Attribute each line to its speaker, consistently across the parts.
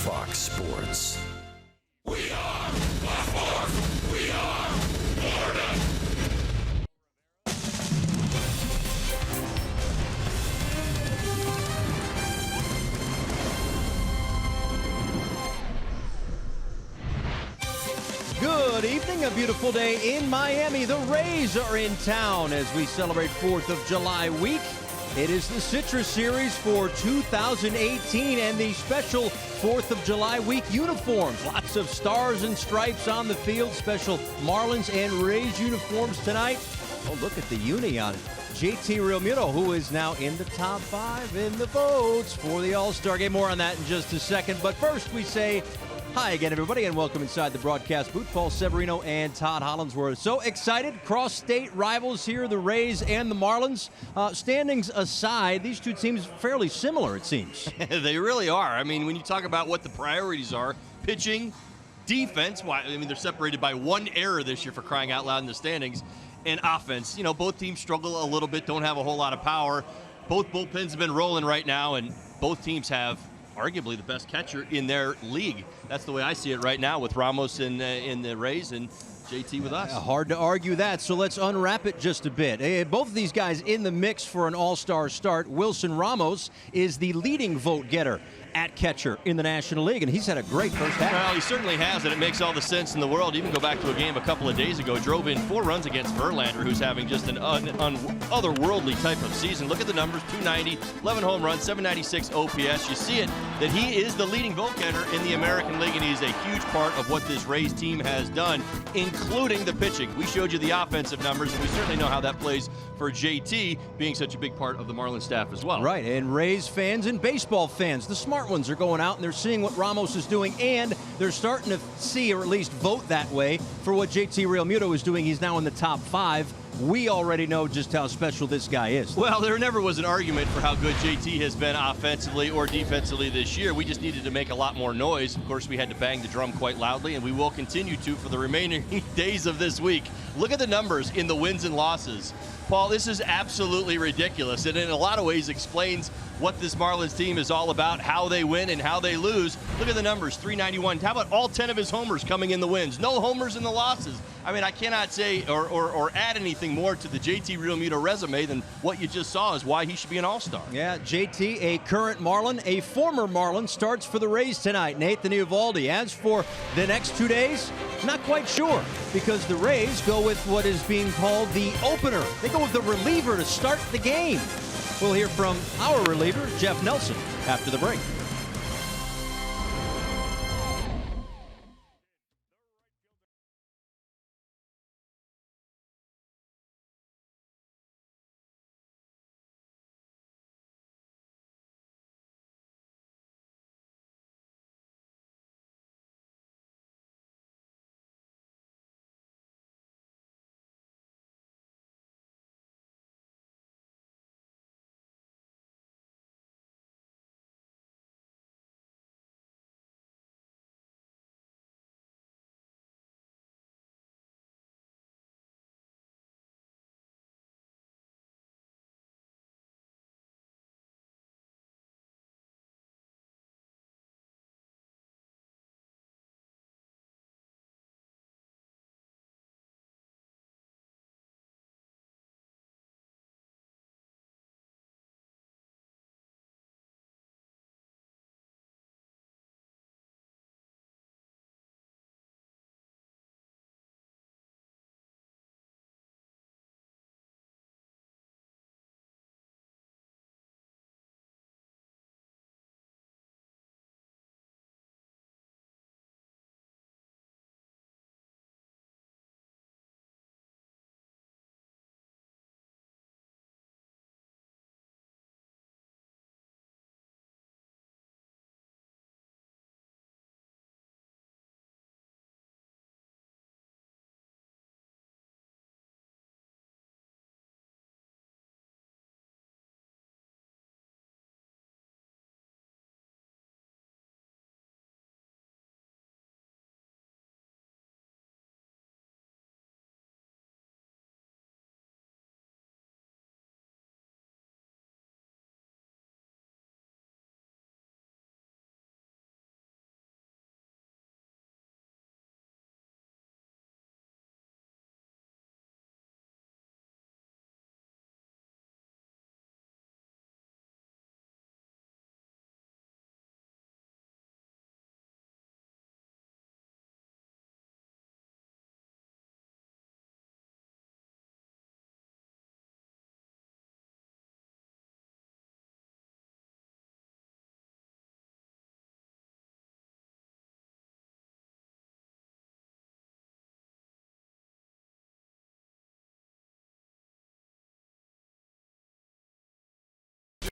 Speaker 1: Fox Sports.
Speaker 2: We are the Force. We are Florida.
Speaker 3: Good evening, a beautiful day in Miami. The Rays are in town as we celebrate 4th of July week. It is the Citrus Series for 2018 and the special 4th of July week uniforms. Lots of stars and stripes on the field. Special Marlins and Rays uniforms tonight. Oh, look at the uni on it. JT Realmuto, who is now in the top 5 in the votes for the All-Star game. More on that in just a second. But first we say hi again, everybody, and welcome inside the broadcast booth. Paul Severino and Todd Hollandsworth. So excited. Cross-state rivals here, the Rays and the Marlins. Standings aside, these two teams fairly similar, it seems.
Speaker 4: They really are. I mean, when you talk about what the priorities are, pitching, defense, they're separated by one error this year for crying out loud in the standings, and offense. You know, both teams struggle a little bit, don't have a whole lot of power. Both bullpens have been rolling right now, and both teams have arguably the best catcher in their league. That's the way I see it right now with Ramos in the Rays and JT with us.
Speaker 3: Hard to argue that, so let's unwrap it just a bit. Both of these guys in the mix for an all-star start. Wilson Ramos is the leading vote getter at catcher in the National League, and he's had a great first half.
Speaker 4: Well, he certainly has, and it makes all the sense in the world. Even go back to a game a couple of days ago, drove in 4 runs against Verlander, who's having just an otherworldly type of season. Look at the numbers, 290, 11 home runs, 796 OPS. You see it, that he is the leading vote getter in the American League, and he's a huge part of what this Rays team has done, including the pitching. We showed you the offensive numbers, and we certainly know how that plays for JT being such a big part of the Marlins staff as well.
Speaker 3: Right, and Rays fans and baseball fans, the smart ones are going out and they're seeing what Ramos is doing, and they're starting to see, or at least vote that way, for what JT Realmuto is doing. He's now in the top 5. We already know just how special this guy is.
Speaker 4: Well, there never was an argument for how good JT has been offensively or defensively this year. We just needed to make a lot more noise. Of course, we had to bang the drum quite loudly, and we will continue to for the remaining days of this week. Look at the numbers in the wins and losses. Paul, this is absolutely ridiculous, and in a lot of ways explains what this Marlins team is all about, how they win and how they lose. Look at the numbers, 391. How about all 10 of his homers coming in the wins? No homers in the losses. I mean, I cannot say or add anything more to the JT Realmuto resume than what you just saw is why he should be an all-star.
Speaker 3: Yeah, JT, a current Marlin, a former Marlin, starts for the Rays tonight. Nathan Eovaldi. As for the next 2 days, not quite sure, because the Rays go with what is being called the opener. They go with the reliever to start the game. We'll hear from our reliever, Jeff Nelson, after the break.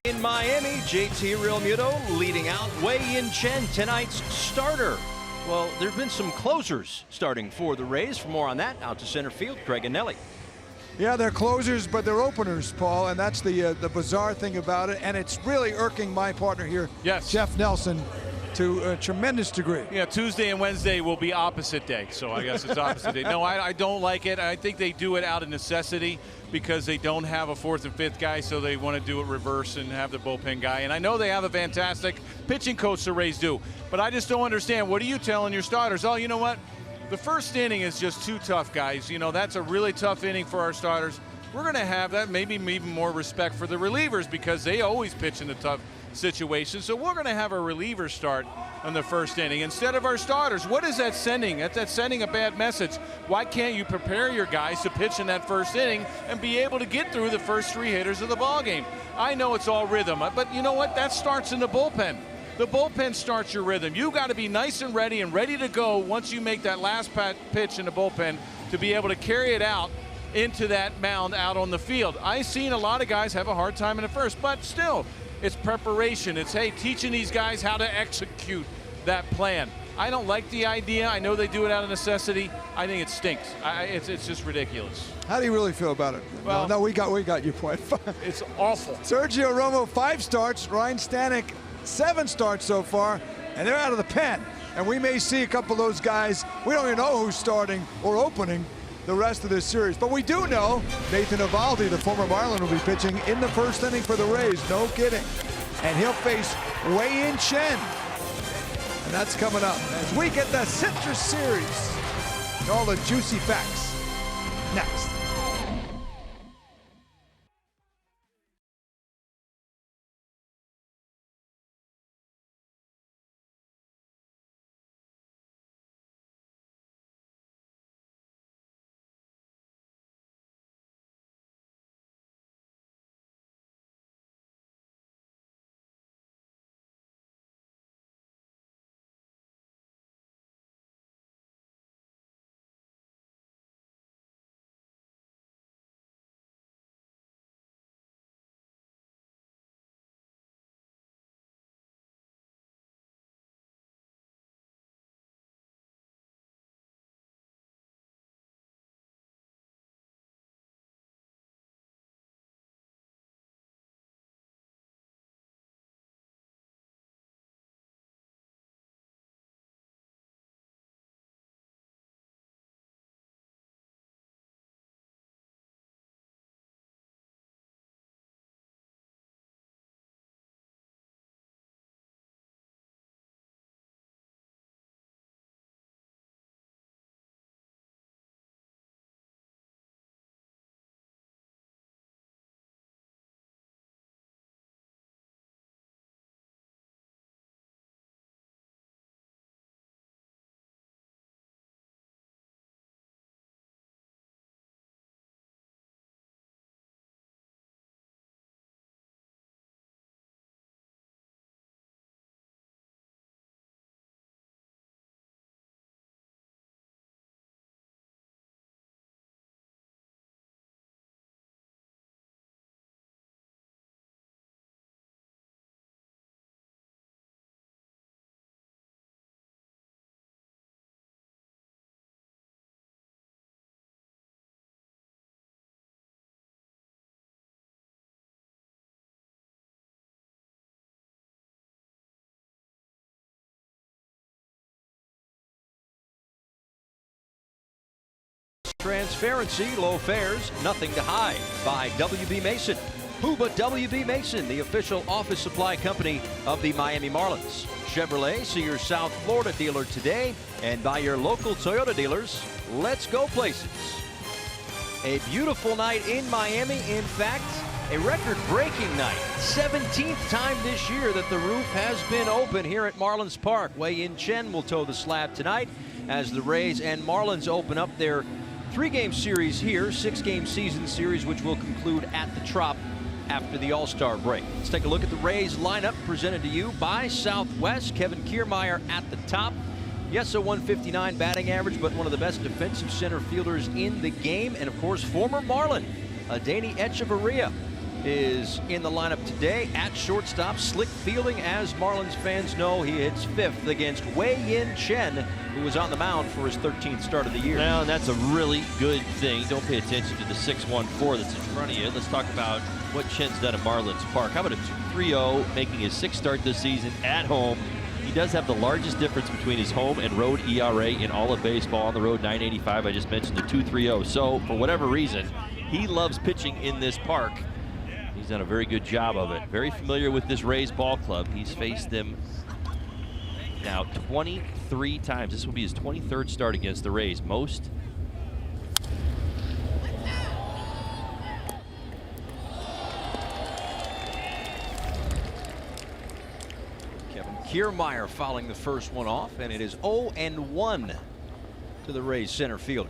Speaker 3: In Miami, JT Realmuto leading out Wei-Yin Chen, tonight's starter. Well, there have been some closers starting for the Rays. For more on that, out to center field, Craig Anelli.
Speaker 1: Yeah, they're closers, but they're openers, Paul, and that's the bizarre thing about it. And it's really irking my partner here,
Speaker 5: yes,
Speaker 1: Jeff Nelson, to a tremendous degree.
Speaker 5: Yeah, Tuesday and Wednesday will be opposite day, so I guess it's opposite day. No, I don't like it. I think they do it out of necessity because they don't have a fourth and fifth guy, so they want to do it reverse and have the bullpen guy. And I know they have a fantastic pitching coach, the Rays do, but I just don't understand. What are you telling your starters? Oh, you know what? The first inning is just too tough, guys. You know, that's a really tough inning for our starters. We're going to have that, maybe even more respect for the relievers because they always pitch in the tough situation. So we're going to have a reliever start on the first inning instead of our starters. What is that sending? That's sending a bad message. Why can't you prepare your guys to pitch in that first inning and be able to get through the first three hitters of the ball game? I know it's all rhythm, but you know what? That starts in the bullpen. The bullpen starts your rhythm. You got to be nice and ready to go once you make that last pitch in the bullpen to be able to carry it out into that mound out on the field. I've seen a lot of guys have a hard time in the first, but still, it's preparation. It's, hey, teaching these guys how to execute that plan. I don't like the idea. I know they do it out of necessity. I think it stinks. It's just ridiculous.
Speaker 1: How do you really feel about it?
Speaker 5: Well,
Speaker 1: no, we got your point.
Speaker 5: It's awful.
Speaker 1: Sergio Romo, 5 starts. Ryan Stanek, 7 starts so far, and they're out of the pen. And we may see a couple of those guys. We don't even know who's starting or opening the rest of this series. But we do know Nathan Eovaldi, the former Marlin, will be pitching in the first inning for the Rays. No kidding. And he'll face Wei-Yin Chen. And that's coming up as we get the Citrus Series. And all the juicy facts next.
Speaker 3: Transparency, low fares, nothing to hide by WB Mason. Who but WB Mason, the official office supply company of the Miami Marlins. Chevrolet, see your South Florida dealer today, and by your local Toyota dealers. Let's go places. A beautiful night in Miami. In fact, a record-breaking night. 17th time this year that the roof has been open here at Marlins Park. Wei-Yin Chen will toe the slab tonight as the Rays and Marlins open up their 3-game series here, 6-game season series, which will conclude at the Trop after the All-Star break. Let's take a look at the Rays lineup presented to you by Southwest. Kevin Kiermaier at the top. Yes, a 159 batting average, but one of the best defensive center fielders in the game. And of course, former Marlin, Adeiny Echeverria. is in the lineup today at shortstop. Slick fielding, as Marlins fans know. He hits 5th against Wei-Yin Chen, who was on the mound for his 13th start of the year.
Speaker 4: Well, and that's a really good thing. Don't pay attention to the 6-1-4 that's in front of you. Let's talk about what Chen's done at Marlins Park. How about a 2.30, making his 6th start this season at home. He does have the largest difference between his home and road ERA in all of baseball. On the road, 9.85. I just mentioned the 2.30. So, for whatever reason, he loves pitching in this park. He's done a very good job of it. Very familiar with this Rays ball club. He's faced them now 23 times. This will be his 23rd start against the Rays. Most.
Speaker 3: Kevin Kiermaier fouling the first one off, and it is 0-1 to the Rays center fielder.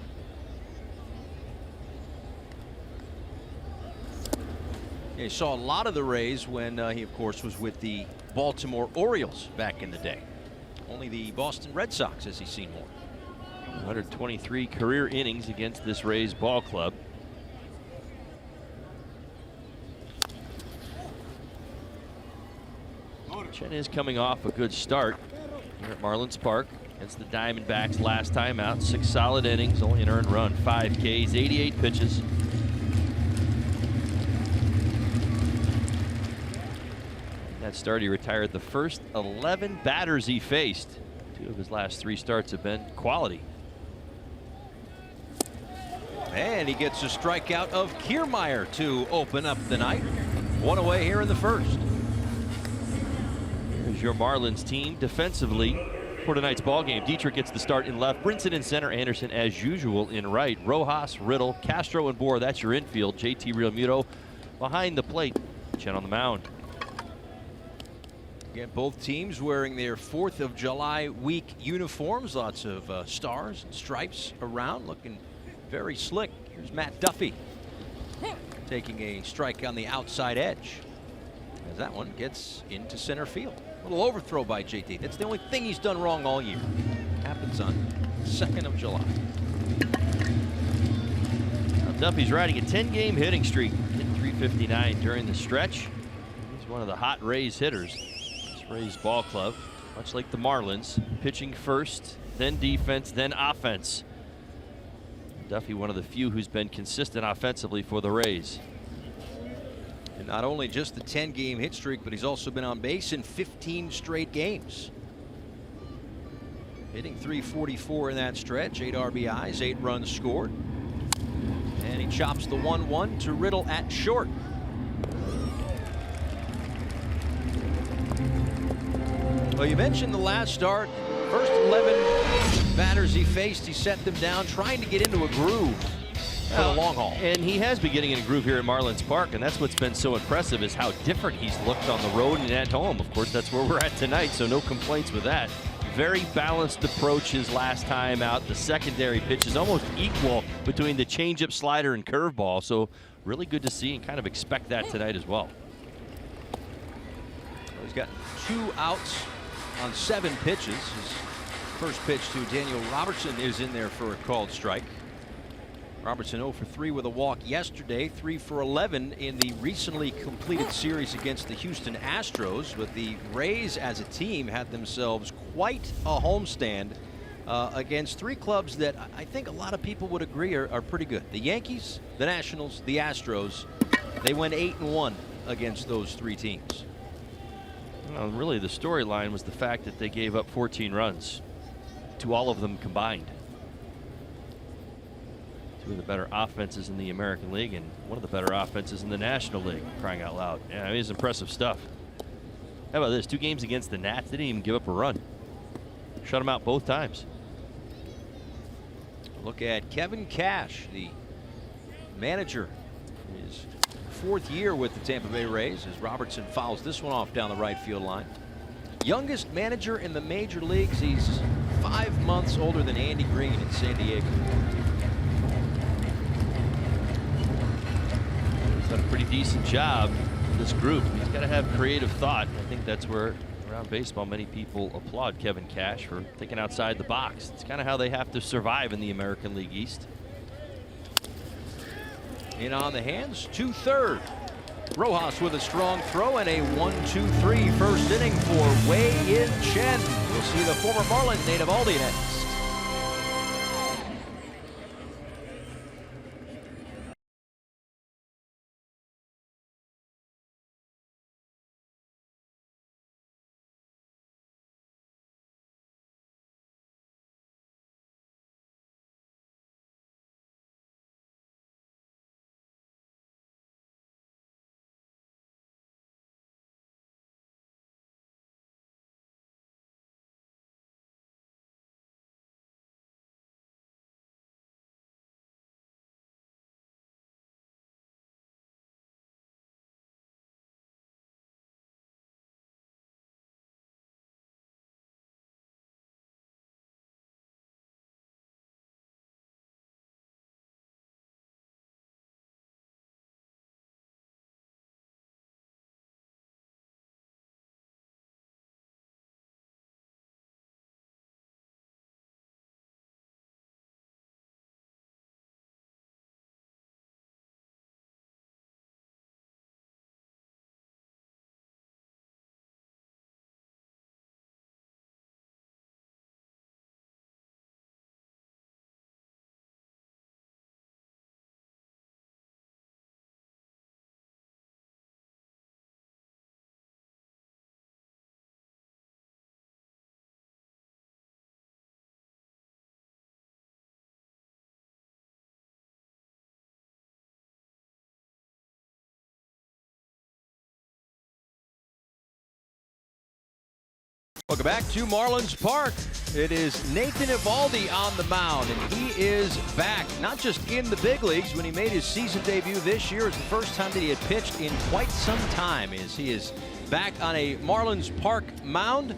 Speaker 3: He saw a lot of the Rays when he, of course, was with the Baltimore Orioles back in the day. Only the Boston Red Sox has he seen more.
Speaker 4: 123 career innings against this Rays ball club. Chen is coming off a good start here at Marlins Park against the Diamondbacks last time out. 6 solid innings, only an earned run, 5 Ks, 88 pitches. That start, he retired the first 11 batters he faced. 2 of his last 3 starts have been quality.
Speaker 3: And he gets a strikeout of Kiermaier to open up the night. 1 away here in the first.
Speaker 4: Here's your Marlins team defensively for tonight's ball game. Dietrich gets the start in left. Brinson in center. Anderson, as usual, in right. Rojas, Riddle, Castro, and Bohr. That's your infield. JT Realmuto behind the plate. Chen on the mound.
Speaker 3: Again, both teams wearing their 4th of July week uniforms. Lots of stars and stripes around, looking very slick. Here's Matt Duffy taking a strike on the outside edge, as that one gets into center field. A little overthrow by JT. That's the only thing he's done wrong all year. Happens on 2nd of July.
Speaker 4: Now Duffy's riding a 10-game hitting streak. Hit 359 during the stretch. He's one of the hot Rays hitters. Rays ball club, much like the Marlins, pitching first, then defense, then offense. Duffy, one of the few who's been consistent offensively for the Rays.
Speaker 3: And not only just the 10-game hit streak, but he's also been on base in 15 straight games. Hitting .344 in that stretch, 8 RBIs, 8 runs scored. And he chops the 1-1 to Riddle at short. Well, you mentioned the last start. First 11 batters he faced, he set them down, trying to get into a groove for the long haul.
Speaker 4: And he has been getting in a groove here at Marlins Park, and that's what's been so impressive is how different he's looked on the road and at home. Of course, that's where we're at tonight, so no complaints with that. Very balanced approach his last time out. The secondary pitch is almost equal between the changeup, slider, and curveball, so really good to see and kind of expect that tonight as well.
Speaker 3: He's got 2 outs on 7 pitches. His first pitch to Daniel Robertson is in there for a called strike. Robertson 0 for 3 with a walk yesterday, 3 for 11 in the recently completed series against the Houston Astros. But the Rays as a team had themselves quite a homestand against 3 clubs that I think a lot of people would agree are pretty good. The Yankees, the Nationals, the Astros. They went 8-1 against those 3 teams.
Speaker 4: Well, really, the storyline was the fact that they gave up 14 runs to all of them combined. 2 of the better offenses in the American League and one of the better offenses in the National League, crying out loud. Yeah, I mean, it's impressive stuff. How about this? 2 games against the Nats, they didn't even give up a run. Shut them out both times.
Speaker 3: Look at Kevin Cash, the manager. His 4th year with the Tampa Bay Rays, as Robertson fouls this one off down the right field line. Youngest manager in the major leagues. He's 5 months older than Andy Green in San Diego.
Speaker 4: He's done a pretty decent job with this group. He's got to have creative thought. I think that's where around baseball many people applaud Kevin Cash for thinking outside the box. It's kind of how they have to survive in the American League East.
Speaker 3: In on the hands, 2/3. Rojas with a strong throw and a 1-2-3 first inning for Wei-In Chen. We'll see the former Marlins native Aldi next. Welcome back to Marlins Park. It is Nathan Eovaldi on the mound, and he is back, not just in the big leagues. When he made his season debut this year, it's the first time that he had pitched in quite some time, as he is back on a Marlins Park mound.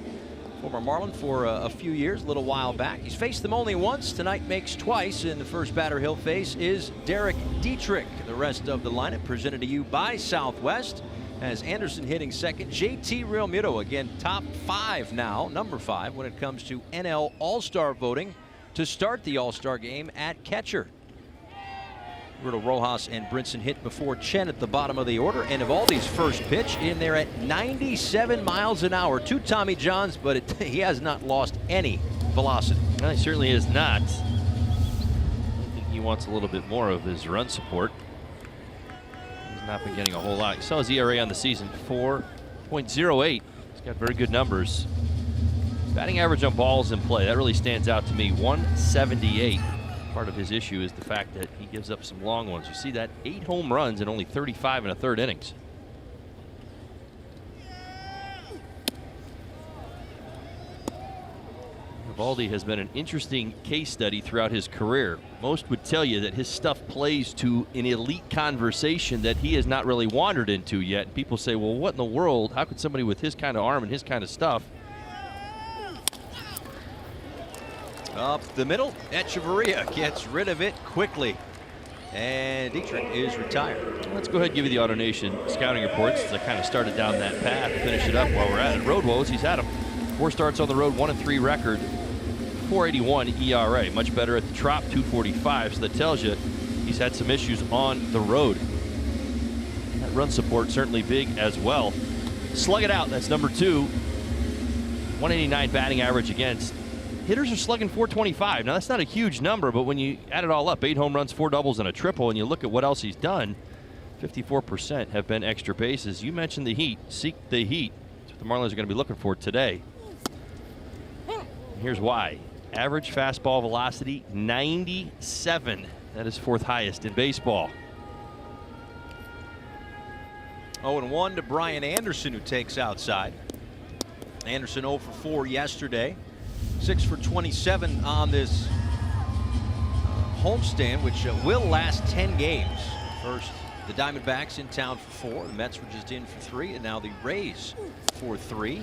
Speaker 3: Former Marlin for a few years, a little while back. He's faced them only once. Tonight makes twice, and the first batter he'll face is Derek Dietrich. The rest of the lineup presented to you by Southwest. As Anderson hitting second, JT Realmuto again top 5 now, number 5 when it comes to NL All-Star voting to start the All-Star game at catcher. Rojas and Brinson hit before Chen at the bottom of the order, and Eovaldi's first pitch in there at 97 miles an hour. 2 Tommy Johns, but he has not lost any velocity.
Speaker 4: No, he certainly is not. I think he wants a little bit more of his run support. Not been getting a whole lot. You saw his ERA on the season, 4.08. He's got very good numbers. Batting average on balls in play, that really stands out to me, 178. Part of his issue is the fact that he gives up some long ones. You see that, 8 home runs in only 35 1/3 innings. Eovaldi has been an interesting case study throughout his career. Most would tell you that his stuff plays to an elite conversation that he has not really wandered into yet. People say, well, what in the world? How could somebody with his kind of arm and his kind of stuff?
Speaker 3: Up the middle, Echeverria gets rid of it quickly. And Dietrich is retired.
Speaker 4: Let's go ahead and give you the AutoNation scouting reports, as I kind of started down that path to finish it up while we're at it. Road woes, he's had them. 4 starts on the road, 1-3 record. 481 ERA, much better at the Trop, 245, so that tells you he's had some issues on the road. That run support certainly big as well. Slug it out, that's number 2. 189 batting average against. Hitters are slugging 425. Now that's not a huge number, but when you add it all up, 8 home runs, 4 doubles, and a triple, and you look at what else he's done, 54% have been extra bases. You mentioned the heat. Seek the heat. That's what the Marlins are going to be looking for today. Here's why. Average fastball velocity, 97. That is 4th highest in baseball.
Speaker 3: 0-1 to Brian Anderson, who takes outside. Anderson 0 for 4 yesterday. 6 for 27 on this homestand, which will last 10 games. First, the Diamondbacks in town for 4. The Mets were just in for 3, and now the Rays for 3.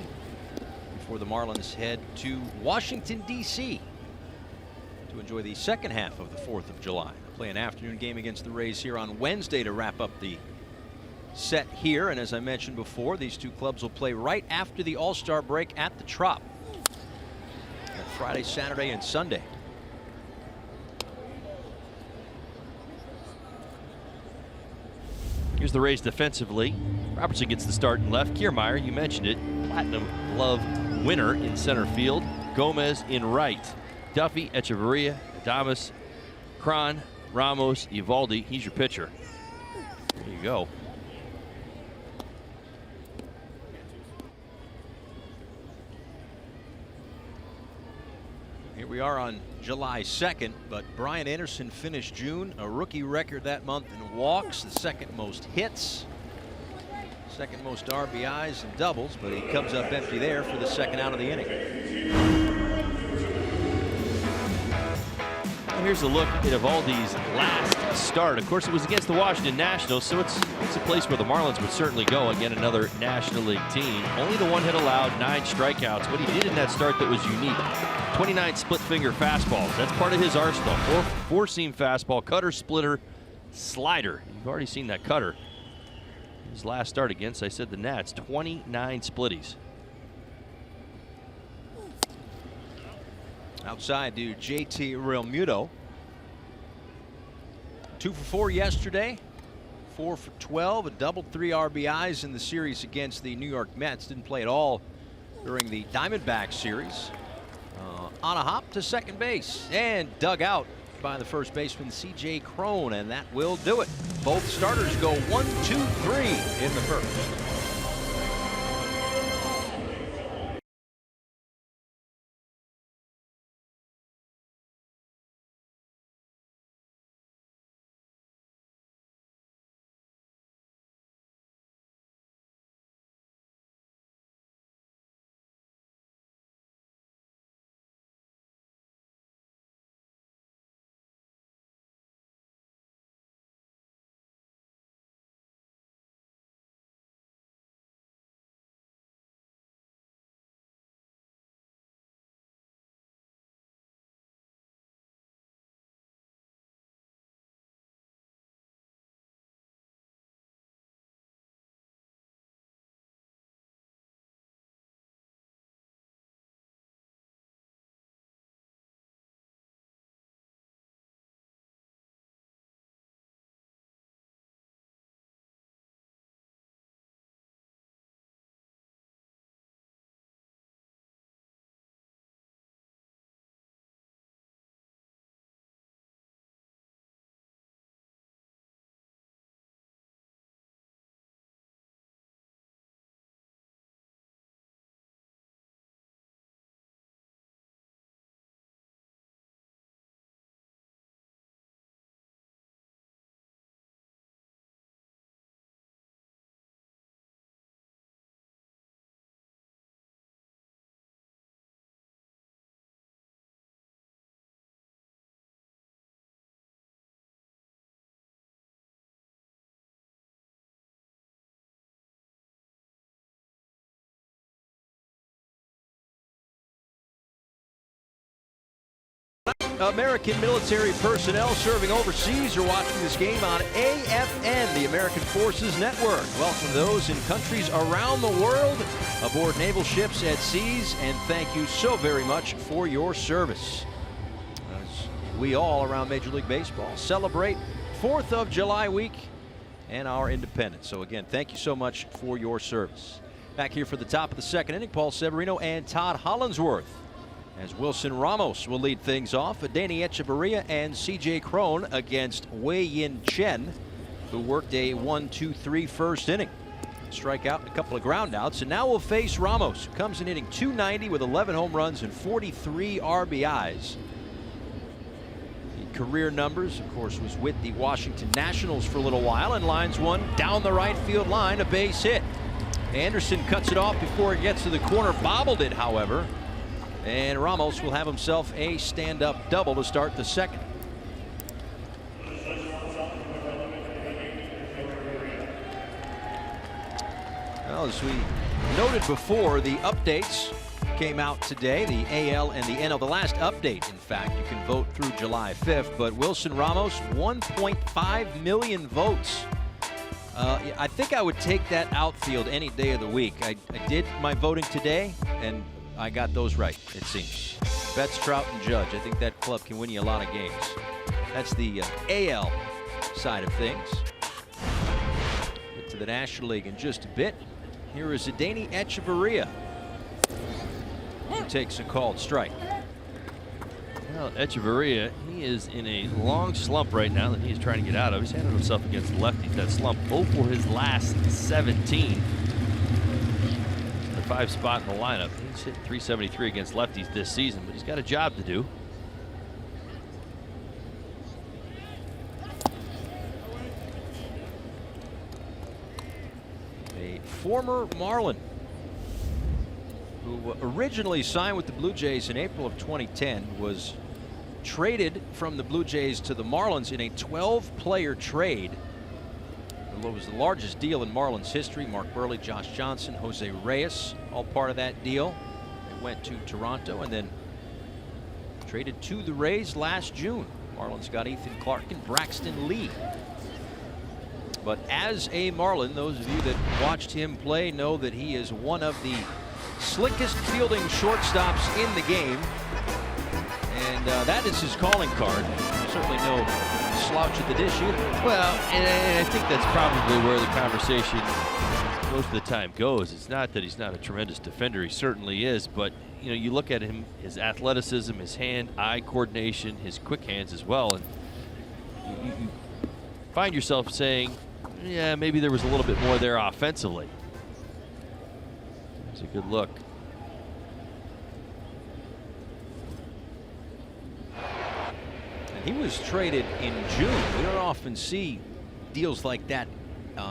Speaker 3: Before the Marlins head to Washington, D.C. to enjoy the second half of the 4th of July. They'll play an afternoon game against the Rays here on Wednesday to wrap up the set here. And as I mentioned before, these 2 clubs will play right after the All-Star break at the Trop. Friday, Saturday, and Sunday.
Speaker 4: Here's the Rays defensively. Robertson gets the start in left. Kiermaier, you mentioned it, Platinum Glove winner in center field. Gomez in right. Duffy, Echeverria, Adames, Cron, Ramos, Eovaldi. He's your pitcher. There you go.
Speaker 3: Here we are on July 2nd, but Brian Anderson finished June, a rookie record that month in walks, the second most hits, second most RBIs and doubles, but he comes up empty there for the second out of the inning.
Speaker 4: Well, here's a look at Eovaldi's last start. Of course, it was against the Washington Nationals, so it's a place where the Marlins would certainly go. Again, another National League team. Only the one hit allowed, 9 strikeouts. What he did in that start that was unique: 29 split finger fastballs. That's part of his arsenal. Four-seam fastball, cutter, splitter, slider. You've already seen that cutter. His last start against, I said, the Nats, 29 splitties.
Speaker 3: Outside to JT Realmuto. 2 for 4 yesterday, 4 for 12, a double, 3 RBIs in the series against the New York Mets. Didn't play at all during the Diamondback series. On a hop to second base and dug out by the first baseman C.J. Cron, and that will do it. Both starters go 1, 2, 3 in the first. American military personnel serving overseas are watching this game on AFN, the American Forces Network. Welcome to those in countries around the world aboard naval ships at seas, and thank you so very much for your service. As we all around Major League Baseball celebrate 4th of July week and our independence. So again, thank you so much for your service. Back here for the top of the second inning, Paul Severino and Todd Hollinsworth, as Wilson Ramos will lead things off. Danny Echeverria and C.J. Cron against Wei-Yin Chen, who worked a 1-2-3 first inning. Strikeout and a couple of groundouts, and now we'll face Ramos, who comes in hitting .290 with 11 home runs and 43 RBIs. The career numbers, of course, was with the Washington Nationals for a little while, and lines one down the right field line, a base hit. Anderson cuts it off before it gets to the corner, bobbled it, however. And Ramos will have himself a stand-up double to start the second. Well, as we noted before, the updates came out today, the AL and the NL. The last update, in fact, you can vote through July 5th, but Wilson Ramos, 1.5 million votes. I think I would take that outfield any day of the week. I did my voting today, and I got those right, it seems. Betts, Trout, and Judge. I think that club can win you a lot of games. That's the AL side of things. the National League in just a bit. Here is Adeiny Echeverria. He takes a called strike.
Speaker 4: Well, Echeverria, he is in a long slump right now that he's trying to get out of. He's handled himself against lefties. That slump, 0 for his last 17. The 5 spot in the lineup. He's hit .373 against lefties this season, but he's got a job to do.
Speaker 3: A former Marlin who originally signed with the Blue Jays in April of 2010 was traded from the Blue Jays to the Marlins in a 12-player trade. It was the largest deal in Marlins history. Mark Burley, Josh Johnson, Jose Reyes, all part of that deal. It went to Toronto and then traded to the Rays last June. Marlins got Ethan Clark and Braxton Lee. But as a Marlin, those of you that watched him play know that he is one of the slickest fielding shortstops in the game. And that is his calling card. Certainly no slouch at the dish either.
Speaker 4: Well, and I think that's probably where the conversation most of the time goes. It's not that he's not a tremendous defender. He certainly is. But, you know, you look at him, his athleticism, his hand-eye coordination, his quick hands as well. And you find yourself saying, yeah, maybe there was a little bit more there offensively. It's a good look.
Speaker 3: He was traded in June. We don't often see deals like that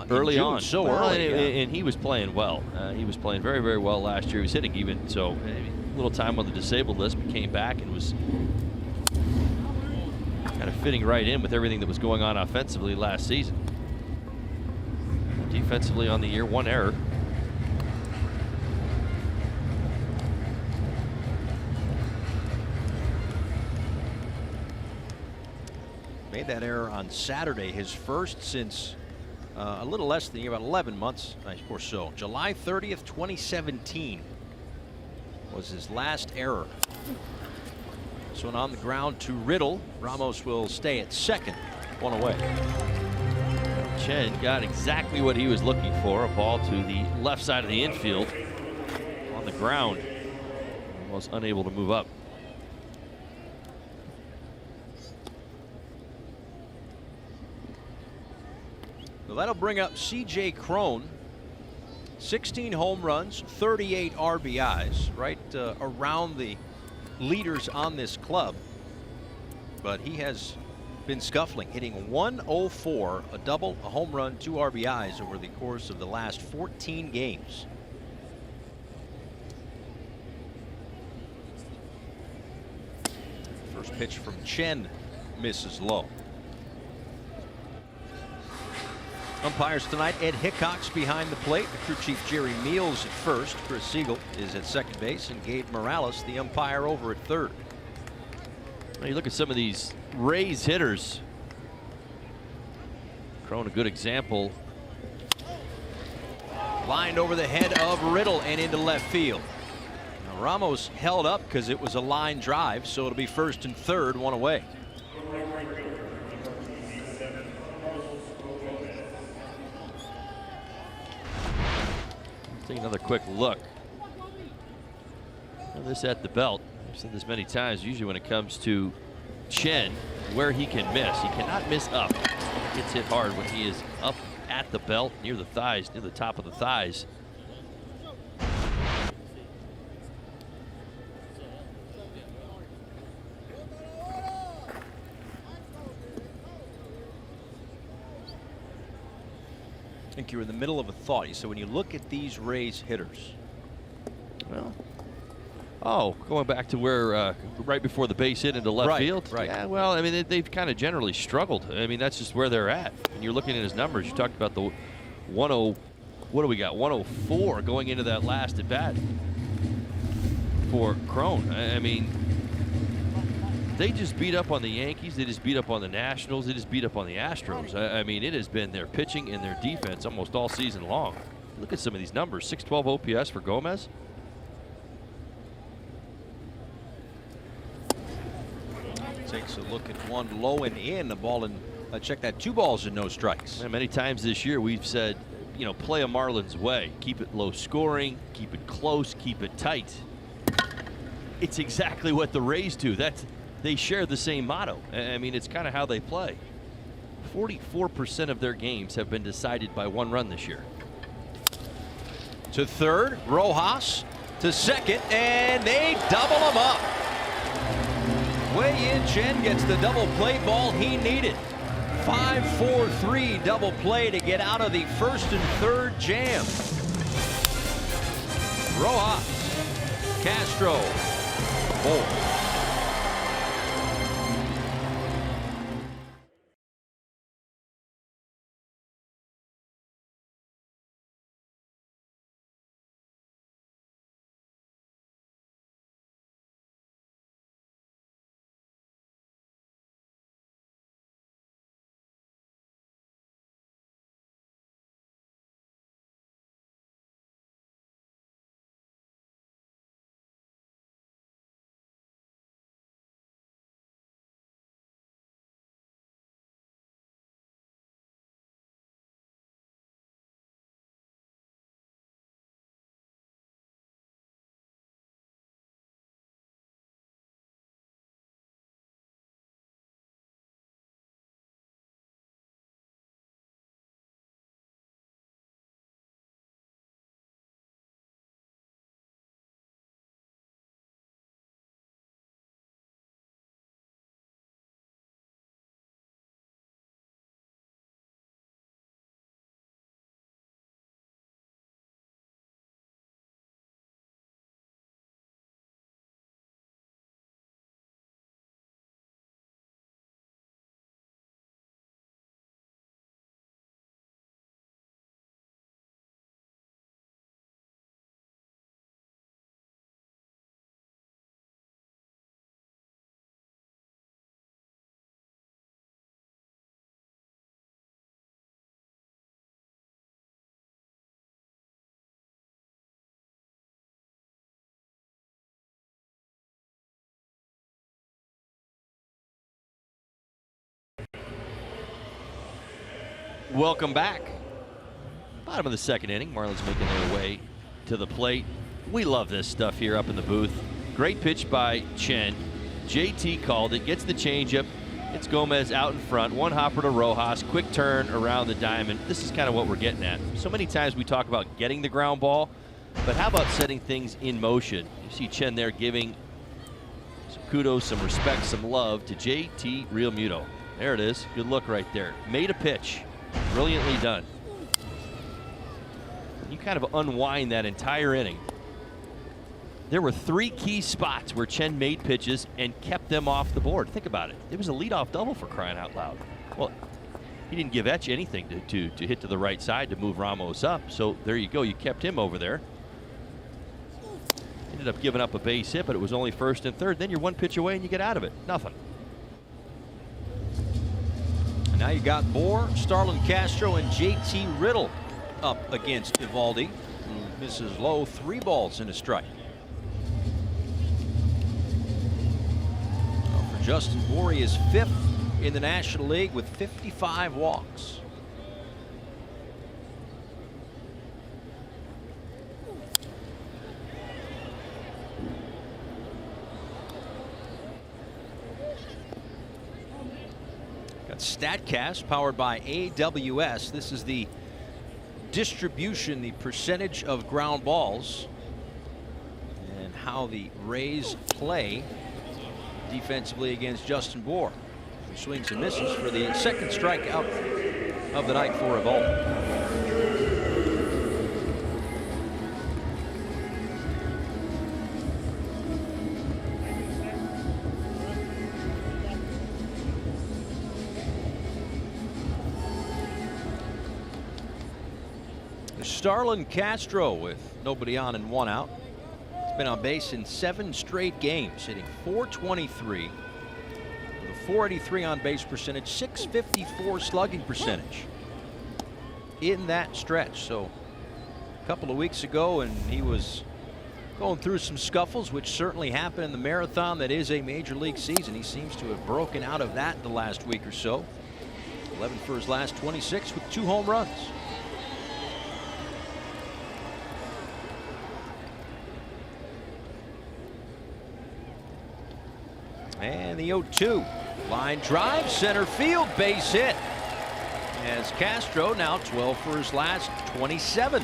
Speaker 4: early
Speaker 3: in June,
Speaker 4: on.
Speaker 3: so
Speaker 4: well,
Speaker 3: early.
Speaker 4: and he was playing well. He was playing very, very well last year. He was hitting even. So a little time on the disabled list, but came back and was kind of fitting right in with everything that was going on offensively last season. Defensively on the year, 1 error.
Speaker 3: Made that error on Saturday, his first since a little less than a year, about 11 months or so. July 30th, 2017 was his last error. This one on the ground to Riddle. Ramos will stay at second, 1 away.
Speaker 4: Chen got exactly what he was looking for, a ball to the left side of the infield on the ground. Was unable to move up.
Speaker 3: Well, that'll bring up C.J. Cron. 16 home runs, 38 RBIs, right around the leaders on this club. But he has been scuffling, hitting 104, a double, a home run, 2 RBIs over the course of the last 14 games. First pitch from Chen misses low. Umpires tonight, Ed Hickox behind the plate, the crew chief Jerry Meals at first, Chris Siegel is at second base, and Gabe Morales, the umpire, over at third.
Speaker 4: Well, you look at some of these Rays hitters. Cron, a good example.
Speaker 3: Lined over the head of Riddle and into left field. Now, Ramos held up because it was a line drive, so it'll be first and third, 1 away.
Speaker 4: Take another quick look. Now this at the belt. I've said this many times. Usually when it comes to Chen, where he can miss. He cannot miss up. He gets hit hard when he is up at the belt, near the thighs, near the top of the thighs.
Speaker 3: I think you're in the middle of a thought. So when you look at these Rays hitters,
Speaker 4: well, going back to where right before the base hit into left field.
Speaker 3: Right.
Speaker 4: Yeah, well, I mean, they've kind of generally struggled. I mean, that's just where they're at. And you're looking at his numbers. You talked about the 10. What do we got? 104 going into that last at bat for Cron. I mean, they just beat up on the Yankees. They just beat up on the Nationals. They just beat up on the Astros. I mean, it has been their pitching and their defense almost all season long. Look at some of these numbers. 612 OPS for Gomez.
Speaker 3: takes a look at one low and in. The ball in, check that, 2 balls and no strikes.
Speaker 4: And many times this year we've said, play a Marlins way. Keep it low scoring, keep it close, keep it tight. It's exactly what the Rays do. They share the same motto. I mean, it's kind of how they play. 44% of their games have been decided by 1 run this year.
Speaker 3: To third, Rojas to second, and they double him up. Wei-Yin Chen gets the double play ball he needed. 5-4-3 double play to get out of the first and third jam. Rojas, Castro, Bull.
Speaker 4: Welcome back. Bottom of the second inning. Marlins making their way to the plate. We love this stuff here up in the booth. Great pitch by Chen. JT called it, gets the changeup. It's Gomez out in front. One hopper to Rojas. Quick turn around the diamond. This is kind of what we're getting at. So many times we talk about getting the ground ball, but how about setting things in motion? You see Chen there giving some kudos, some respect, some love to JT Realmuto. There it is. Good look right there. Made a pitch. Brilliantly done. You kind of unwind that entire inning. There were 3 key spots where Chen made pitches and kept them off the board. Think about it. It was a leadoff double, for crying out loud. Well, he didn't give Etch anything to hit to the right side to move Ramos up. So there you go. You kept him over there. Ended up giving up a base hit, but it was only first and third. Then you're 1 pitch away and you get out of it. Nothing.
Speaker 3: Now you got Moore, Starlin Castro, and JT Riddle up against Eovaldi, who misses low. 3 balls and a strike. Well, for Justin Bour, he is 5th in the National League with 55 walks. StatCast powered by AWS. This is the distribution, the percentage of ground balls, and how the Rays play defensively against Justin Bour, who swings and misses for the 2nd strikeout of the night for Eovaldi. Starlin Castro with nobody on and 1 out. He's been on base in 7 straight games, hitting .423 with a .483 on base percentage, .654 slugging percentage in that stretch. So a couple of weeks ago, and he was going through some scuffles, which certainly happened in the marathon that is a major league season. He seems to have broken out of that the last week or so. 11 for his last 26 with 2 home runs. And the 0-2. Line drive, center field, base hit. As Castro now 12 for his last 27.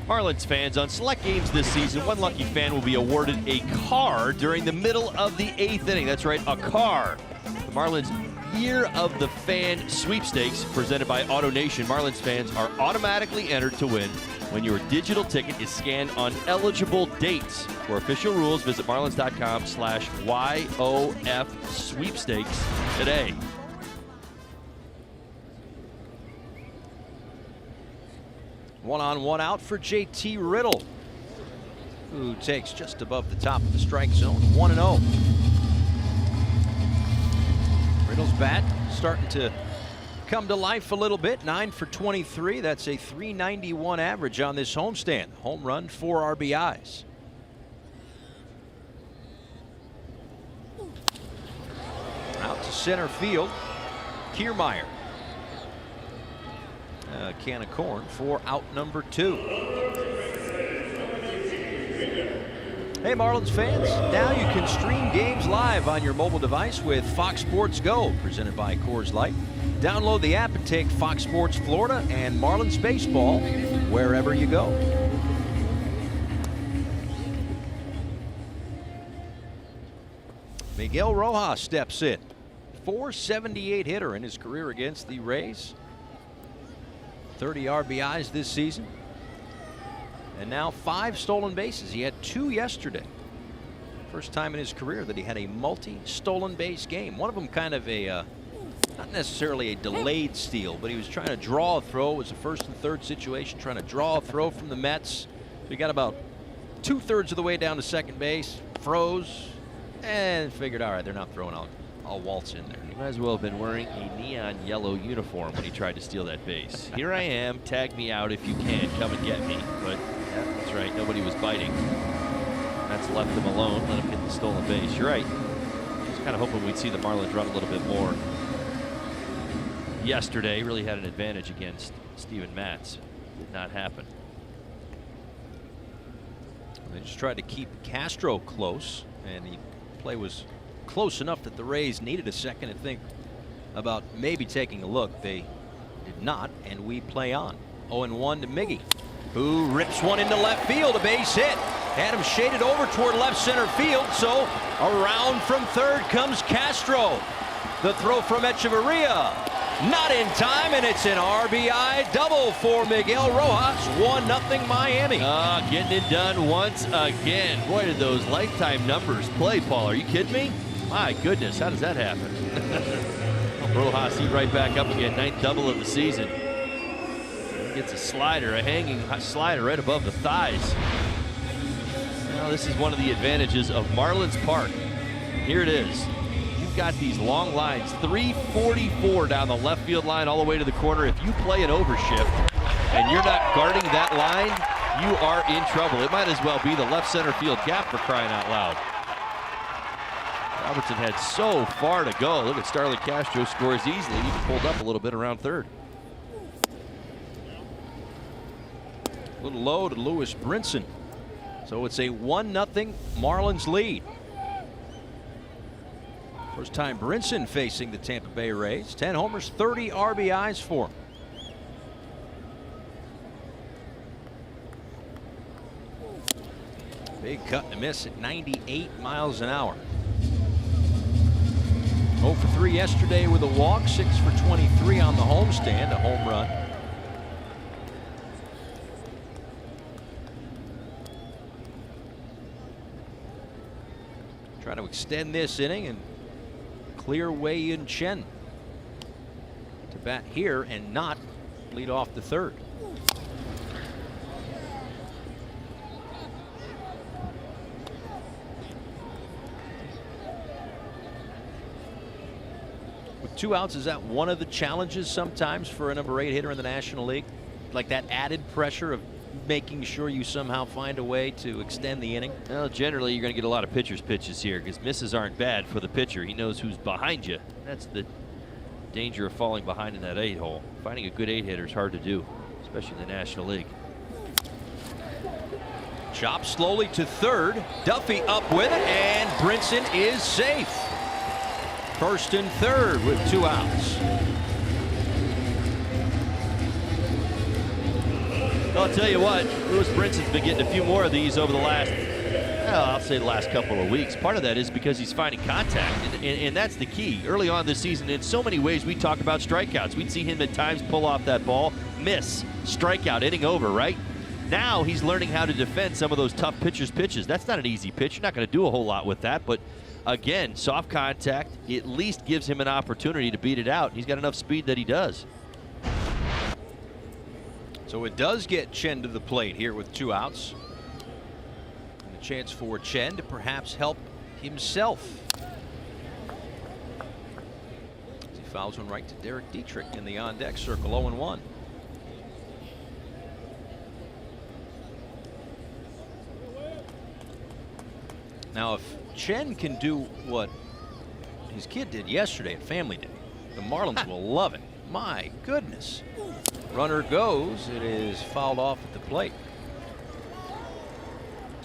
Speaker 4: Marlins fans, on select games this season, one lucky fan will be awarded a car during the middle of the 8th inning. That's right, a car. The Marlins Year of the Fan Sweepstakes, presented by AutoNation. Marlins fans are automatically entered to win when your digital ticket is scanned on eligible dates. For official rules, visit marlins.com/YOF sweepstakes today.
Speaker 3: One on, one out for JT Riddle, who takes just above the top of the strike zone. 1-0. Riddle's bat starting to come to life a little bit. 9 for 23. That's a .391 average on this homestand. Home run, 4 RBIs. Out to center field, Kiermaier. A can of corn for out number 2. Hey Marlins fans, now you can stream games live on your mobile device with Fox Sports Go, presented by Coors Light. Download the app and take Fox Sports Florida and Marlins baseball wherever you go. Miguel Rojas steps in. .478 hitter in his career against the Rays. 30 RBIs this season. And now 5 stolen bases. He had 2 yesterday. First time in his career that he had a multi-stolen base game. One of them kind of a, not necessarily a delayed steal, but he was trying to draw a throw. It was a 1st and 3rd situation, trying to draw a throw from the Mets. So he got about 2/3 of the way down to second base, froze, and figured, all right, they're not throwing out. I'll waltz in there.
Speaker 4: He might as well have been wearing a neon yellow uniform when he tried to steal that base. Here I am, tag me out if you can, come and get me. But yeah, that's right, nobody was biting. That's left him alone, let him get the stolen base. You're right. Just kind of hoping we'd see the Marlins run a little bit more. Yesterday really had an advantage against Steven Matz. Did not happen.
Speaker 3: They just tried to keep Castro close, and the play was close enough that the Rays needed a second to think about maybe taking a look. They did not, and we play on. 0-1 to Miggy, who rips one into left field, a base hit. Had him shaded over toward left center field, so around from third comes Castro. The throw from Echeverria, not in time, and it's an RBI double for Miguel Rojas. 1-0 Miami.
Speaker 4: Getting it done once again. Boy, did those lifetime numbers play, Paul. Are you kidding me? My goodness, how does that happen? Rojas, he right back up again, 9th double of the season. He gets a slider, a hanging slider right above the thighs. Now, this is one of the advantages of Marlins Park. Here it is. You've got these long lines, 344 down the left field line all the way to the corner. If you play an overshift and you're not guarding that line, you are in trouble. It might as well be the left center field gap, for crying out loud. Robertson had so far to go. Look at Starley Castro, scores easily. Even pulled up a little bit around third.
Speaker 3: A little low to Lewis Brinson. So it's a 1-0 Marlins lead. First time Brinson facing the Tampa Bay Rays. 10 homers, 30 RBIs for him. Big cut and a miss at 98 miles an hour. 0 for 3 yesterday with a walk, 6 for 23 on the homestand, a home run. Trying to extend this inning and clear Wei-Yin Chen to bat here and not lead off the third. With 2 outs, is that one of the challenges sometimes for a number 8 hitter in the National League? Like that added pressure of making sure you somehow find a way to extend the inning?
Speaker 4: Well, generally you're going to get a lot of pitcher's pitches here because misses aren't bad for the pitcher. He knows who's behind you. That's the danger of falling behind in that 8-hole. Finding a good 8 hitter is hard to do, especially in the National League.
Speaker 3: Chop slowly to third. Duffy up with it, and Brinson is safe. First and third with 2 outs.
Speaker 4: I'll tell you what, Lewis Brinson's been getting a few more of these over the last, I'll say the last couple of weeks. Part of that is because he's finding contact, and that's the key. Early on this season, in so many ways, we talk about strikeouts. We'd see him at times pull off that ball, miss, strikeout, inning over, right? Now he's learning how to defend some of those tough pitchers' pitches. That's not an easy pitch. You're not going to do a whole lot with that, but again, soft contact at least gives him an opportunity to beat it out. He's got enough speed that he does.
Speaker 3: So it does get Chen to the plate here with 2 outs. And a chance for Chen to perhaps help himself. As he fouls one right to Derek Dietrich in the on-deck circle, 0-1. Now, if Chen can do what his kid did yesterday at Family Day, the Marlins will love it. My goodness. Runner goes. It is fouled off at the plate.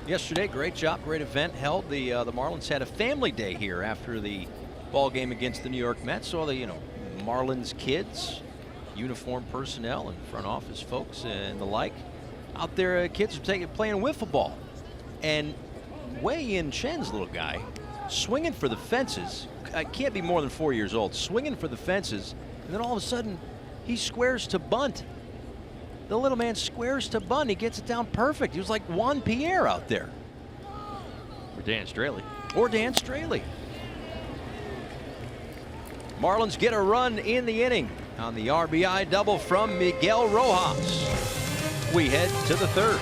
Speaker 3: Yesterday, great job, great event held. The Marlins had a family day here after the ball game against the New York Mets. All the Marlins kids, uniform personnel, and front office folks and the like out there. Kids are playing wiffle ball, and Wei Yin Chen's little guy swinging for the fences. I can't be more than 4 years old. Swinging for the fences, and then all of a sudden, he squares to bunt. The little man squares to bunt. He gets it down perfect. He was like Juan Pierre out there.
Speaker 4: Or Dan Straley.
Speaker 3: Or Dan Straley. Marlins get a run in the inning on the RBI double from Miguel Rojas. We head to the third.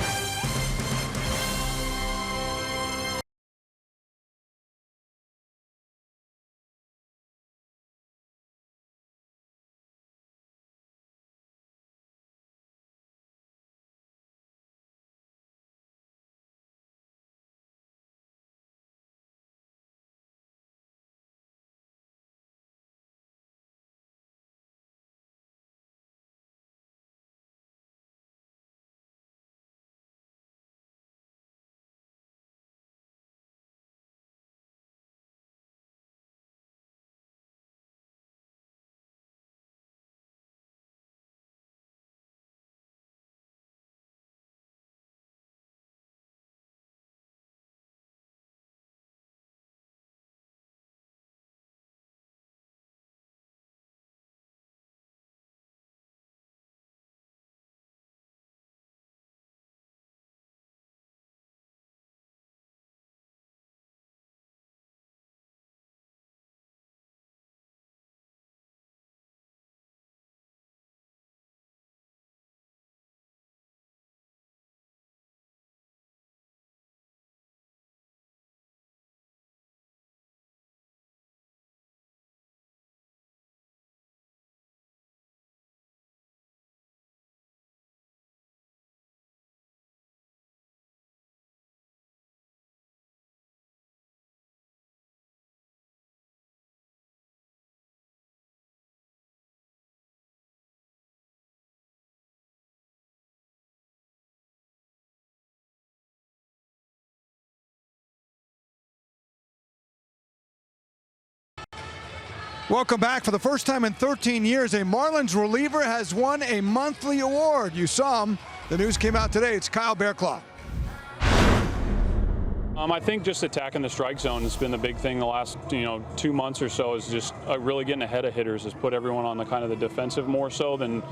Speaker 1: Welcome back. For the first time in 13 years, a Marlins reliever has won a monthly award. You saw him. The news came out today. It's Kyle Bearclaw.
Speaker 6: I think just attacking the strike zone has been the big thing the last 2 months or so, is just really getting ahead of hitters, has put everyone on the kind of the defensive more so than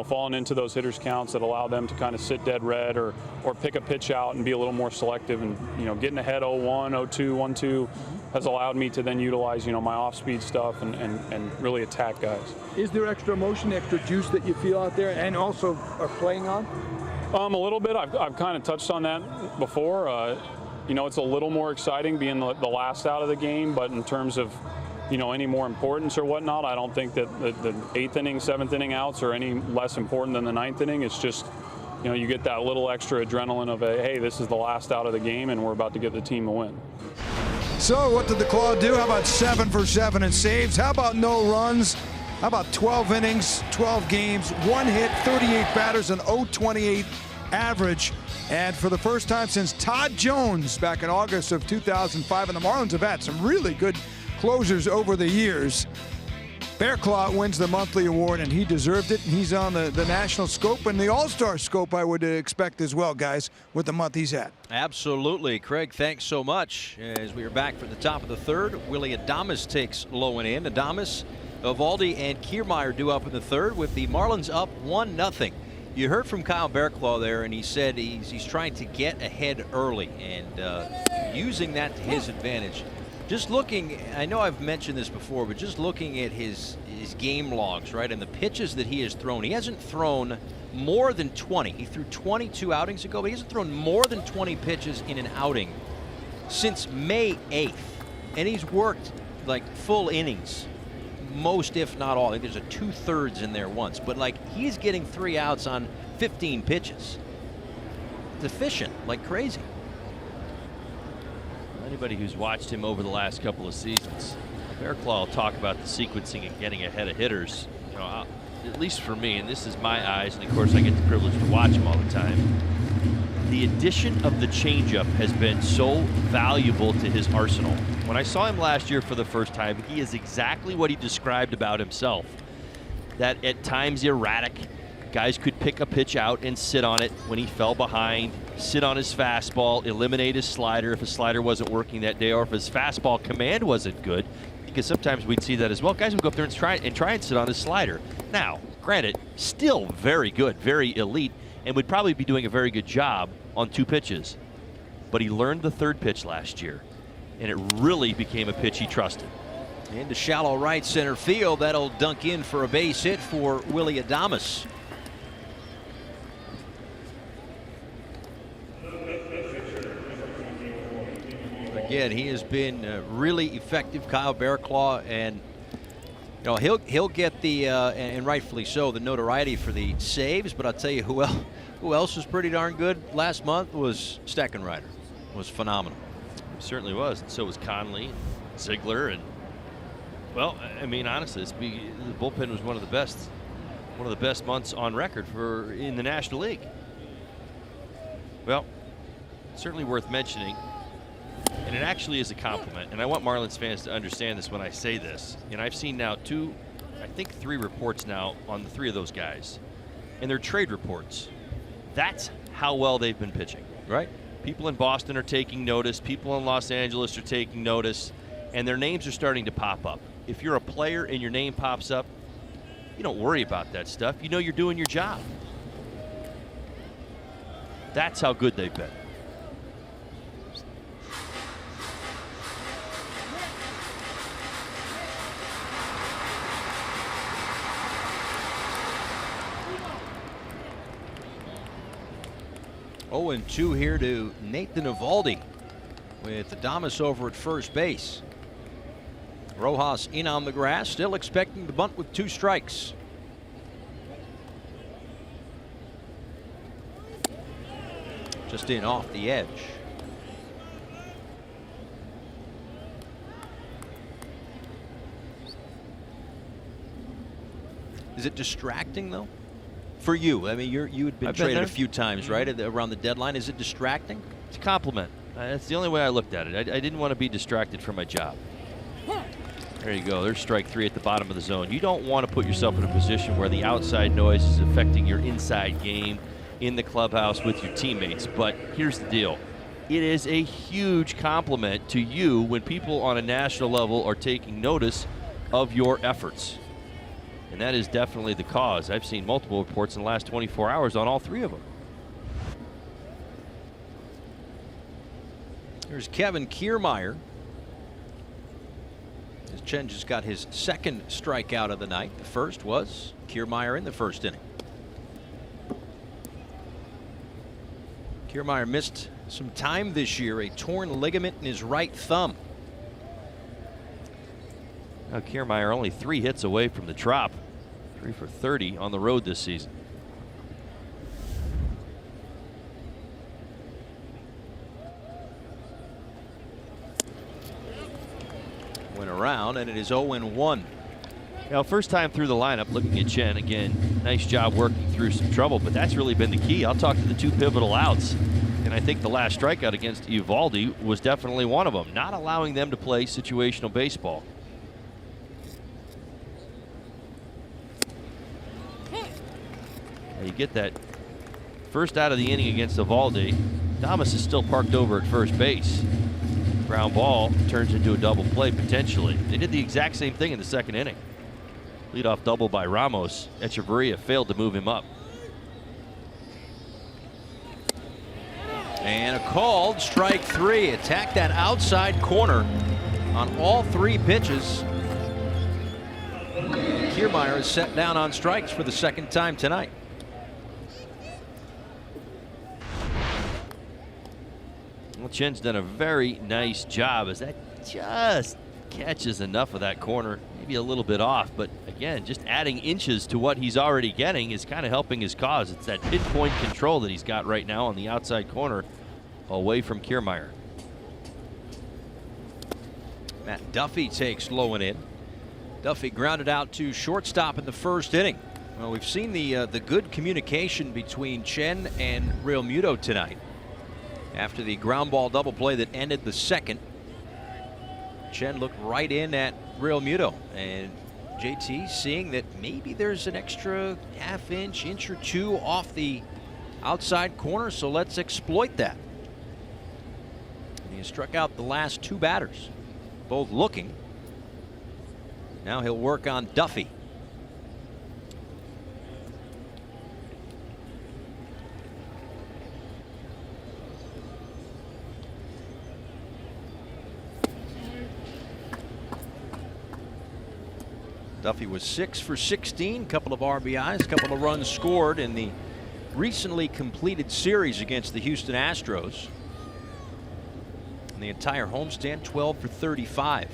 Speaker 6: falling into those hitters counts that allow them to kind of sit dead red or pick a pitch out and be a little more selective, and getting ahead 0-1, 0-2, 1-2 has allowed me to then utilize my off-speed stuff and really attack guys.
Speaker 7: Is there extra motion, extra juice that you feel out there and also are playing on?
Speaker 6: A little bit. I've kind of touched on that before. It's a little more exciting being the last out of the game, but in terms of, any more importance or whatnot, I don't think that the 8th inning, 7th inning outs are any less important than the 9th inning. It's just, you get that little extra adrenaline of hey, this is the last out of the game and we're about to give the team a win.
Speaker 1: So what did the Claw do? How about 7 for 7 in saves? How about no runs? How about 12 innings, 12 games, 1 hit, 38 batters, and 0-28 average. And for the first time since Todd Jones back in August of 2005, and the Marlins have had some really good closers over the years, Bearclaw wins the monthly award, and he deserved it. And he's on the national scope and the all-star scope, I would expect as well, guys, with the month he's had.
Speaker 3: Absolutely. Craig, thanks so much. As we are back for the top of the third, Willie Adames takes low and in. Adames, Eovaldi, and Kiermaier due up in the third with the Marlins up 1-0. You heard from Kyle Bearclaw there, and he said he's trying to get ahead early and using that to his advantage. Just looking, I know I've mentioned this before, but just looking at his game logs, right, and the pitches that he has thrown, he hasn't thrown more than 20. He threw 22 outings ago, but he hasn't thrown more than 20 pitches in an outing since May 8th. And he's worked like full innings, most if not all. I think there's a 2/3 in there once, but like he's getting 3 outs on 15 pitches. It's efficient like crazy.
Speaker 4: Anybody who's watched him over the last couple of seasons, Bearclaw will talk about the sequencing and getting ahead of hitters. You know, at least for me, and this is my eyes, and of course I get the privilege to watch him all the time. The addition of the changeup has been so valuable to his arsenal. When I saw him last year for the first time, he is exactly what he described about himself. That at times erratic, guys could pick a pitch out and sit on it when he fell behind, sit on his fastball, eliminate his slider if his slider wasn't working that day, or if his fastball command wasn't good, because sometimes we'd see that as well. Guys would go up there and try and sit on his slider. Now, granted, still very good, very elite, and would probably be doing a very good job on 2 pitches. But he learned the 3rd pitch last year, and it really became a pitch he trusted.
Speaker 3: Into shallow right center field. That'll dunk in for a base hit for Willie Adames. Again, he has been really effective, Kyle Bearclaw, and you know he'll get the and rightfully so, the notoriety for the saves. But I'll tell you who else was pretty darn good last month was Steckenrider. Was phenomenal.
Speaker 4: He certainly was, and so was Conley, and Ziegler, and well, I mean honestly, the bullpen was one of the best months on record in the National League. Well, certainly worth mentioning. And it actually is a compliment, and I want Marlins fans to understand this when I say this. And I've seen now 3 reports now on the 3 of those guys, and they're trade reports. That's how well they've been pitching, right? People in Boston are taking notice, people in Los Angeles are taking notice, and their names are starting to pop up. If you're a player and your name pops up, you don't worry about that stuff. You know you're doing your job. That's how good they've been.
Speaker 3: Oh, and 2 here to Nathan Eovaldi with Adames over at first base. Rojas in on the grass, still expecting the bunt with 2 strikes. Just in off the edge. Is it distracting though? For you, I mean, you had been traded a few times, right, around the deadline. Is it distracting?
Speaker 4: It's a compliment. That's the only way I looked at it. I didn't want to be distracted from my job. There you go. There's strike 3 at the bottom of the zone. You don't want to put yourself in a position where the outside noise is affecting your inside game in the clubhouse with your teammates. But here's the deal. It is a huge compliment to you when people on a national level are taking notice of your efforts. And that is definitely the cause. I've seen multiple reports in the last 24 hours on all 3 of them.
Speaker 3: Here's Kevin Kiermaier. As Chen just got his 2nd strikeout of the night. The first was Kiermaier in the 1st inning. Kiermaier missed some time this year, a torn ligament in his right thumb.
Speaker 4: Now Kiermaier only 3 hits away from the drop. 3 for 30 on the road this season.
Speaker 3: Went around, and it is 0-1.
Speaker 4: Now, first time through the lineup, looking at Chen again. Nice job working through through some trouble, but that's really been the key. I'll talk to the 2 pivotal outs, and I think the last strikeout against Uvalde was definitely one of them, not allowing them to play situational baseball. You get that first out of the inning against Uvalde. Thomas is still parked over at first base. Ground ball turns into a double play potentially. They did the exact same thing in the second inning. Leadoff double by Ramos. Echeverria failed to move him up.
Speaker 3: And a called strike 3. Attack that outside corner on all 3 pitches. Kiermaier is set down on strikes for the second time tonight.
Speaker 4: Well, Chen's done a very nice job as that just catches enough of that corner, maybe a little bit off, but again, just adding inches to what he's already getting is kind of helping his cause. It's that pinpoint control that he's got right now on the outside corner away from Kiermaier.
Speaker 3: Matt Duffy takes low and in. Duffy grounded out to shortstop in the first inning. Well, we've seen the good communication between Chen and Realmuto tonight. After the ground ball double play that ended the second, Chen looked right in at Realmuto, and JT seeing that maybe there's an extra inch or 2 off the outside corner, so let's exploit that. And he struck out the last 2 batters, both looking. Now he'll work on Duffy. Duffy was 6 for 16, couple of RBIs, couple of runs scored in the recently completed series against the Houston Astros. In the entire homestand, 12 for 35.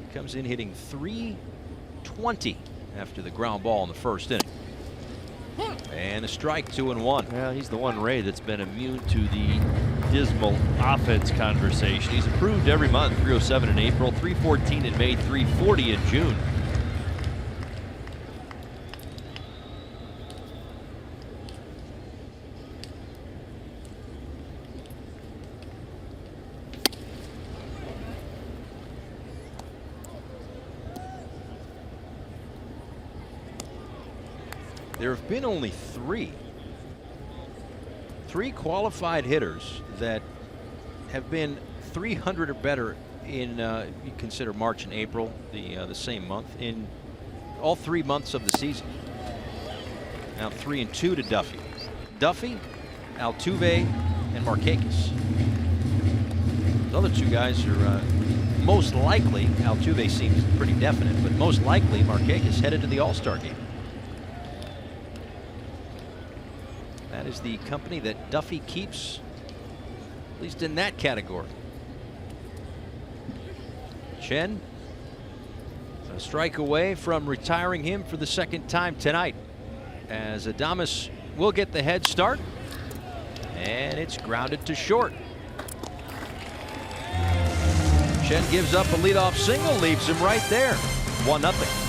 Speaker 3: He comes in hitting .320 after the ground ball in the first inning. And a strike, 2-1.
Speaker 4: Well, he's the one Ray that's been immune to the dismal offense conversation. He's improved every month. 307 in April, 314 in May, 340 in June.
Speaker 3: There have been only three qualified hitters that have been 300 or better in you consider March and April the same month, in all 3 months of the season. Now 3-2 to Duffy. Duffy, Altuve, and Markakis. The other 2 guys are most likely, Altuve seems pretty definite, but most likely Markakis headed to the All-Star game. That is the company that Duffy keeps, at least in that category. Chen, a strike away from retiring him for the second time tonight, as Adames will get the head start, and it's grounded to short. Chen gives up a leadoff single, leaves him right there, 1-0.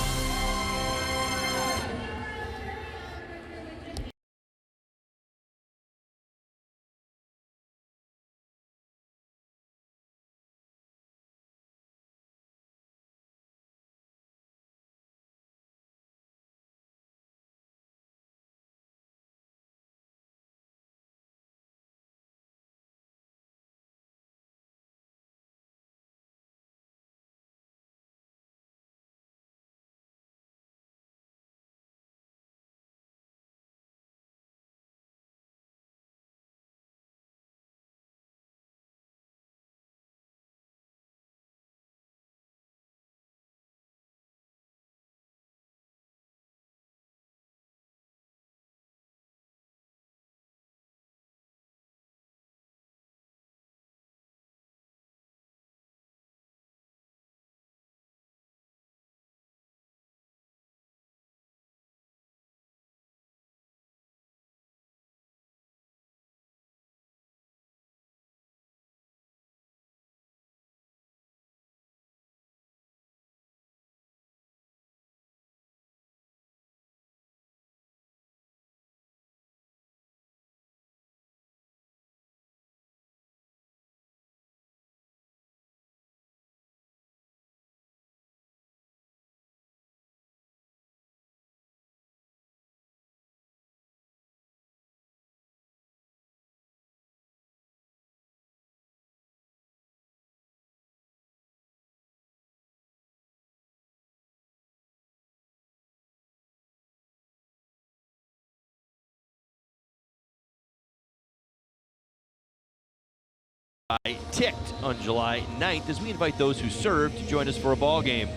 Speaker 4: ticked on July 9th as we invite those who served to join us for a ball game.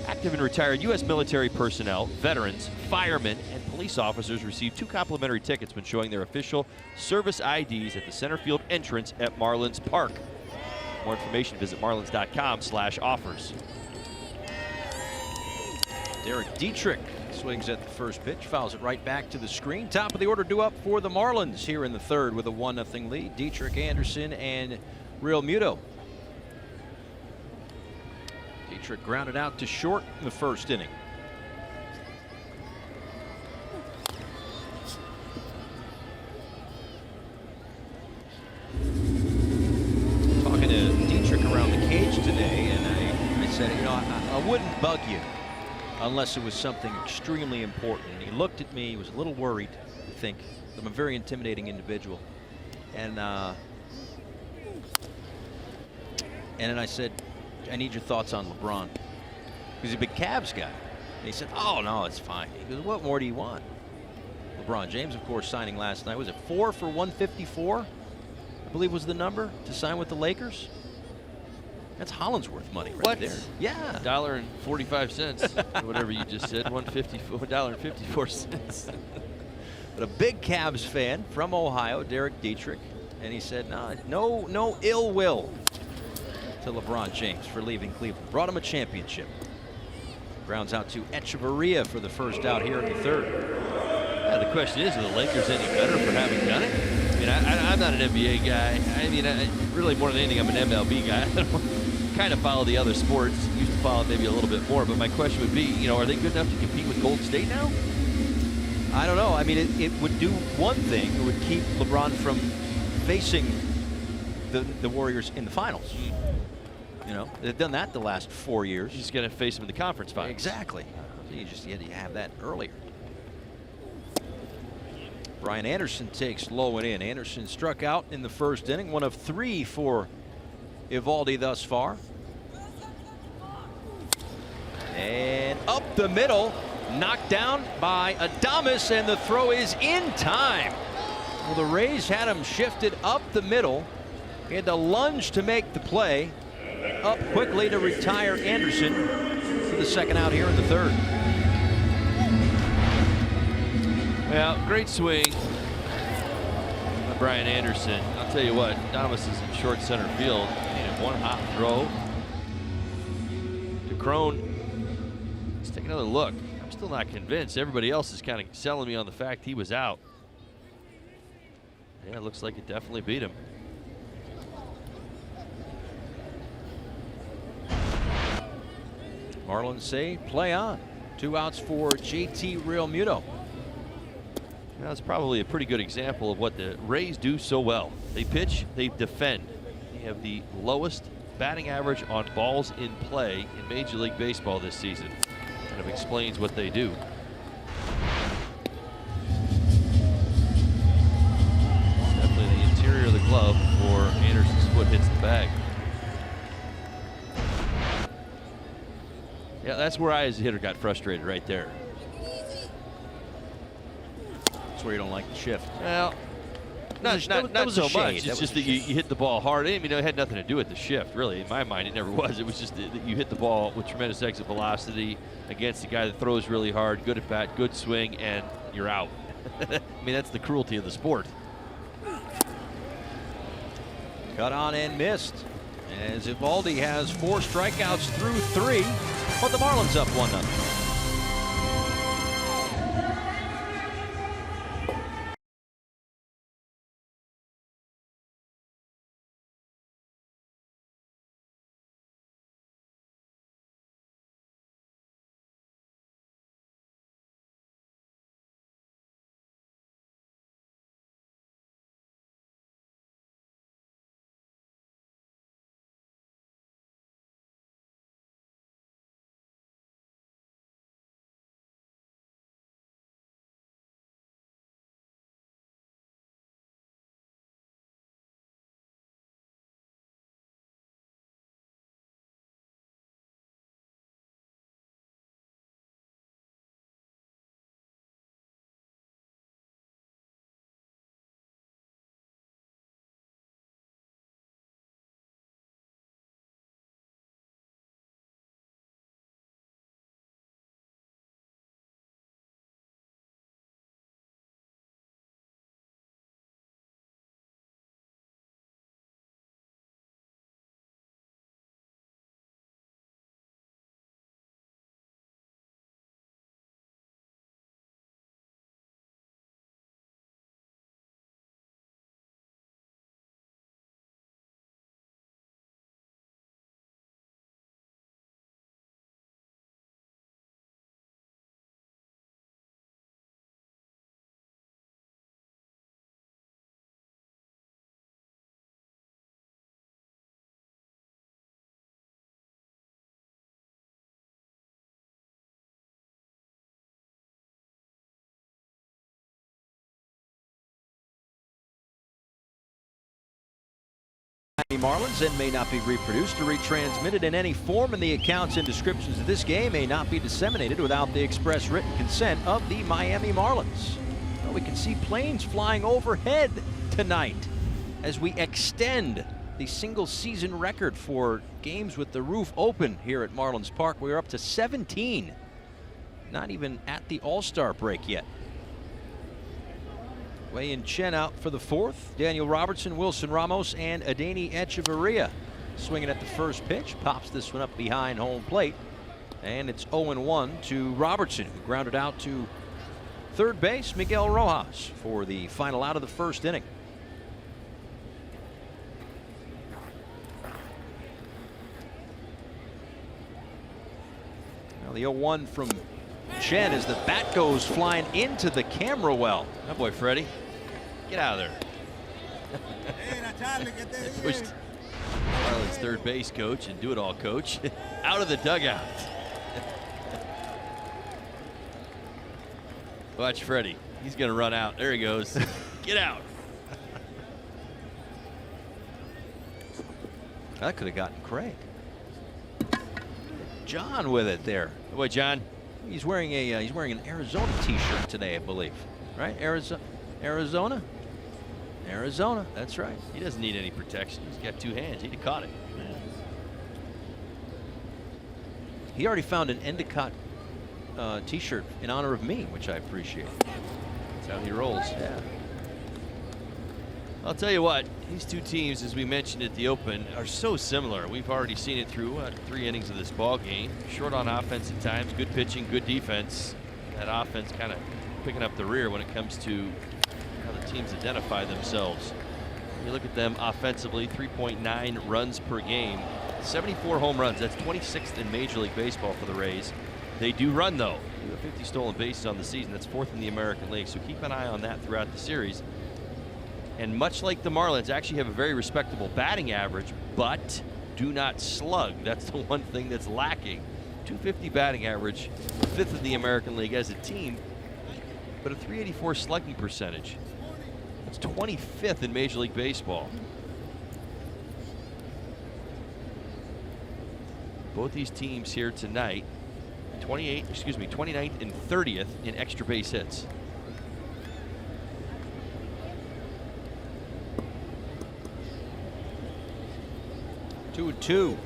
Speaker 4: Active and retired U.S. military personnel, veterans, firemen, and police officers received 2 complimentary tickets when showing their official service IDs at the center field entrance at Marlins Park. For more information, visit marlins.com/offers.
Speaker 3: Derek Dietrich swings at the first pitch, fouls it right back to the screen. Top of the order due up for the Marlins here in the third with a 1-0 lead. Dietrich, Anderson, and Realmuto. Dietrich grounded out to short in the first inning. Talking to Dietrich around the cage today, and I said, you know, I wouldn't bug you unless it was something extremely important. And he looked at me, he was a little worried, I think. I'm a very intimidating individual. And then I said, I need your thoughts on LeBron. Because he's a big Cavs guy. And he said, oh, no, it's fine. He goes, what more do you want? LeBron James, of course, signing last night. Was it 4 for $154? I believe was the number to sign with the Lakers. That's Hollinsworth money right there. Yeah.
Speaker 4: $1.45, whatever you just said, $1.54.
Speaker 3: But a big Cavs fan from Ohio, Derek Dietrich, and he said, no ill will to LeBron James for leaving Cleveland. Brought him a championship. Grounds out to Echeverria for the first out here in the third.
Speaker 4: Yeah, the question is, are the Lakers any better for having done it? I mean, I'm not an NBA guy. I mean, really more than anything, I'm an MLB guy. I kind of follow the other sports. Used to follow maybe a little bit more. But my question would be, you know, are they good enough to compete with Golden State now?
Speaker 3: I don't know. I mean, it would do one thing. It would keep LeBron from facing the Warriors in the finals. You know, they've done that the last 4 years.
Speaker 4: He's going to face him in the conference finals.
Speaker 3: Exactly. So you had to have that earlier. Brian Anderson takes low and in. Anderson struck out in the first inning, 1 of 3 for Eovaldi thus far. And up the middle, knocked down by Adames, and the throw is in time. Well, the Rays had him shifted up the middle. He had to lunge to make the play. Up quickly to retire Anderson for the second out here in the third.
Speaker 4: Well, great swing by Brian Anderson. I'll tell you what, Adames is in short center field. And one hop throw to Crone. Let's take another look. I'm still not convinced. Everybody else is kind of selling me on the fact he was out. Yeah, it looks like it definitely beat him.
Speaker 3: Marlins say play on. 2 outs for JT Realmuto.
Speaker 4: That's probably a pretty good example of what the Rays do so well. They pitch, they defend. They have the lowest batting average on balls in play in Major League Baseball this season. Kind of explains what they do. Definitely the interior of the glove before Anderson's foot hits the bag. Yeah, that's where I as a hitter got frustrated right there.
Speaker 3: That's where you don't like the shift.
Speaker 4: Well, not so much. It's just that you hit the ball hard. I mean, it had nothing to do with the shift, really. In my mind, it never was. It was just that you hit the ball with tremendous exit velocity against a guy that throws really hard, good at bat, good swing, and you're out. I mean, that's the cruelty of the sport.
Speaker 3: Cut on and missed. As Eovaldi has 4 strikeouts through 3, but the Marlins up 1-0. Marlins and may not be reproduced or retransmitted in any form, and the accounts and descriptions of this game may not be disseminated without the express written consent of the Miami Marlins. Well, we can see planes flying overhead tonight as we extend the single season record for games with the roof open here at Marlins Park. We're up to 17. Not even at the All-Star break yet. Wei-Yin Chen out for the fourth. Daniel Robertson, Wilson Ramos, and Adeiny Echeverria swinging at the first pitch. Pops this one up behind home plate. And it's 0-1 to Robertson, who grounded out to third base, Miguel Rojas, for the final out of the first inning. Now the 0-1 from Chen as the bat goes flying into the camera well.
Speaker 4: Oh boy, Freddie. Get out of there. Pushed Marlins third base coach and do-it-all coach out of the dugout. Watch Freddie. He's going to run out. There he goes. Get out.
Speaker 3: That could have gotten Craig. John with it there.
Speaker 4: Oh boy, John.
Speaker 3: He's wearing an Arizona t-shirt today, I believe. Right? Arizona? Arizona, that's right.
Speaker 4: He doesn't need any protection. He's got two hands. He'd have caught it.
Speaker 3: He already found an Endicott t-shirt in honor of me, which I appreciate.
Speaker 4: That's how he rolls.
Speaker 3: Yeah.
Speaker 4: I'll tell you what, these two teams, as we mentioned at the Open, are so similar. We've already seen it through 3 innings of this ball game. Short on offense at times, good pitching, good defense. That offense kind of picking up the rear when it comes to how the teams identify themselves. You look at them offensively, 3.9 runs per game, 74 home runs. That's 26th in Major League Baseball for the Rays. They do run, though. 50 stolen bases on the season. That's 4th in the American League, so keep an eye on that throughout the series. And much like the Marlins, actually have a very respectable batting average, but do not slug. That's the one thing that's lacking. .250 batting average, 5th in the American League as a team, but a .384 slugging percentage. That's 25th in Major League Baseball. Both these teams here tonight, 29th and 30th in extra base hits.
Speaker 3: Two and two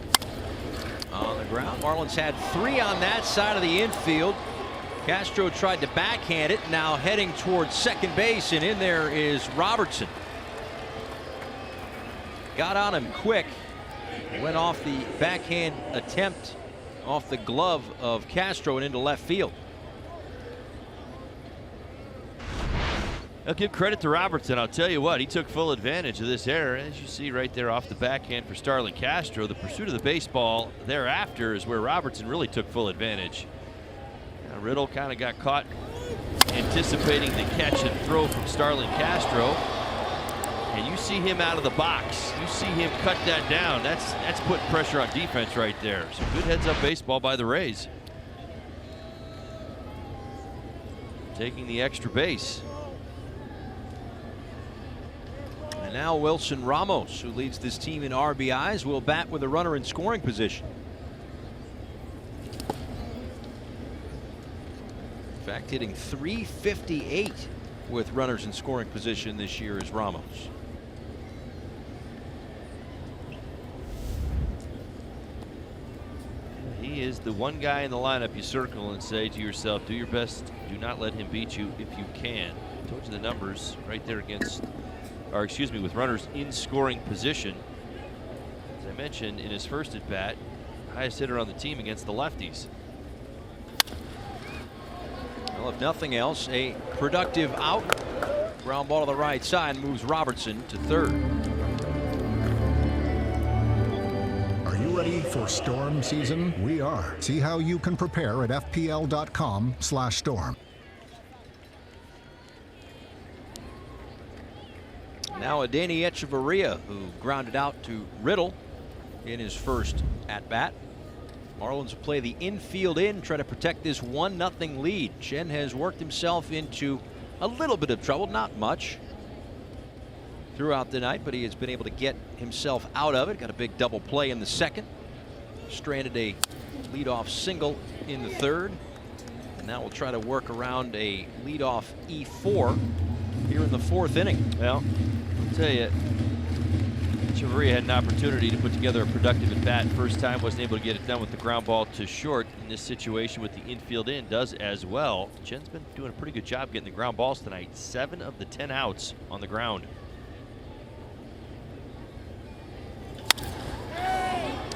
Speaker 3: on the ground. Marlins had 3 on that side of the infield. Castro tried to backhand it, now heading towards second base, and in there is Robertson. Got on him quick. Went off the backhand attempt off the glove of Castro and into left field.
Speaker 4: I'll give credit to Robertson. I'll tell you what, he took full advantage of this error. As you see right there off the backhand for Starlin Castro, the pursuit of the baseball thereafter is where Robertson really took full advantage. Now, Riddle kind of got caught anticipating the catch and throw from Starlin Castro. And you see him out of the box. You see him cut that down. That's putting pressure on defense right there. So good heads-up baseball by the Rays. Taking the extra base.
Speaker 3: And now Wilson Ramos, who leads this team in RBIs, will bat with a runner in scoring position. In fact, hitting .358 with runners in scoring position this year is Ramos.
Speaker 4: He is the one guy in the lineup you circle and say to yourself, do your best, do not let him beat you if you can. I told you the numbers right there against, or excuse me, with runners in scoring position. As I mentioned, in his first at bat, highest hitter on the team against the lefties.
Speaker 3: Well, if nothing else, a productive out. Ground ball to the right side moves Robertson to third.
Speaker 8: Are you ready for storm season? We are. See how you can prepare at fpl.com/storm.
Speaker 3: Now Adeiny Echeverria, who grounded out to Riddle in his first at-bat. Marlins will play the infield in, try to protect this 1-0 lead. Chen has worked himself into a little bit of trouble, not much. throughout the night, but he has been able to get himself out of it. Got a big double play in the second. Stranded a leadoff single in the third. And now we'll try to work around a leadoff E4 here in the fourth inning.
Speaker 4: Well, I'll tell you, Chavarria had an opportunity to put together a productive at bat. First time, wasn't able to get it done with the ground ball to short. In this situation with the infield in, does as well. Chen's been doing a pretty good job getting the ground balls tonight. 7 of the 10 outs on the ground.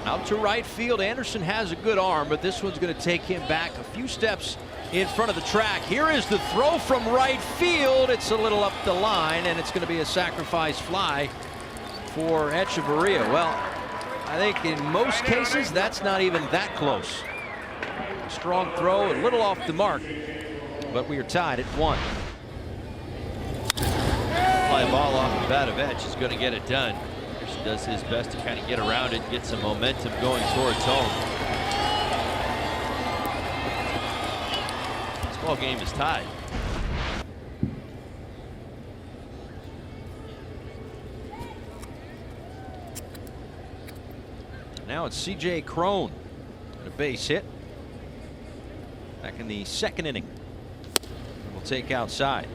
Speaker 3: Out to right field. Anderson has a good arm, but this one's going to take him back a few steps in front of the track. Here is the throw from right field. It's a little up the line, and it's going to be a sacrifice fly for Echeverria. Well, I think in most cases that's not even that close. Strong throw, a little off the mark, but we are tied at 1.
Speaker 4: Fly ball off the bat of Etch is going to get it done. Anderson does his best to kind of get around it, get some momentum going towards home. This ball game is tied.
Speaker 3: Now it's C.J. Cron and a base hit back in the second inning. We'll take outside.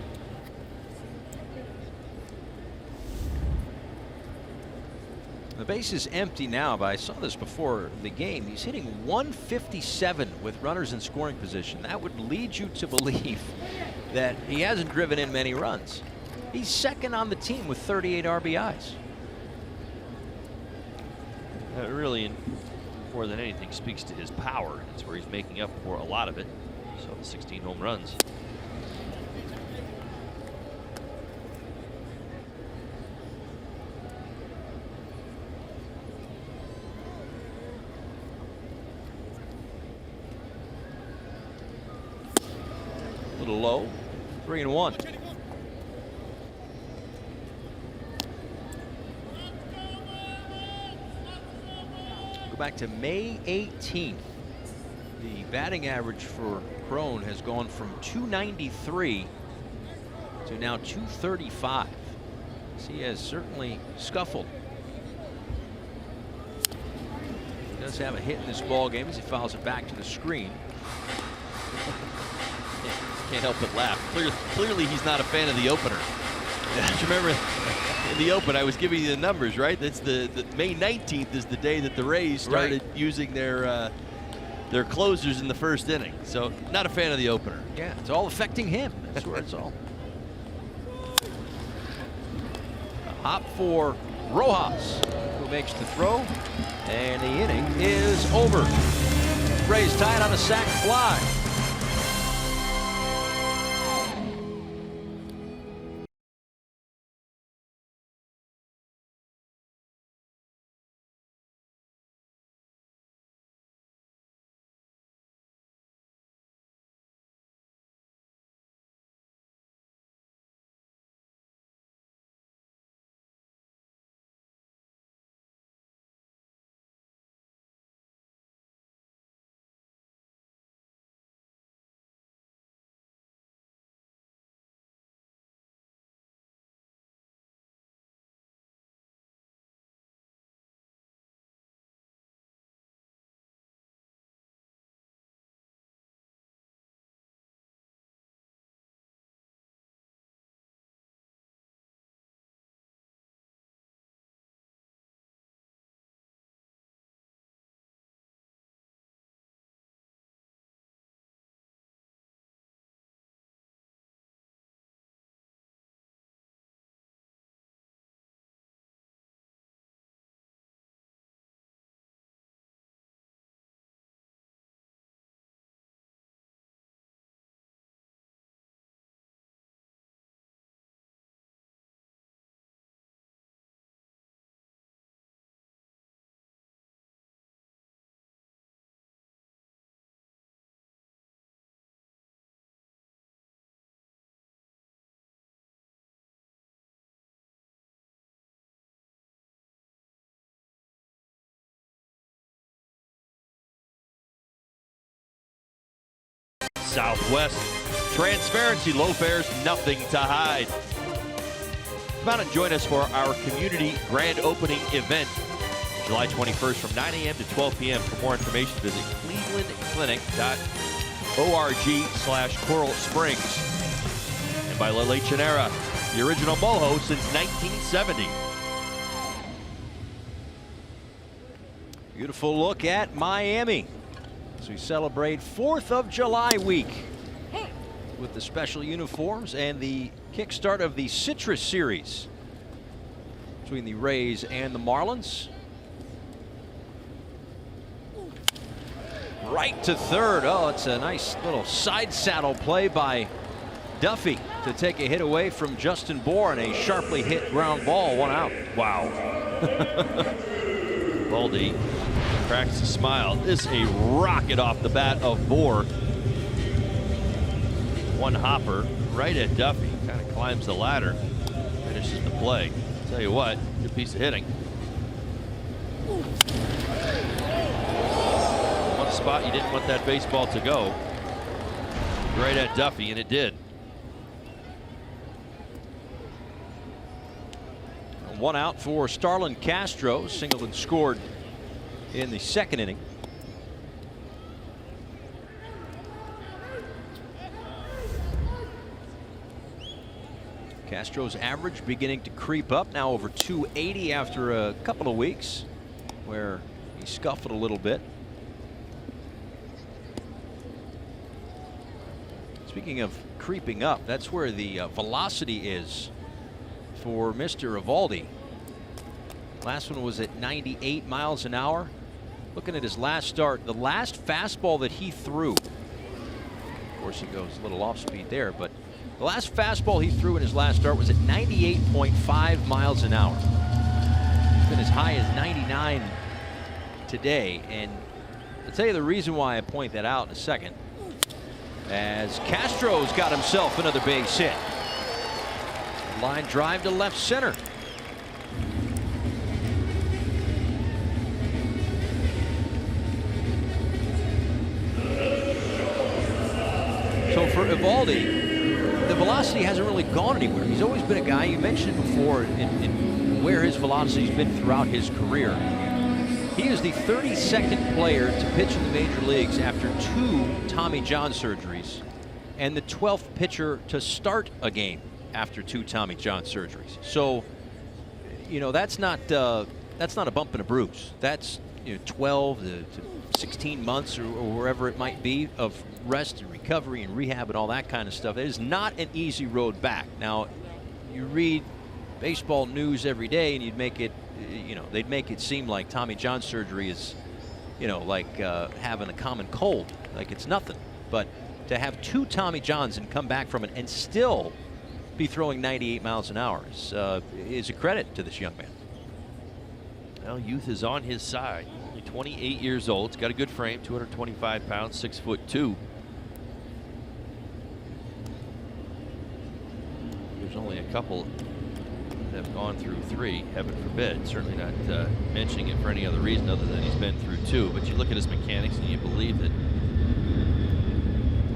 Speaker 3: The base is empty now, but I saw this before the game. He's hitting 157 with runners in scoring position. That would lead you to believe that he hasn't driven in many runs. He's second on the team with 38 RBIs.
Speaker 4: Really, more than anything, speaks to his power. That's where he's making up for a lot of it. So the 16 home runs.
Speaker 3: A little low. 3-1. Back to May 18th. The batting average for Cron has gone from 293 to now 235. So he has certainly scuffled. He does have a hit in this ball game as he fouls it back to the screen.
Speaker 4: Can't help but laugh. Clearly he's not a fan of the opener. Do you remember in the open I was giving you the numbers, right? That's the May 19th is the day that the Rays started using their closers in the first inning. So not a fan of the opener.
Speaker 3: Yeah, it's all affecting him. That's where it's all. A hop for Rojas, who makes the throw, and the inning is over. Rays tied on a sac fly.
Speaker 4: Southwest. Transparency, low fares, nothing to hide. Come out and join us for our community grand opening event, July 21st from 9 a.m. to 12 p.m. For more information, visit clevelandclinic.org/Coral Springs. And by La Lechonera, the original mojo since 1970.
Speaker 3: Beautiful look at Miami as we celebrate 4th of July week with the special uniforms and the kickstart of the Citrus Series between the Rays and the Marlins. Right to third. Oh, it's a nice little side saddle play by Duffy to take a hit away from Justin Bour, and a sharply hit ground ball, 1 out.
Speaker 4: Wow. Baldy cracks a smile. This a rocket off the bat of Bour. One hopper right at Duffy. Kind of climbs the ladder. Finishes the play. Tell you what, good piece of hitting. One spot you didn't want that baseball to go. Right at Duffy, and it did.
Speaker 3: 1 out for Starlin Castro. Singled and scored in the 2nd inning. Castro's average beginning to creep up, now over 280 after a couple of weeks where he scuffled a little bit. Speaking of creeping up, that's where the velocity is for Mr. Eovaldi. Last one was at 98 miles an hour. Looking at his last start, the last fastball that he threw, of course he goes a little off speed there, but the last fastball he threw in his last start was at 98.5 miles an hour. It's been as high as 99 today, and I'll tell you the reason why I point that out in a second, as Castro's got himself another base hit. Line drive to left center. So for Eovaldi, the velocity hasn't really gone anywhere. He's always been a guy, you mentioned before, in where his velocity's been throughout his career. He is the 32nd player to pitch in the major leagues after 2 Tommy John surgeries, and the 12th pitcher to start a game after 2 Tommy John surgeries. So, you know, that's not a bump and a bruise. That's 12 to 16 months or wherever it might be of rest and recovery and rehab and all that kind of stuff. It is not an easy road back. Now, you read baseball news every day and you'd make it, they'd make it seem like Tommy John surgery is, like having a common cold, like it's nothing. But to have 2 Tommy Johns and come back from it and still be throwing 98 miles an hour is a credit to this young man.
Speaker 4: Well, youth is on his side. Only 28 years old. He's got a good frame, 225 pounds, 6'2". There's only a couple that have gone through 3, heaven forbid. Certainly not mentioning it for any other reason other than he's been through 2. But you look at his mechanics and you believe that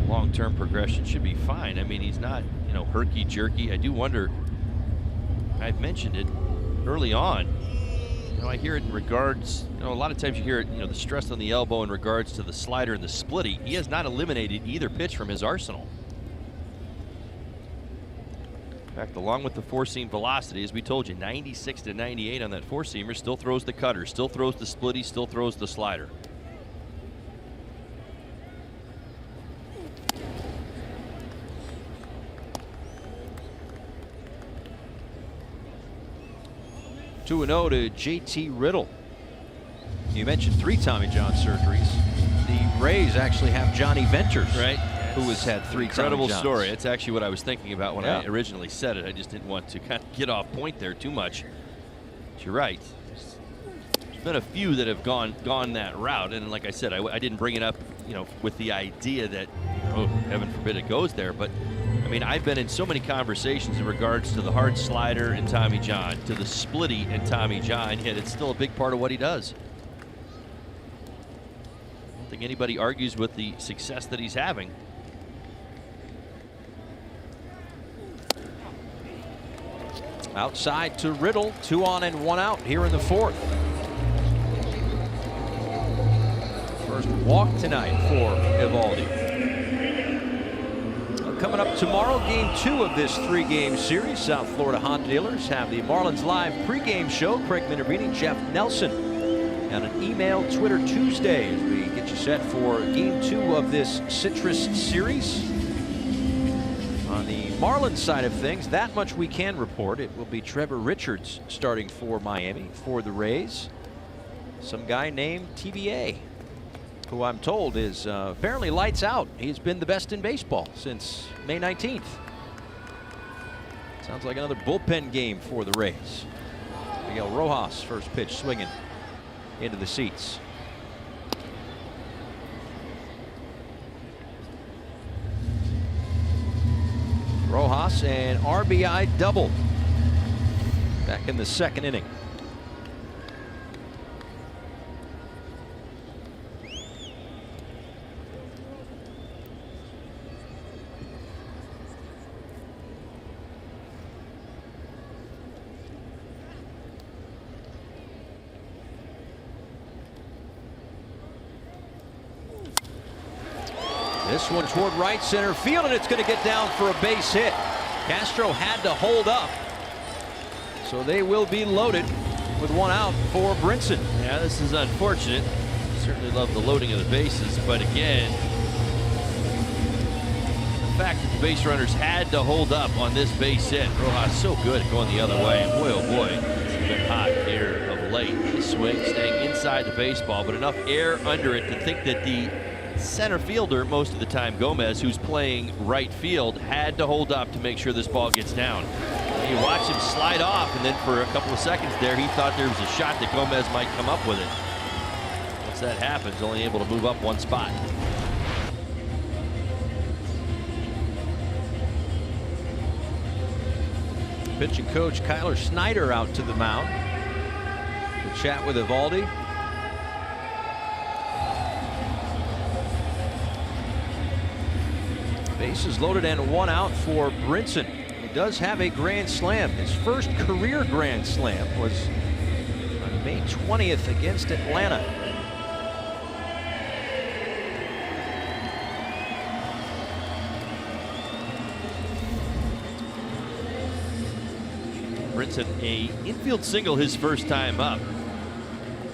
Speaker 4: long-term progression should be fine. I mean, he's not, herky-jerky. I do wonder, I've mentioned it early on, I hear it in regards, a lot of times you hear it, the stress on the elbow in regards to the slider and the splitty. He has not eliminated either pitch from his arsenal. In fact, along with the 4-seam velocity, as we told you, 96 to 98 on that 4-seamer, still throws the cutter, still throws the splitty, still throws the slider.
Speaker 3: Two 2-0 to JT Riddle. You mentioned 3 Tommy John surgeries. The Rays actually have Johnny Venters,
Speaker 4: right,
Speaker 3: who has had 3
Speaker 4: incredible
Speaker 3: Tommy Johns.
Speaker 4: story. It's actually what I was thinking about when I originally said it. I just didn't want to kind of get off point there too much. But you're right. There's been a few that have gone that route, and like I said, I didn't bring it up, with the idea that, oh, heaven forbid it goes there, but I mean, I've been in so many conversations in regards to the hard slider and Tommy John, to the splitty and Tommy John, and it's still a big part of what he does. I don't think anybody argues with the success that he's having.
Speaker 3: Outside to Riddle, 2 on and 1 out here in the 4th. First walk tonight for Eovaldi. Coming up tomorrow, game 2 of this 3-game series. South Florida Honda dealers have the Marlins Live pregame show. Craig Minervini, Jeff Nelson, and an email Twitter Tuesday as we get you set for game 2 of this Citrus series. On the Marlins side of things, that much we can report. It will be Trevor Richards starting for Miami for the Rays. Some guy named TBA, who I'm told is apparently lights out. He's been the best in baseball since May 19th. Sounds like another bullpen game for the Rays. Miguel Rojas, first pitch swinging into the seats. Rojas, an RBI double back in the 2nd inning. This one toward right center field, and it's going to get down for a base hit. Castro had to hold up, so they will be loaded with 1 out for Brinson.
Speaker 4: Yeah, this is unfortunate. Certainly love the loading of the bases, but again, the fact that the base runners had to hold up on this base hit. Rojas so good at going the other way, and boy, oh boy, it's been hot here of late. This swing staying inside the baseball, but enough air under it to think that the center fielder, most of the time Gomez, who's playing right field, had to hold up to make sure this ball gets down. You watch him slide off, and then for a couple of seconds there, he thought there was a shot that Gomez might come up with it. Once that happens, only able to move up 1 spot.
Speaker 3: Pitching coach Kyler Snyder out to the mound to chat with Eovaldi. Bases loaded and 1 out for Brinson. He does have a grand slam. His first career grand slam was on May 20th against Atlanta.
Speaker 4: Brinson, a infield single his first time up.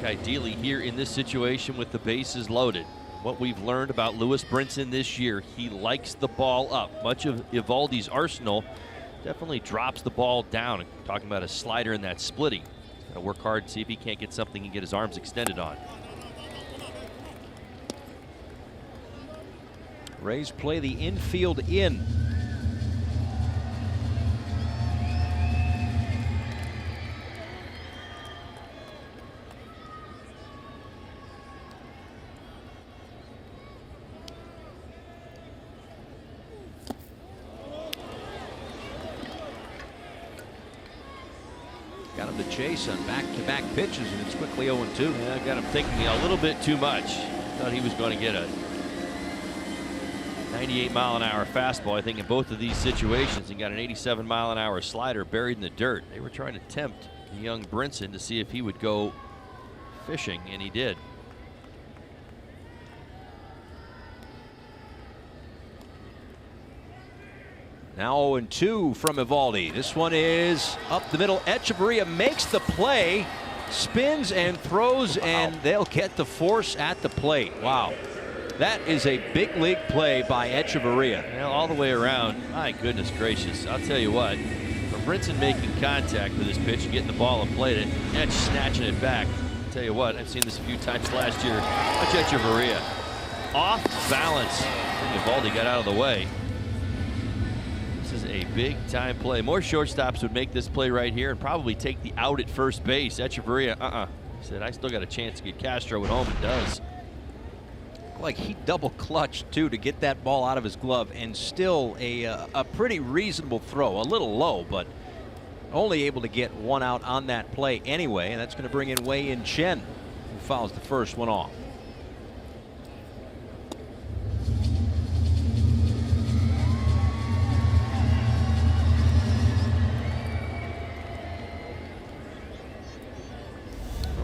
Speaker 4: Ideally here in this situation with the bases loaded. What we've learned about Lewis Brinson this year, he likes the ball up. Much of Eovaldi's arsenal definitely drops the ball down. Talking about a slider and that splitting. He's got to work hard and see if he can't get something and get his arms extended on.
Speaker 3: Rays play the infield in. Got him to chase on back-to-back pitches, and it's quickly 0-2.
Speaker 4: Yeah, got him thinking a little bit too much. Thought he was going to get a 98-mile-an-hour fastball. I think in both of these situations, he got an 87-mile-an-hour slider buried in the dirt. They were trying to tempt the young Brinson to see if he would go fishing, and he did.
Speaker 3: Now 0-2 from Eovaldi. This one is up the middle. Echeverria makes the play, spins and throws, and they'll get the force at the plate. Wow. That is a big league play by Echeverria.
Speaker 4: Well, all the way around. My goodness gracious. I'll tell you what, from Brinson making contact with his pitch and getting the ball in play, and Etch snatching it back. I'll tell you what, I've seen this a few times last year. Watch Echeverria. Off balance. Eovaldi got out of the way. This is a big time play. More shortstops would make this play right here and probably take the out at first base. Echeverria, he said, I still got a chance to get Castro at home. It does.
Speaker 3: Like he double clutched too to get that ball out of his glove, and still a pretty reasonable throw. A little low, but only able to get 1 out on that play anyway, and that's going to bring in Wei-Yin Chen, who fouls the first one off.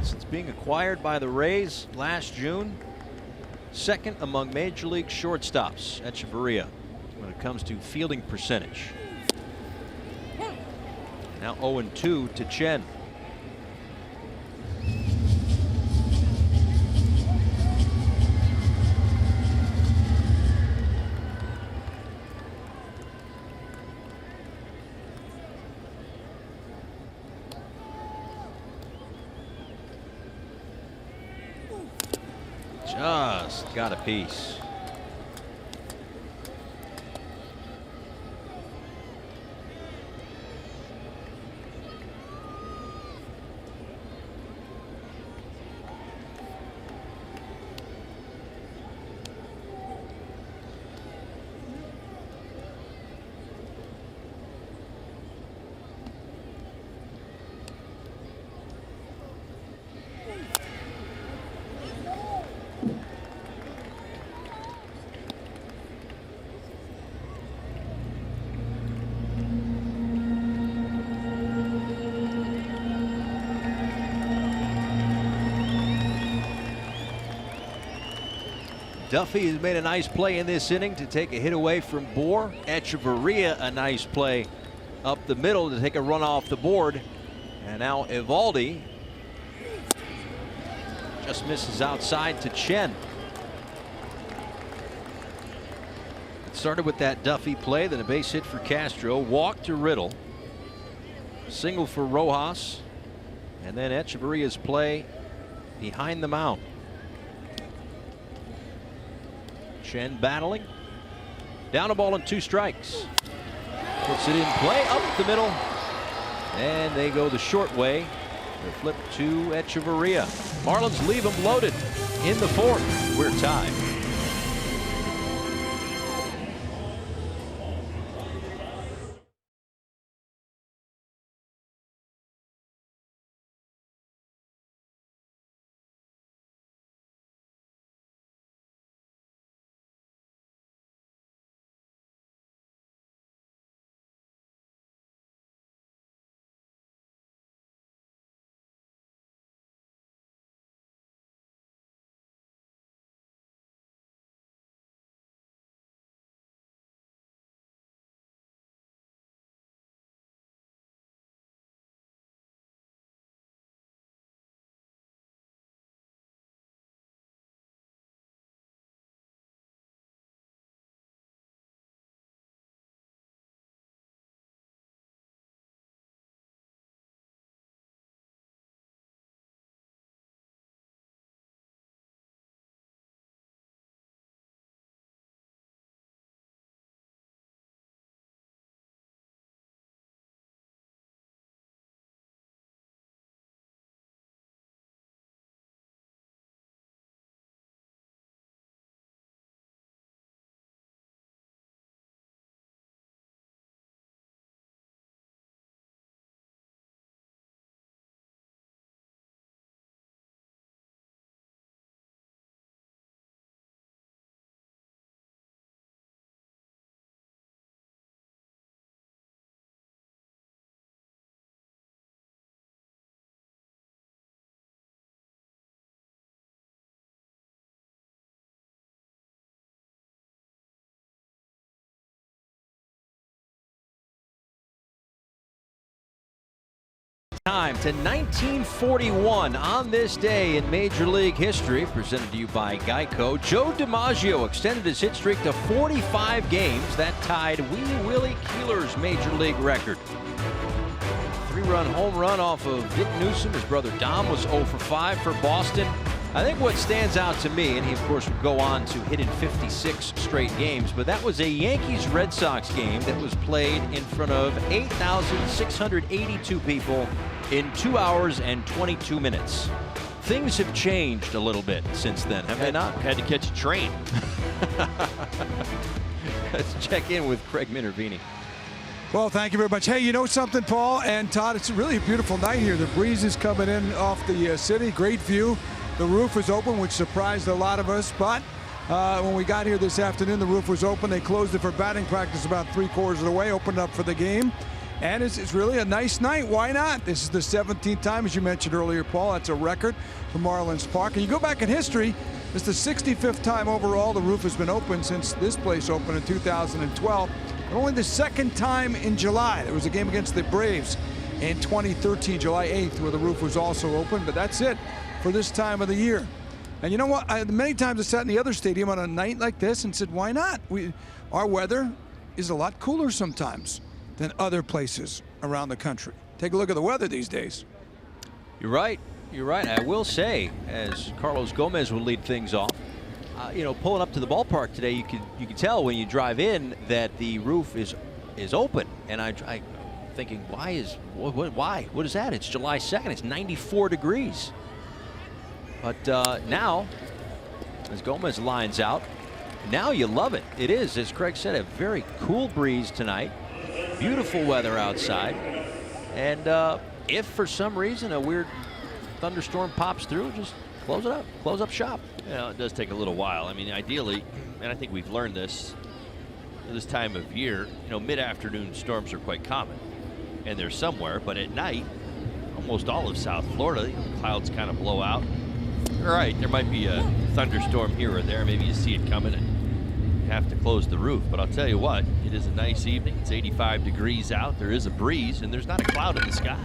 Speaker 3: since being acquired by the Rays last June. Second among Major League shortstops, Echeverria, when it comes to fielding percentage. Now 0-2 to Chen. Just got a piece. Duffy has made a nice play in this inning to take a hit away from Bohr. Echeverria a nice play up the middle to take a run off the board. And now Evaldi just misses outside to Chen. It started with that Duffy play, then a base hit for Castro, walk to Riddle, single for Rojas, and then Echeverria's play behind the mound. Chen battling. Down a ball and 2 strikes. Puts it in play up the middle. And they go the short way. They flip to Echeverria. Marlins leave them loaded in the 4th. We're tied. Time to 1941 on this day in Major League history, presented to you by Geico. Joe DiMaggio extended his hit streak to 45 games. That tied Wee Willie Keeler's Major League record. 3-run home run off of Dick Newsom. His brother Dom was 0 for 5 for Boston. I think what stands out to me, and he of course would go on to hit in 56 straight games, but that was a Yankees-Red Sox game that was played in front of 8,682 people in 2 hours and 22 minutes. Things have changed a little bit since then, have they not?
Speaker 4: Had to catch a train.
Speaker 3: Let's check in with Craig Minervini.
Speaker 1: Well, thank you very much. Hey, you know something, Paul and Todd? It's really a beautiful night here. The breeze is coming in off the city. Great view. The roof is open, which surprised a lot of us. But when we got here this afternoon, the roof was open. They closed it for batting practice about 3/4 of the way, opened up for the game. And it's really a nice night. Why not? This is the 17th time, as you mentioned earlier, Paul. That's a record for Marlins Park. And you go back in history, it's the 65th time overall the roof has been open since this place opened in 2012. And only the second time in July. There was a game against the Braves in 2013, July 8th, where the roof was also open. But that's it for this time of the year. And you know what? Many times I sat in the other stadium on a night like this and said, why not? Our weather is a lot cooler sometimes than other places around the country. Take a look at the weather these days.
Speaker 3: You're right. You're right. I will say, as Carlos Gomez will lead things off, you know, pulling up to the ballpark today, you can tell when you drive in that the roof is open. And I thinking, why? What is that? It's July 2nd. It's 94 degrees. But now, as Gomez lines out, now you love it. It is, as Craig said, a very cool breeze tonight. Beautiful weather outside. And if for some reason a weird thunderstorm pops through, just close it up. Close up shop.
Speaker 4: Yeah, it does take a little while. I mean, ideally, and I think we've learned this time of year, you know, mid-afternoon storms are quite common. And they're somewhere, but at night, almost all of South Florida, you know, clouds kind of blow out. All right, there might be a thunderstorm here or there. Maybe you see it coming and have to close the roof. But I'll tell you what, it is a nice evening. It's 85 degrees out. There is a breeze, and there's not a cloud in the sky.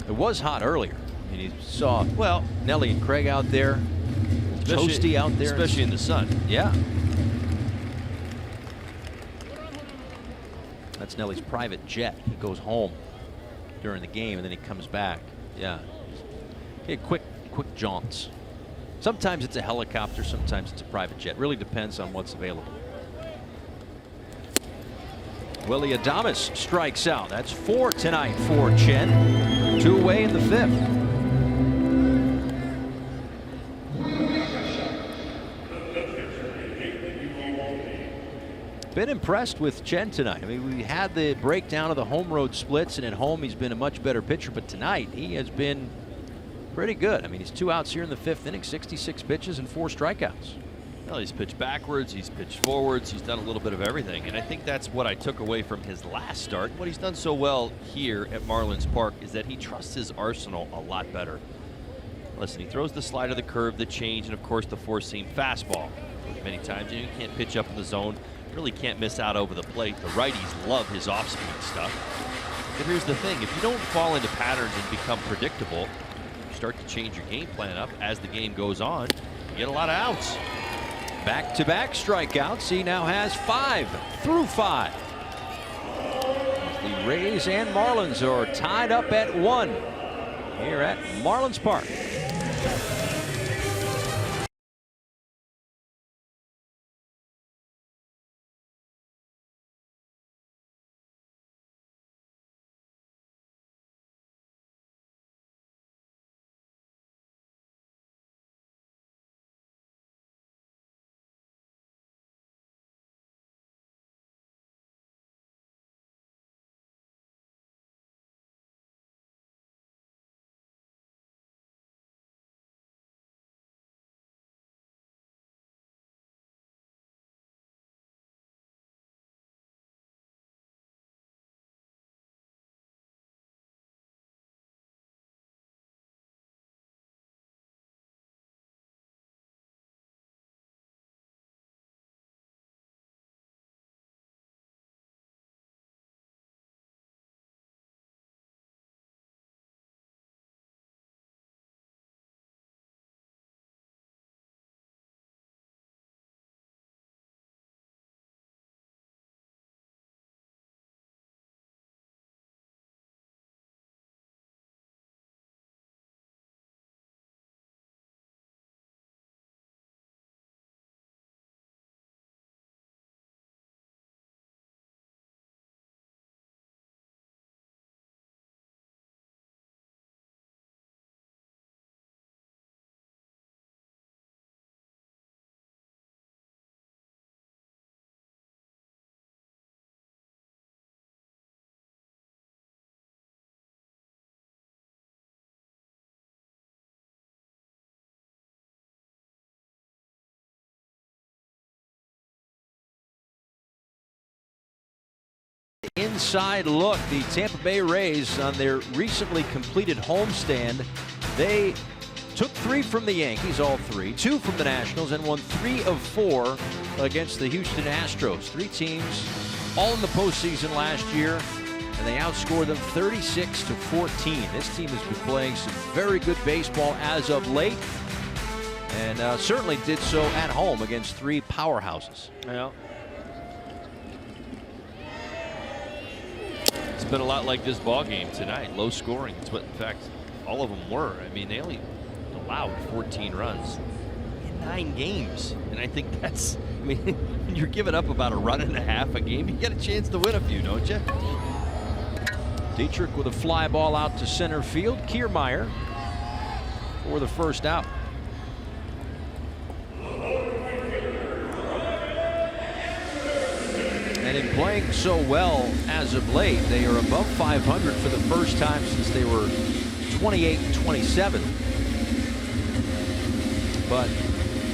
Speaker 3: It was hot earlier. I mean, you saw, well, Nelly and Craig out there, toasty out there.
Speaker 4: Especially in the sun.
Speaker 3: Yeah. That's Nelly's private jet. He goes home during the game, and then he comes back. Yeah. Okay, quick jaunts. Sometimes it's a helicopter, sometimes it's a private jet. Really depends on what's available. Willie Adames strikes out. That's 4 tonight for Chen. 2 away in the 5th. Been impressed with Chen tonight. I mean, we had the breakdown of the home road splits, and at home he's been a much better pitcher, but tonight he has been pretty good. I mean, he's 2 outs here in the 5th inning, 66 pitches and 4 strikeouts.
Speaker 4: Well, he's pitched backwards, he's pitched forwards, he's done a little bit of everything, and I think that's what I took away from his last start. What he's done so well here at Marlins Park is that he trusts his arsenal a lot better. Listen, he throws the slider, the curve, the change, and of course the four-seam fastball. Many times you can't pitch up in the zone, really can't miss out over the plate. The righties love his off-speed stuff. But here's the thing, if you don't fall into patterns and become predictable, you start to change your game plan up as the game goes on, you get a lot of outs.
Speaker 3: Back-to-back strikeouts. He now has 5 through 5. The Rays and Marlins are tied up at 1 here at Marlins Park. Inside look, the Tampa Bay Rays on their recently completed homestand, they took 3 from the Yankees, all 3, 2 from the Nationals, and won 3 of 4 against the Houston Astros. 3 teams all in the postseason last year, and they outscored them 36-14. This team has been playing some very good baseball as of late, and certainly did so at home against 3 powerhouses.
Speaker 4: Yeah. It's been a lot like this ball game tonight. Low scoring. It's what, in fact, all of them were. I mean, they only allowed 14 runs in 9 games, and I think that's. I mean, when you're giving up about a run and a half a game, you get a chance to win a few, don't you?
Speaker 3: Dietrich with a fly ball out to center field. Kiermaier for the first out. And in playing so well as of late, they are above 500 for the first time since they were 28-27. But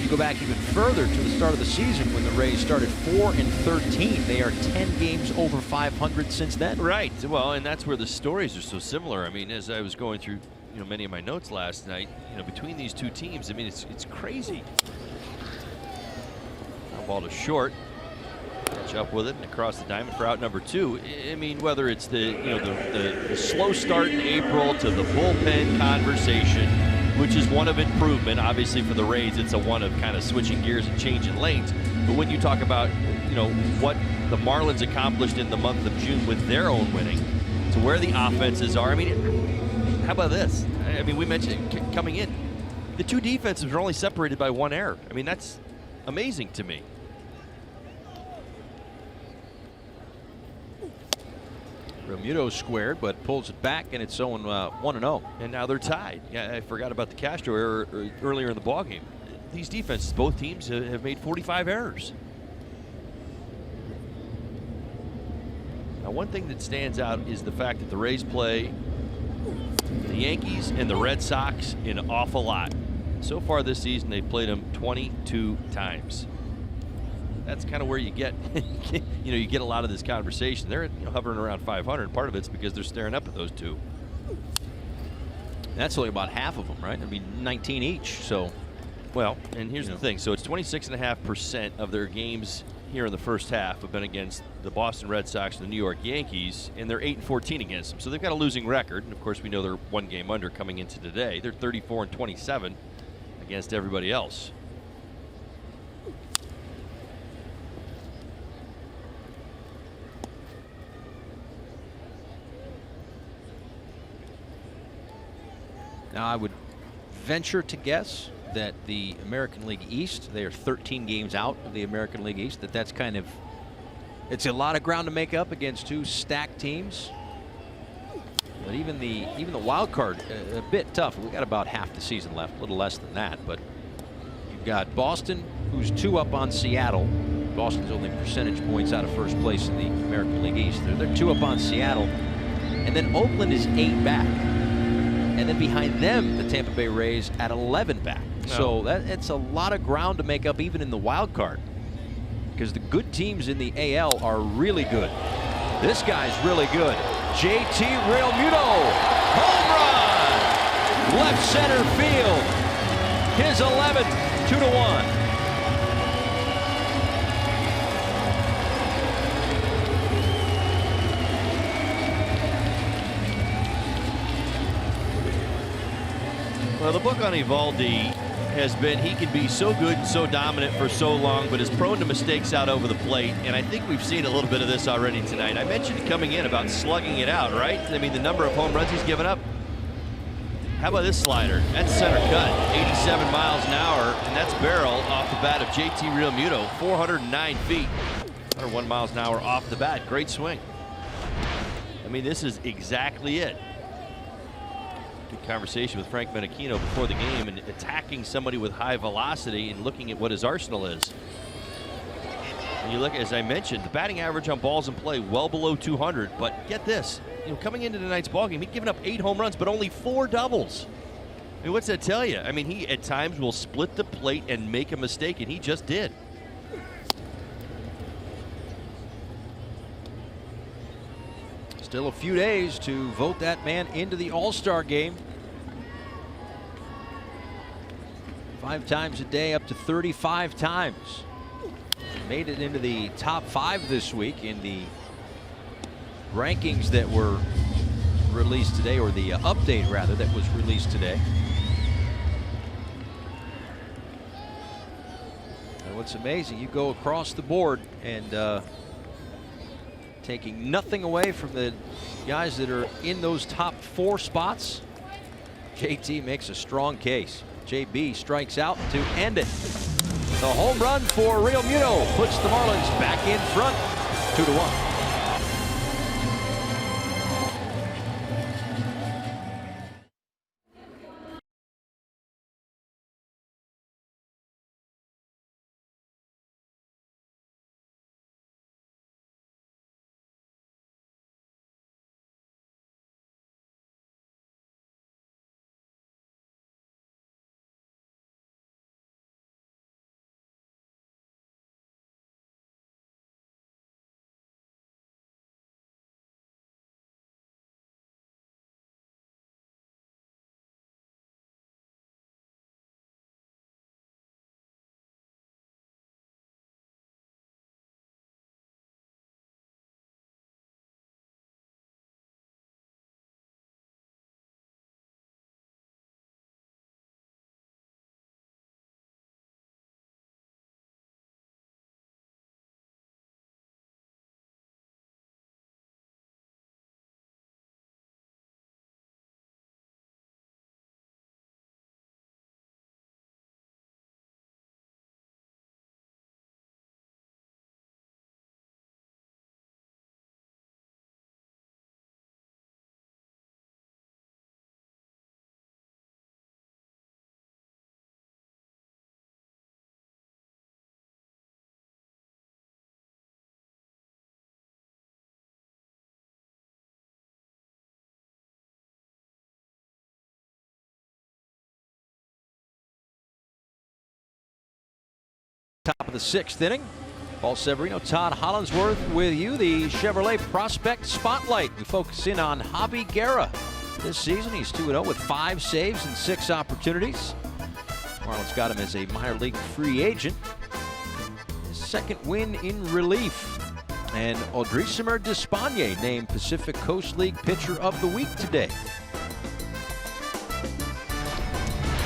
Speaker 3: you go back even further to the start of the season when the Rays started 4-13. They are 10 games over 500 since then.
Speaker 4: Right. Well, and that's where the stories are so similar. I mean, as I was going through, many of my notes last night, between these 2 teams, I mean, it's crazy. Now ball to short. Catch up with it and across the diamond for out number 2. I mean, whether it's the slow start in April to the bullpen conversation, which is one of improvement. Obviously for the Rays, it's a one of kind of switching gears and changing lanes. But when you talk about, what the Marlins accomplished in the month of June with their own winning, to where the offenses are, I mean, how about this? I mean, we mentioned coming in, the 2 defenses were only separated by 1 error. I mean, that's amazing to me.
Speaker 3: Realmuto squared, but pulls it back, and it's 1-0.
Speaker 4: And now they're tied. Yeah, I forgot about the Castro error earlier in the ballgame. These defenses, both teams have made 45 errors. Now, one thing that stands out is the fact that the Rays play the Yankees and the Red Sox an awful lot. So far this season, they've played them 22 times. That's kind of where you get, you get a lot of this conversation. They're hovering around 500. Part of it's because they're staring up at those 2.
Speaker 3: That's only about half of them, right? I mean, 19 each. So,
Speaker 4: well, and here's the thing. So it's 26.5% of their games here in the first half have been against the Boston Red Sox and the New York Yankees, and they're 8-14 against them. So they've got a losing record. And of course, we know they're 1 game under coming into today. They're 34-27 against everybody else.
Speaker 3: Now, I would venture to guess that the American League East, they are 13 games out of the American League East, that's kind of, it's a lot of ground to make up against 2 stacked teams. But even the wild card, a bit tough. We got about half the season left, a little less than that. But you've got Boston, who's 2 up on Seattle. Boston's only percentage points out of first place in the American League East. They're 2 up on Seattle. And then Oakland is 8 back. And then behind them, the Tampa Bay Rays at 11 back. So it's a lot of ground to make up even in the wild card, because the good teams in the AL are really good. This guy's really good. JT Realmuto, home run! Left center field. His 11th, 2-1.
Speaker 4: Well, the book on Eovaldi has been he can be so good and so dominant for so long, but is prone to mistakes out over the plate. And I think we've seen a little bit of this already tonight. I mentioned coming in about slugging it out, right? I mean, the number of home runs he's given up. How about this slider? That's center cut, 87 miles an hour, and that's barrel off the bat of JT Realmuto, 409 feet, 101 miles an hour off the bat. Great swing. I mean, this is exactly it. Good conversation with Frank Menachino before the game, and attacking somebody with high velocity and looking at what his arsenal is. And you look, as I mentioned, the batting average on balls in play well below 200, but get this, coming into tonight's ballgame, he'd given up 8 home runs, but only 4 doubles. I mean, what's that tell you? I mean, he at times will split the plate and make a mistake, and he just did.
Speaker 3: Still a few days to vote that man into the All-Star game. 5 times a day, up to 35 times. Made it into the top 5 this week in the rankings that were released today, or the update rather that was released today. And what's amazing, you go across the board and taking nothing away from the guys that are in those top 4 spots. JT makes a strong case. JB strikes out to end it. The home run for Realmuto puts the Marlins back in front, 2-1. Top of the 6th inning. Paul Severino, Todd Hollinsworth with you. The Chevrolet Prospect Spotlight. We focus in on Javi Guerra. This season, he's 2-0 with 5 saves and 6 opportunities. Marlins got him as a minor league free agent. His 2nd win in relief. And Odrisamer Despaigne named Pacific Coast League Pitcher of the Week today.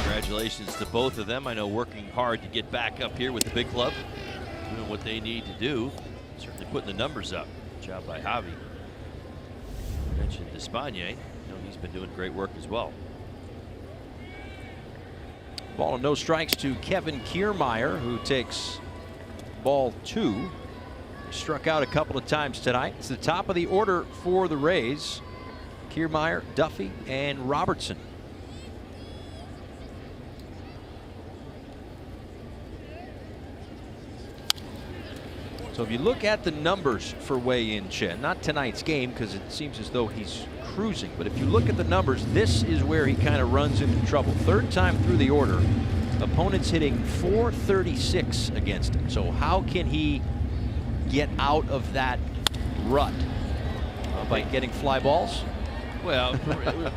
Speaker 4: Congratulations to both of them. I know working hard to get back up here with the big club, doing what they need to do. Certainly putting the numbers up. Good job by Javi. I mentioned Despaigne. You know, he's been doing great work as well.
Speaker 3: Ball and no strikes to Kevin Kiermaier, who takes ball 2. He struck out a couple of times tonight. It's the top of the order for the Rays. Kiermaier, Duffy, and Robertson. So if you look at the numbers for Wei-Yin Chen, not tonight's game because it seems as though he's cruising, but if you look at the numbers, this is where he kind of runs into trouble. 3rd time through the order, opponents hitting .436 against him. So how can he get out of that rut? By getting fly balls?
Speaker 4: Well,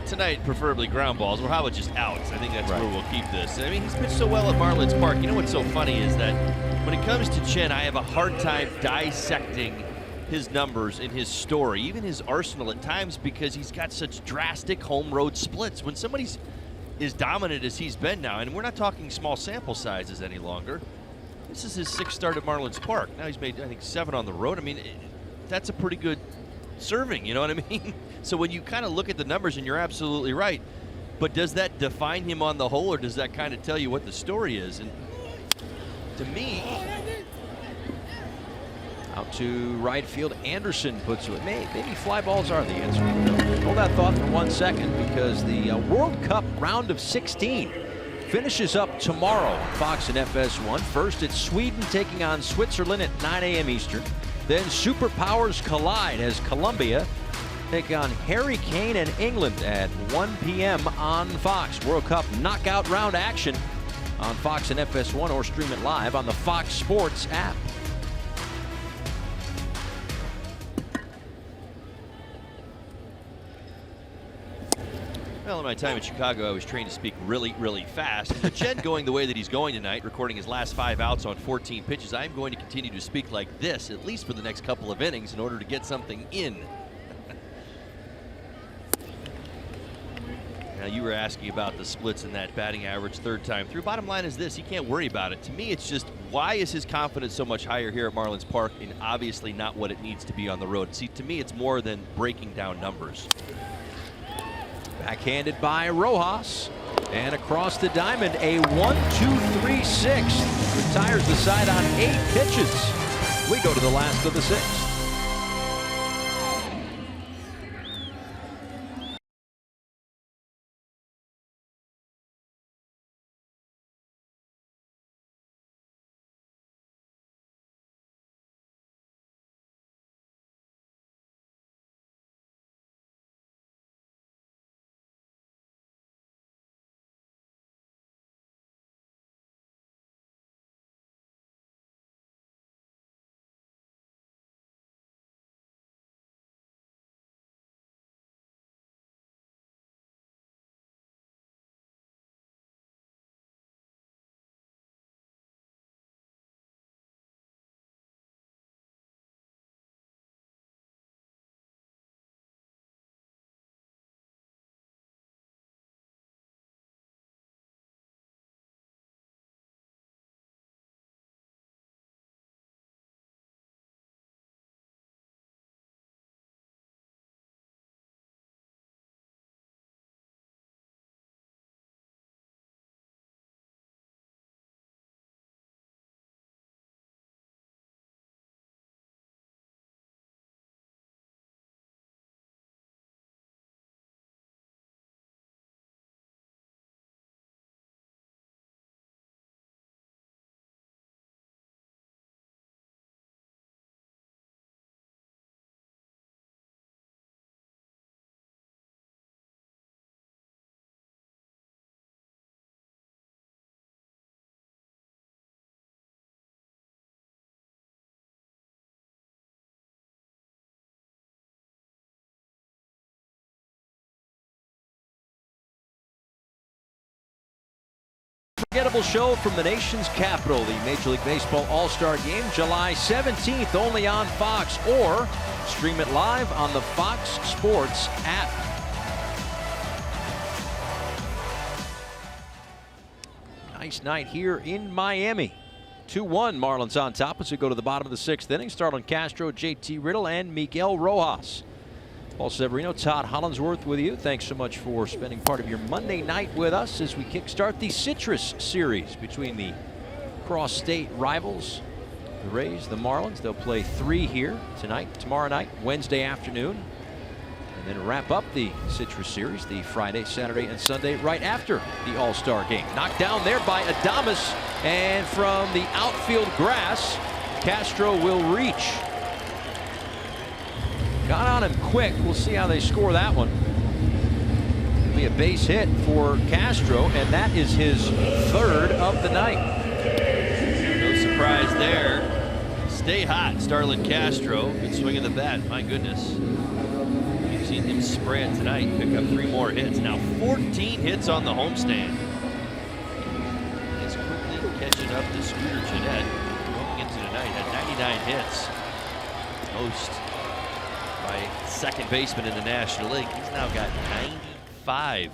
Speaker 4: tonight preferably ground balls, or how about just outs? I think that's where we'll keep this. I mean, he's pitched so well at Marlins Park. You know what's so funny is that when it comes to Chen, I have a hard time dissecting his numbers and his story, even his arsenal at times, because he's got such drastic home road splits. When somebody's as dominant as he's been now, and we're not talking small sample sizes any longer, this is his 6th start at Marlins Park. Now he's made, I think, 7 on the road. I mean, that's a pretty good serving, you know what I mean? So when you kind of look at the numbers, and you're absolutely right, but does that define him on the whole, or does that kind of tell you what the story is? And to me, out to right field, Anderson puts it. Maybe fly balls are the answer. Hold that thought for 1 second, because the World Cup round of 16 finishes up tomorrow on Fox and FS1. First, it's Sweden taking on Switzerland at 9 a.m. Eastern. Then superpowers collide as Colombia take on Harry Kane and England at 1 p.m. on Fox. World Cup knockout round action on Fox and FS1, or stream it live on the Fox Sports app. Well, in my time in Chicago, I was trained to speak really, really fast. And with Chen going the way that he's going tonight, recording his last 5 outs on 14 pitches, I'm going to continue to speak like this, at least for the next couple of innings, in order to get something in. Now, you were asking about the splits in that batting average third time through. Bottom line is this, he can't worry about it. To me, it's just, why is his confidence so much higher here at Marlins Park and obviously not what it needs to be on the road? See, to me, it's more than breaking down numbers.
Speaker 3: Backhanded by Rojas. And across the diamond, a 1-2-3-6. Retires the side on 8 pitches. We go to the last of the 6th. Unforgettable show from the nation's capital, the Major League Baseball All-Star Game, July 17th, only on Fox, or stream it live on the Fox Sports app. Nice night here in Miami. 2-1 Marlins on top as we go to the bottom of the 6th inning. Starlin Castro, JT Riddle, and Miguel Rojas. Paul Severino, Todd Hollinsworth with you. Thanks so much for spending part of your Monday night with us as we kickstart the Citrus Series between the cross-state rivals, the Rays, the Marlins. They'll play 3 here tonight, tomorrow night, Wednesday afternoon, and then wrap up the Citrus Series the Friday, Saturday, and Sunday right after the All-Star Game. Knocked down there by Adames, and from the outfield grass, Castro will reach. Got on him quick. We'll see how they score that one. It'll be a base hit for Castro, and that is his 3rd of the night.
Speaker 4: No surprise there. Stay hot, Starlin Castro. Good swing of the bat. My goodness. You've seen him spray it tonight. Pick up 3 more hits. Now 14 hits on the homestand. He's quickly catching up to Scooter Gennett. Going into tonight, had 99 hits. Most by 2nd baseman in the National League. He's now got 95.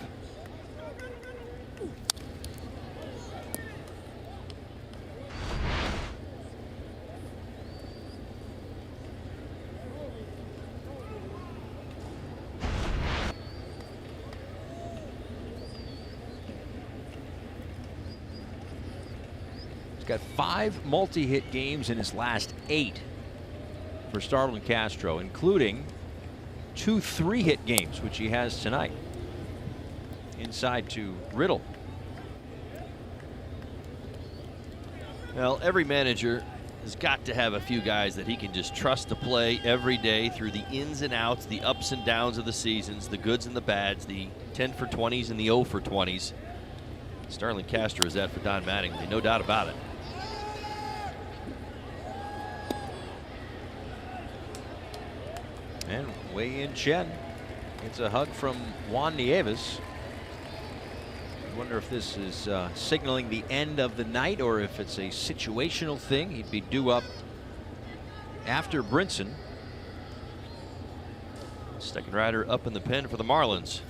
Speaker 3: He's got 5 multi-hit games in his last 8. For Starlin Castro, including 2 3-hit games, which he has tonight. Inside to Riddle.
Speaker 4: Well, every manager has got to have a few guys that he can just trust to play every day through the ins and outs, the ups and downs of the seasons, the goods and the bads, the 10 for 20s and the 0 for 20s. Starlin Castro is that for Don Mattingly, no doubt about it.
Speaker 3: And Wei-Yin Chen gets a hug from Juan Nieves. I wonder if this is signaling the end of the night or if it's a situational thing. He'd be due up after Brinson.
Speaker 4: Second rider up in the pen for the Marlins.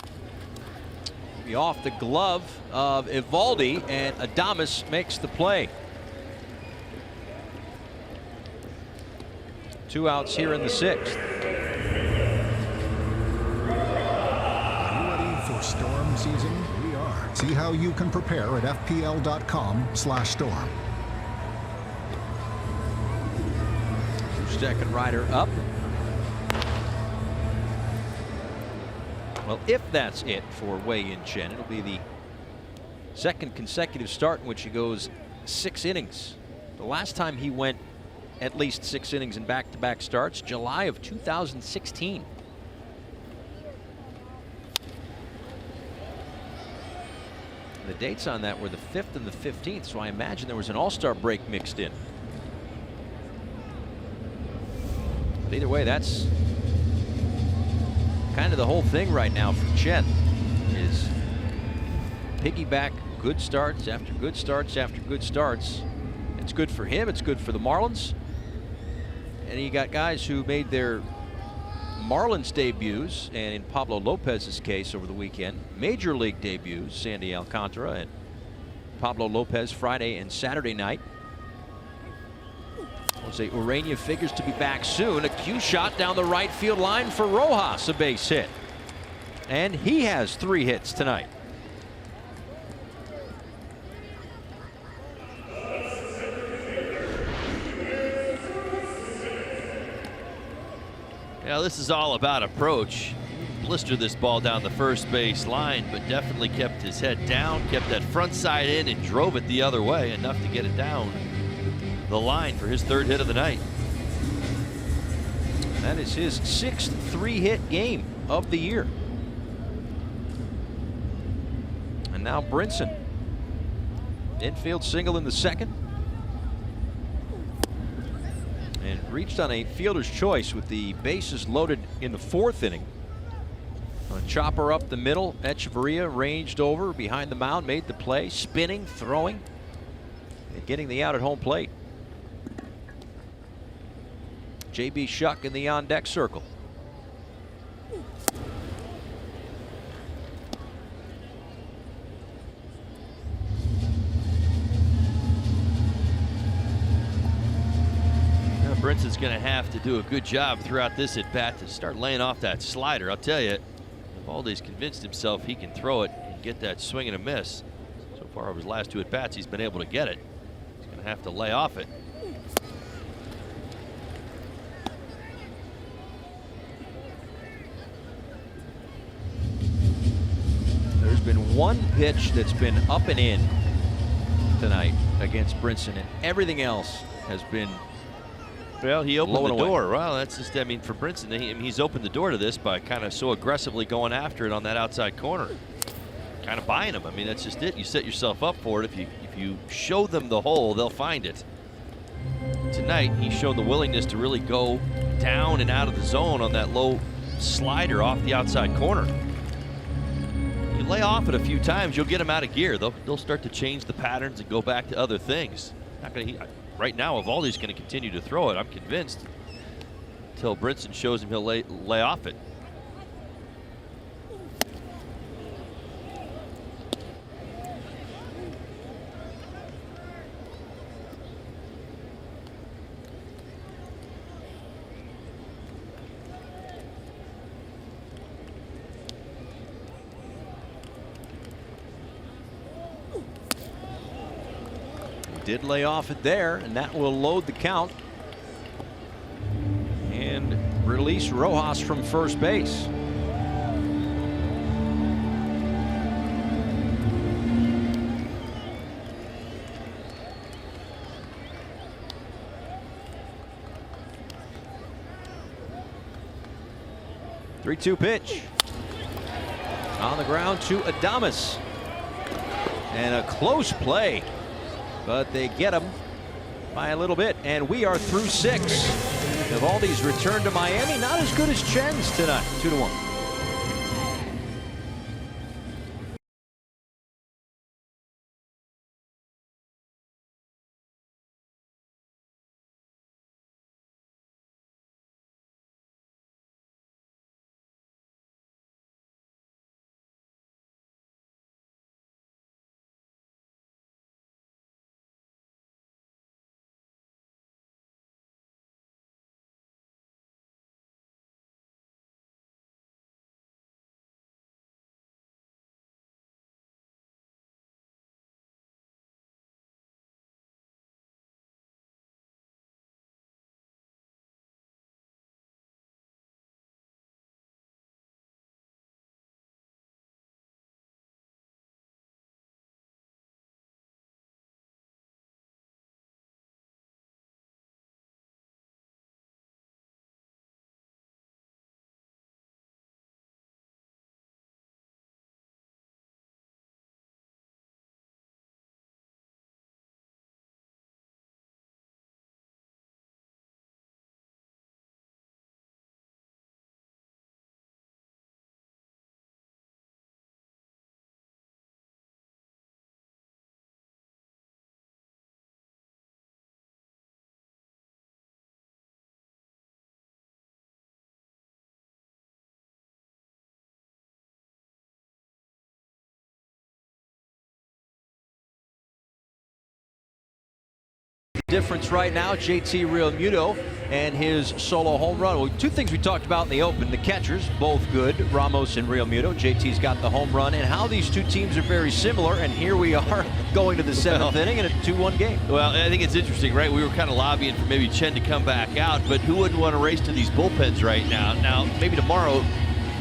Speaker 3: Be off the glove of Eovaldi, and Adames makes the play. 2 outs here in the 6th.
Speaker 8: Are you ready for storm season? We are. See how you can prepare at fpl.com/storm.
Speaker 3: Second rider up. Well, if that's it for Wei-Yin Chen, it'll be the second consecutive start in which he goes 6 innings. The last time he went at least 6 innings in back-to-back starts, July of 2016. The dates on that were the 5th and the 15th, so I imagine there was an all-star break mixed in. But either way, that's kind of the whole thing right now for Chen, is piggyback good starts after good starts after good starts. It's good for him, it's good for the Marlins. And you got guys who made their Marlins debuts, and in Pablo Lopez's case over the weekend, major league debuts, Sandy Alcantara and Pablo Lopez Friday and Saturday night. Jose Urena figures to be back soon. A cue shot down the right field line for Rojas, a base hit. And he has 3 hits tonight.
Speaker 4: Yeah, this is all about approach. Blistered this ball down the first base line, but definitely kept his head down, kept that front side in, and drove it the other way, enough to get it down the line for his 3rd hit of the night.
Speaker 3: That is his 6th 3-hit game of the year. And now Brinson. Infield single in the 2nd. And reached on a fielder's choice with the bases loaded in the 4th inning. A chopper up the middle. Echeverria ranged over behind the mound, made the play, spinning, throwing, and getting the out at home plate. J.B. Shuck in the on-deck circle.
Speaker 4: Now Brinson's going to have to do a good job throughout this at-bat to start laying off that slider. I'll tell you, Eovaldi's convinced himself he can throw it and get that swing and a miss. So far over his last 2 at-bats, he's been able to get it. He's going to have to lay off it.
Speaker 3: There's been one pitch that's been up and in tonight against Brinson, and everything else has been,
Speaker 4: well, he opened the
Speaker 3: away.
Speaker 4: door. Well, that's just, I mean, for Brinson, he's opened the door to this by kind of so aggressively going after it on that outside corner. Kind of buying him. I mean, that's just it. You set yourself up for it. If you show them the hole, they'll find it. Tonight, he showed the willingness to really go down and out of the zone on that low slider off the outside corner. You lay off it a few times, you'll get them out of gear. They'll start to change the patterns and go back to other things. Not gonna, right now, Eovaldi's going to continue to throw it, I'm convinced, until Brinson shows him he'll lay off it.
Speaker 3: Did lay off it there, and that will load the count and release Rojas from first base. Three-two pitch on the ground to Adames, and a close play. But they get him by a little bit, and we are through 6. Eovaldi's return to Miami, not as good as Chen's tonight, 2-1. difference right now, JT Realmuto and his solo home run. Well, two things we talked about in the open. The catchers, both good, Ramos and Realmuto. JT's got the home run, and how these two teams are very similar. And here we are going to the 7th inning in a 2-1 game.
Speaker 4: Well, I think it's interesting, right? We were kind of lobbying for maybe Chen to come back out, but who wouldn't want to race to these bullpens right now? Now, maybe tomorrow,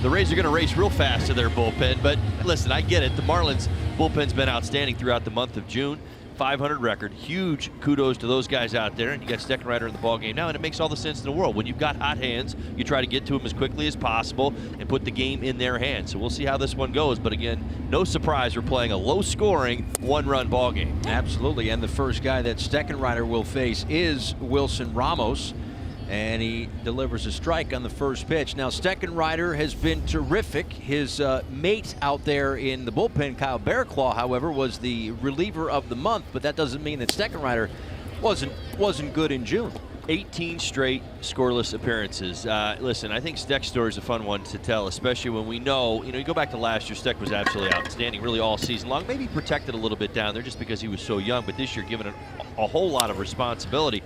Speaker 4: the Rays are going to race real fast to their bullpen, but listen, I get it. The Marlins bullpen's been outstanding throughout the month of June. 500 record. Huge kudos to those guys out there, and you got Steckenrider in the ball game now, and it makes all the sense in the world. When you've got hot hands, you try to get to them as quickly as possible and put the game in their hands. So we'll see how this one goes, but again, no surprise we're playing a low-scoring, one-run ball game.
Speaker 3: Absolutely, and the first guy that Steckenrider will face is Wilson Ramos, and he delivers a strike on the first pitch. Now, Steckenrider has been terrific. His mate out there in the bullpen, Kyle Bearclaw, however, was the reliever of the month, but that doesn't mean that Steckenrider wasn't good in June.
Speaker 4: 18 straight scoreless appearances. Listen, I think Steck's story is a fun one to tell, especially when we know, you go back to last year, Steck was absolutely outstanding really all season long. Maybe protected a little bit down there just because he was so young, but this year given a whole lot of responsibility.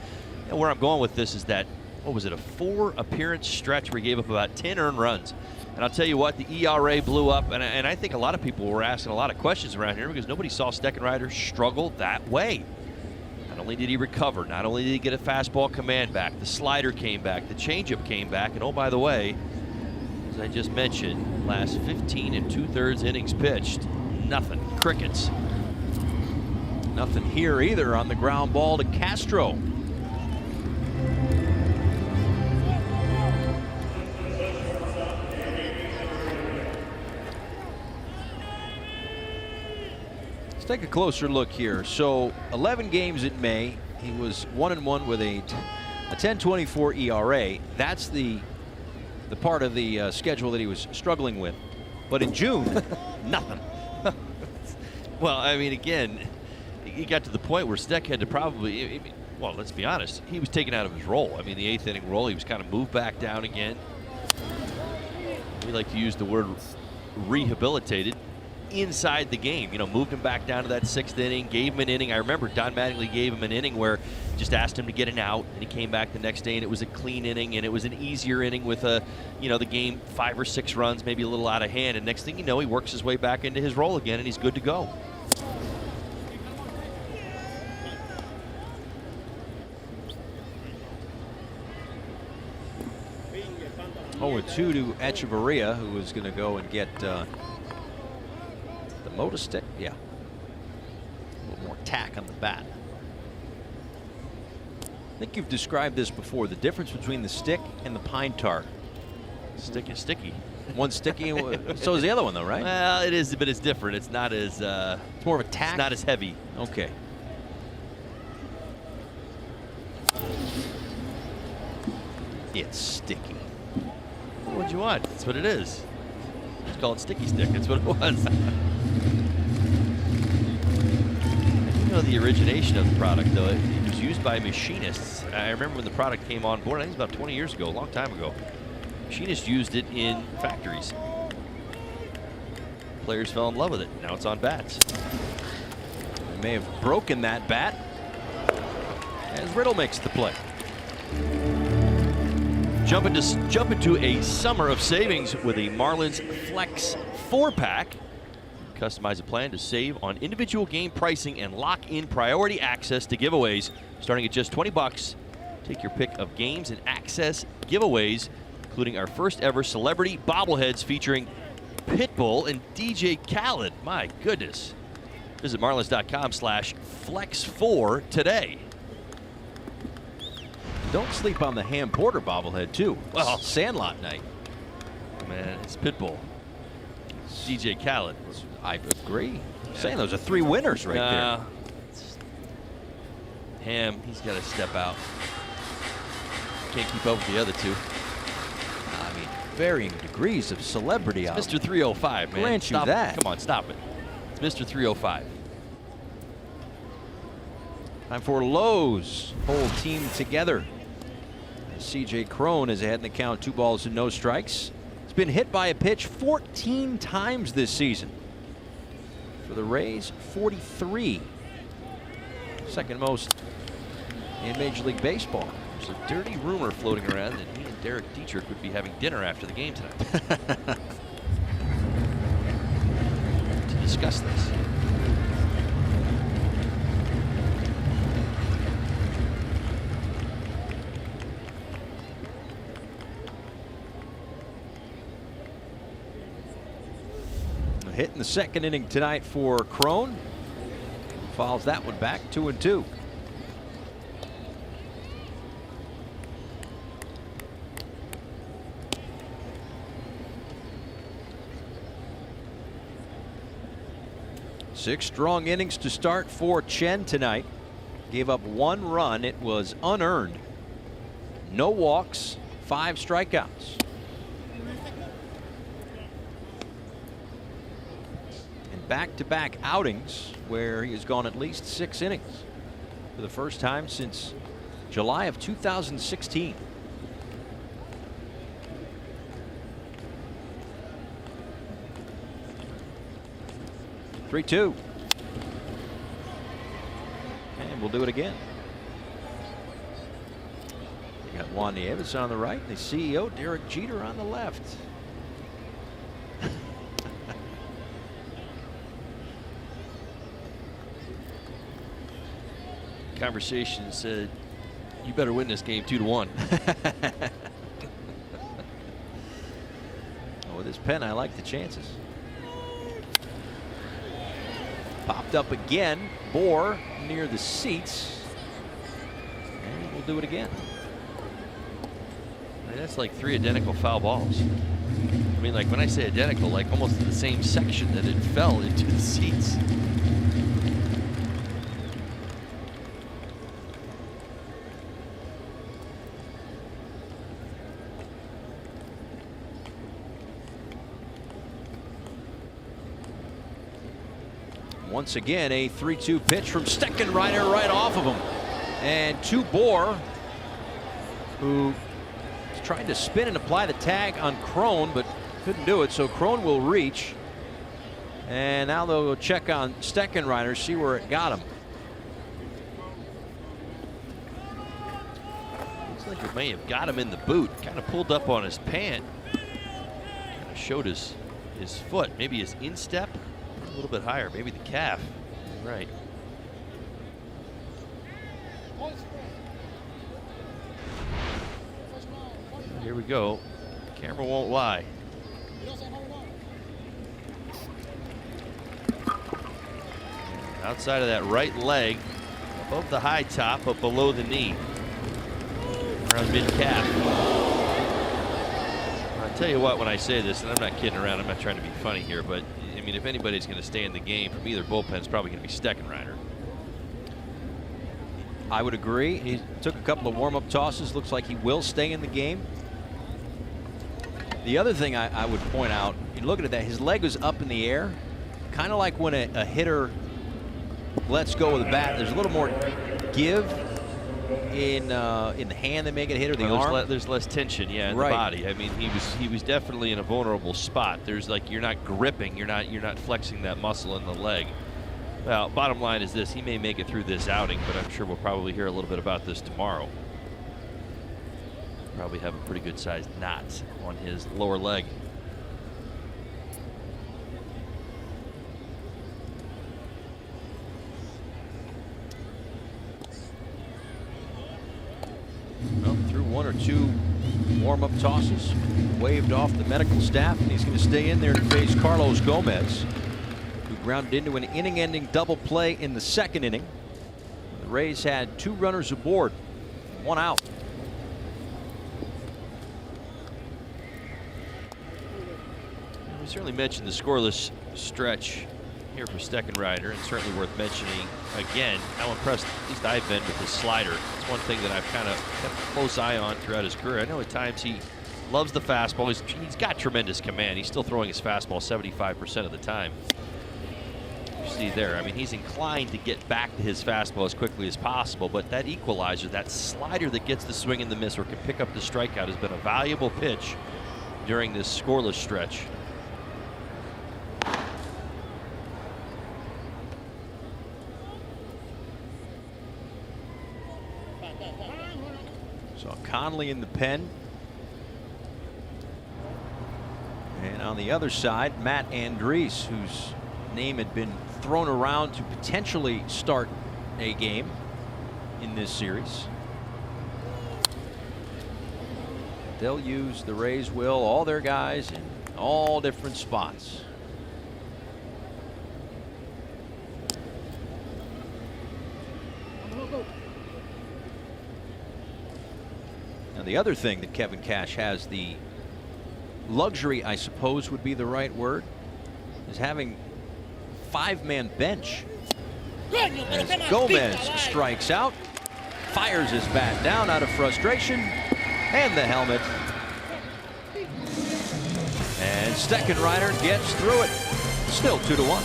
Speaker 4: And where I'm going with this is that, what was it, a 4-appearance stretch where he gave up about 10 earned runs. And I'll tell you what, the ERA blew up, and I think a lot of people were asking a lot of questions around here because nobody saw Steckenrider struggle that way. Not only did he recover, not only did he get a fastball command back, the slider came back, the changeup came back, and oh, by the way, as I just mentioned, last 15 2/3 innings pitched, nothing, crickets.
Speaker 3: Nothing here either on the ground ball to Castro. Let's take a closer look here. So 11 games in May. He was 1-1 with a 10.24 ERA. That's the part of the schedule that he was struggling with. But in June, nothing.
Speaker 4: Well, I mean, again, he got to the point where Steck had to probably, well, let's be honest, he was taken out of his role. I mean, the 8th inning role, he was kind of moved back down again. We like to use the word rehabilitated inside the game. Moved him back down to that 6th inning, gave him an inning. I remember Don Mattingly gave him an inning where just asked him to get an out, and he came back the next day, and it was a clean inning, and it was an easier inning with the game 5 or 6 runs, maybe a little out of hand, and next thing you know, he works his way back into his role again, and he's good to go.
Speaker 3: Oh, a 2 to Echeverria, who was going to go and get the motor stick. Yeah. A little more tack on the bat. I think you've described this before, the difference between the stick and the pine tar.
Speaker 4: Stick is sticky.
Speaker 3: One's sticky, so is the other one, though, right?
Speaker 4: Well, it is, but it's different. It's not as...
Speaker 3: it's more of a tack?
Speaker 4: It's not as heavy.
Speaker 3: Okay. It's sticky.
Speaker 4: What'd you want? That's what it is. It's called sticky stick. That's what it was. The origination of the product, though, it was used by machinists. I remember when the product came on board, I think it was about 20 years ago, a long time ago. Machinists used it in factories. Players fell in love with it. Now it's on bats.
Speaker 3: They may have broken that bat as Riddle makes the play.
Speaker 4: Jump into a summer of savings with a Marlins Flex 4-pack. Customize a plan to save on individual game pricing and lock in priority access to giveaways starting at just $20. Take your pick of games and access giveaways, including our first ever celebrity bobbleheads featuring Pitbull and DJ Khaled. My goodness. Visit marlins.com/flex4 today.
Speaker 3: Don't sleep on the Ham Porter bobblehead, too.
Speaker 4: Well,
Speaker 3: Sandlot night.
Speaker 4: Man, it's Pitbull. DJ Khaled.
Speaker 3: I agree. I'm saying those are 3 winners right there.
Speaker 4: Ham, he's got to step out. Can't keep up with the other 2.
Speaker 3: I mean, varying degrees of celebrity.
Speaker 4: It's Mr. 305, man.
Speaker 3: Grant you that.
Speaker 4: Come on, stop it. It's Mr. 305.
Speaker 3: Time for Lowe's. Whole team together. CJ Cron is ahead in the count, 2 balls and no strikes. He's been hit by a pitch 14 times this season. For the Rays, 43. Second most
Speaker 4: in Major League Baseball. There's a dirty rumor floating around that he and Derek Dietrich would be having dinner after the game tonight to discuss this. A hit in the second inning tonight for Crone. Fouls that one back, 2-2. Six strong innings to start for Chen tonight. Gave up 1 run. It was unearned. No walks, 5 strikeouts. And back-to-back outings where he has gone at least 6 innings for the first time since July of 2016. Three-two. And we'll do it again. We got Juan Nieves on the right and the CEO Derek Jeter on the left. Conversation said, "You better win this game 2-1." With his pen, I like the chances. Popped up again. Bohr near the seats. And we'll do it again. I mean, that's like 3 identical foul balls. I mean, like when I say identical, like almost in the same section that it fell into the seats. Once again, a 3-2 pitch from Steckenrider right off of him. And to Bohr, who is trying to spin and apply the tag on Crone, but couldn't do it. So Crone will reach. And now they'll go check on Steckenrider, see where it got him. Looks like it may have got him in the boot. Kind of pulled up on his pant. Kind of showed his foot, maybe his instep. A little bit higher, maybe the calf. Right. Here we go. Camera won't lie. Outside of that right leg, above the high top, but below the knee. Around mid-calf. I'll tell you what, when I say this, and I'm not kidding around, I'm not trying to be funny here, but I mean, if anybody's going to stay in the game from either bullpen, it's probably going to be Steckenrider. I would agree. He took a couple of warm-up tosses. Looks like he will stay in the game. The other thing I would point out, you look at that, his leg was up in the air, kind of like when a hitter lets go of the bat. There's a little more give in the hand that make it hit, or the arm. There's less tension, yeah, in the body. I mean, he was definitely in a vulnerable spot. There's like, you're not gripping, you're not flexing that muscle in the leg. Well, bottom line is this: he may make it through this outing, but I'm sure we'll probably hear a little bit about this tomorrow. Probably have a pretty good sized knot on his lower leg. Well, through 1 or 2 warm-up tosses, waved off the medical staff, and he's going to stay in there to face Carlos Gomez, who grounded into an inning-ending double play in the second inning. The Rays had 2 runners aboard, 1 out. We certainly mentioned the scoreless stretch here for Steckenrider, and certainly worth mentioning again how impressed at least I've been with his slider. It's one thing that I've kind of kept a close eye on throughout his career. I know at times he loves the fastball. He's got tremendous command. He's still throwing his fastball 75% of the time. You see there, I mean, he's inclined to get back to his fastball as quickly as possible, but that equalizer, that slider that gets the swing and the miss or can pick up the strikeout, has been a valuable pitch during this scoreless stretch.
Speaker 3: So Conley in the pen. And on the other side, Matt Andriese, whose name had been thrown around to potentially start a game in this series. They'll use, the Rays will, all their guys in all different spots. Now the other thing that Kevin Cash has, the luxury, I suppose would be the right word, is having 5-man bench. As Gomez strikes out, fires his bat down out of frustration, and the helmet. And Steckenrider gets through it. Still 2-1.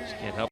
Speaker 3: Just can't help.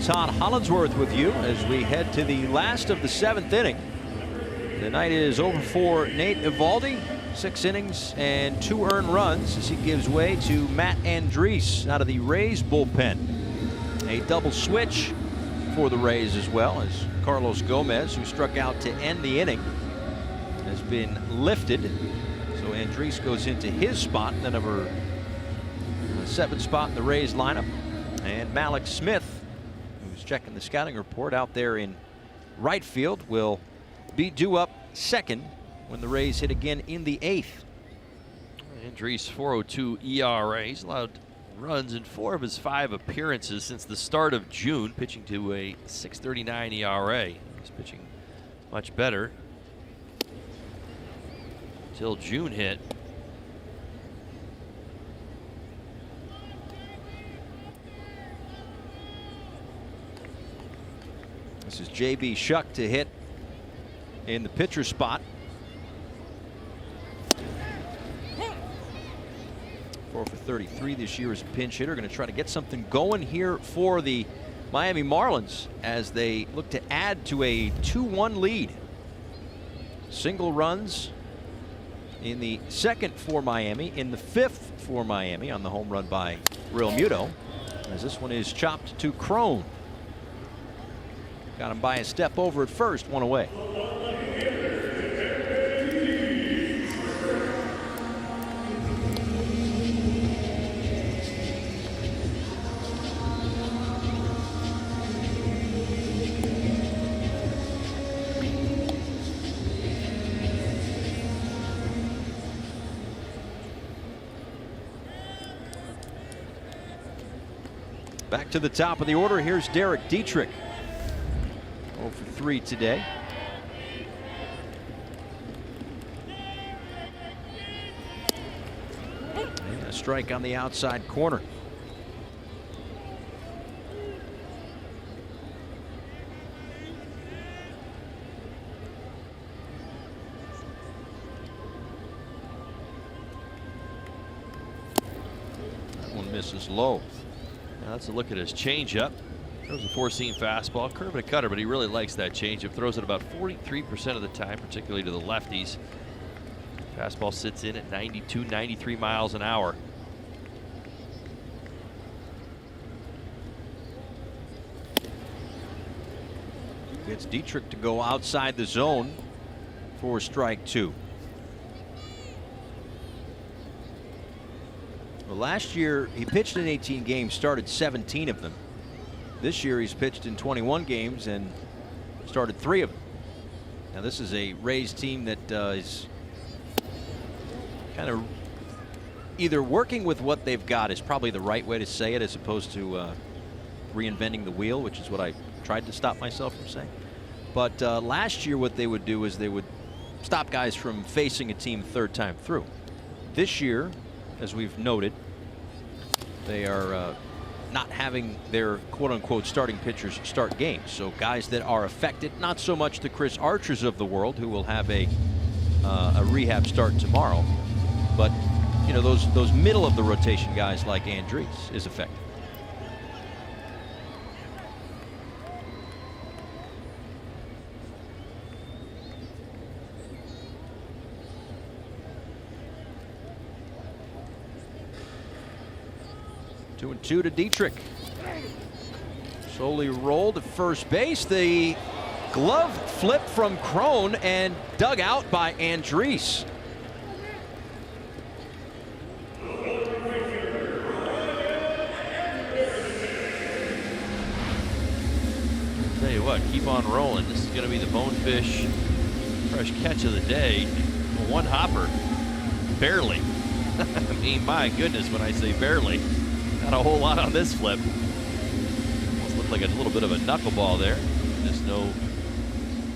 Speaker 3: Todd Hollinsworth with you as we head to the last of the 7th inning. The night is over for Nate Eovaldi. 6 innings and 2 earned runs as he gives way to Matt Andriese out of the Rays bullpen. A double switch for the Rays as well, as Carlos Gomez, who struck out to end the inning, has been lifted. So Andriese goes into his spot, the number 7 spot in the Rays lineup. And Malik Smith, checking the scouting report out there in right field, will be due up second when the Rays hit again in the 8th.
Speaker 4: Andriese 4.02 ERA. He's allowed runs in 4 of his 5 appearances since the start of June, pitching to a 6.39 ERA. He's pitching much better until June hit.
Speaker 3: This is J.B. Shuck to hit in the pitcher spot. 4 for 33 this year as a pinch hitter. Going to try to get something going here for the Miami Marlins as they look to add to a 2-1 lead. Single runs in the 2nd for Miami, in the 5th for Miami on the home run by Realmuto, as this one is chopped to Crone. Got him by a step over at first, 1 away. Back to the top of the order. Here's Derek Dietrich. 0 for 3 today. And a strike on the outside corner. misses low.
Speaker 4: Now let's look at his changeup. Throws a four-seam fastball, curve and a cutter, but he really likes that changeup. Throws it about 43% of the time, particularly to the lefties. Fastball sits in at 92, 93 miles an hour.
Speaker 3: Gets Dietrich to go outside the zone for strike 2. Well, last year he pitched in 18 games, started 17 of them. This year he's pitched in 21 games and started 3 of them. Now this is a Rays team that is kind of either working with what they've got is probably the right way to say it, as opposed to reinventing the wheel, which is what I tried to stop myself from saying. But last year what they would do is they would stop guys from facing a team third time through. This year, as we've noted, they are not having their quote-unquote starting pitchers start games. So guys that are affected, not so much the Chris Archers of the world, who will have a rehab start tomorrow, but you know, those middle of the rotation guys like Andres is affected. Two and two to Dietrich. Slowly rolled to first base. The glove flip from Crone and dug out by Andres.
Speaker 4: Tell you what, keep on rolling. This is going to be the Bonefish fresh catch of the day. One hopper, barely. I mean, my goodness, when I say barely. Not a whole lot on this flip. Almost looked like a little bit of a knuckleball there. Just no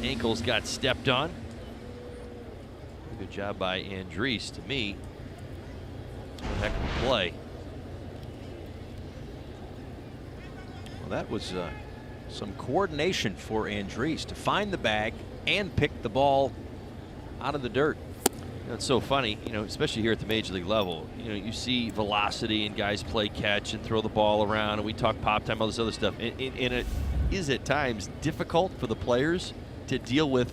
Speaker 4: ankles got stepped on. Good job by Andres, to me. One heck of a play.
Speaker 3: Well, that was some coordination for Andres to find the bag and pick the ball out of the dirt.
Speaker 4: That's so funny, you know, especially here at the major league level. You know, you see velocity and guys play catch and throw the ball around, and we talk pop time, all this other stuff. And it is at times difficult for the players to deal with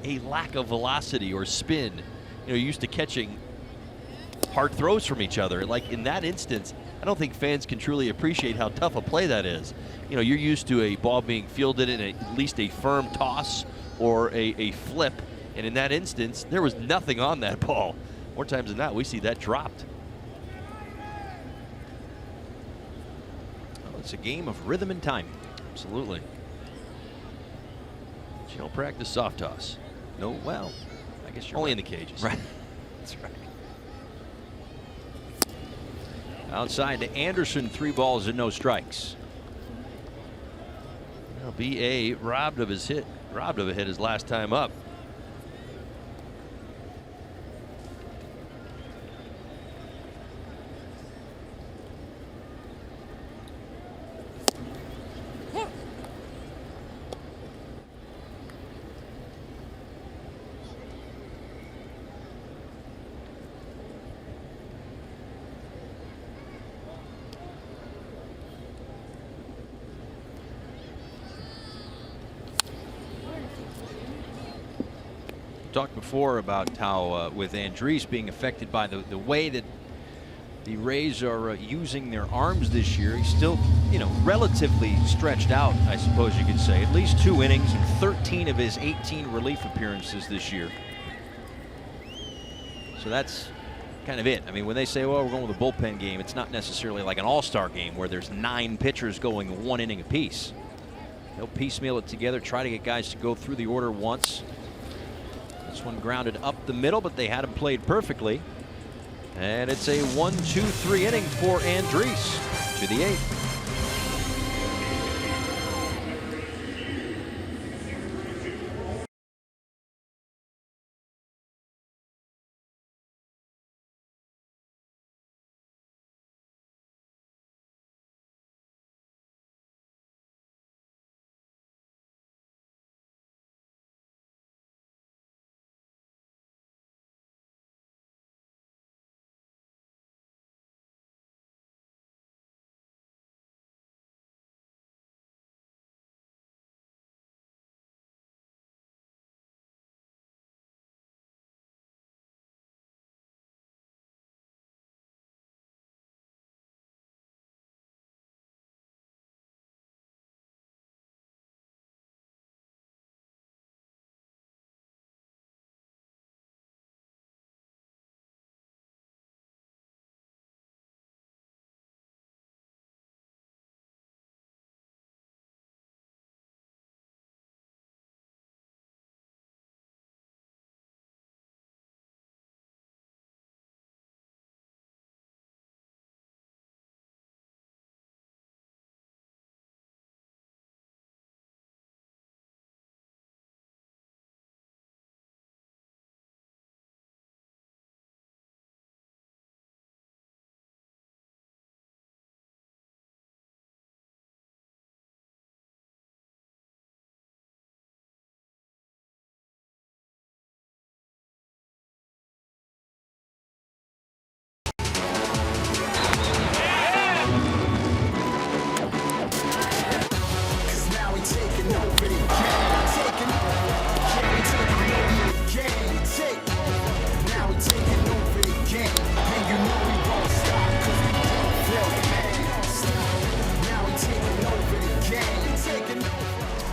Speaker 4: a lack of velocity or spin. You know, you're used to catching hard throws from each other. Like in that instance, I don't think fans can truly appreciate how tough a play that is. You know, you're used to a ball being fielded in at least a firm toss or a flip. And in that instance, there was nothing on that ball. More times than not, we see that dropped.
Speaker 3: Well, it's a game of rhythm and timing.
Speaker 4: Absolutely. But you don't practice soft toss.
Speaker 3: No, well, I guess you're
Speaker 4: only
Speaker 3: right.
Speaker 4: in the cages.
Speaker 3: Right. That's right. Outside to Anderson, 3 balls and no strikes.
Speaker 4: Well, BA robbed of a hit his last time up.
Speaker 3: Talked before about how with Andres being affected by the way that the Rays are using their arms this year, he's still, you know, relatively stretched out, I suppose you could say. At least 2 innings and 13 of his 18 relief appearances this year. So that's kind of it. I mean, when they say, well, we're going with a bullpen game, it's not necessarily like an all-star game where there's 9 pitchers going 1 inning apiece. They'll piecemeal it together, try to get guys to go through the order once. This one grounded up the middle, but they had him played perfectly. And it's a 1-2-3 inning for Andres to the 8th.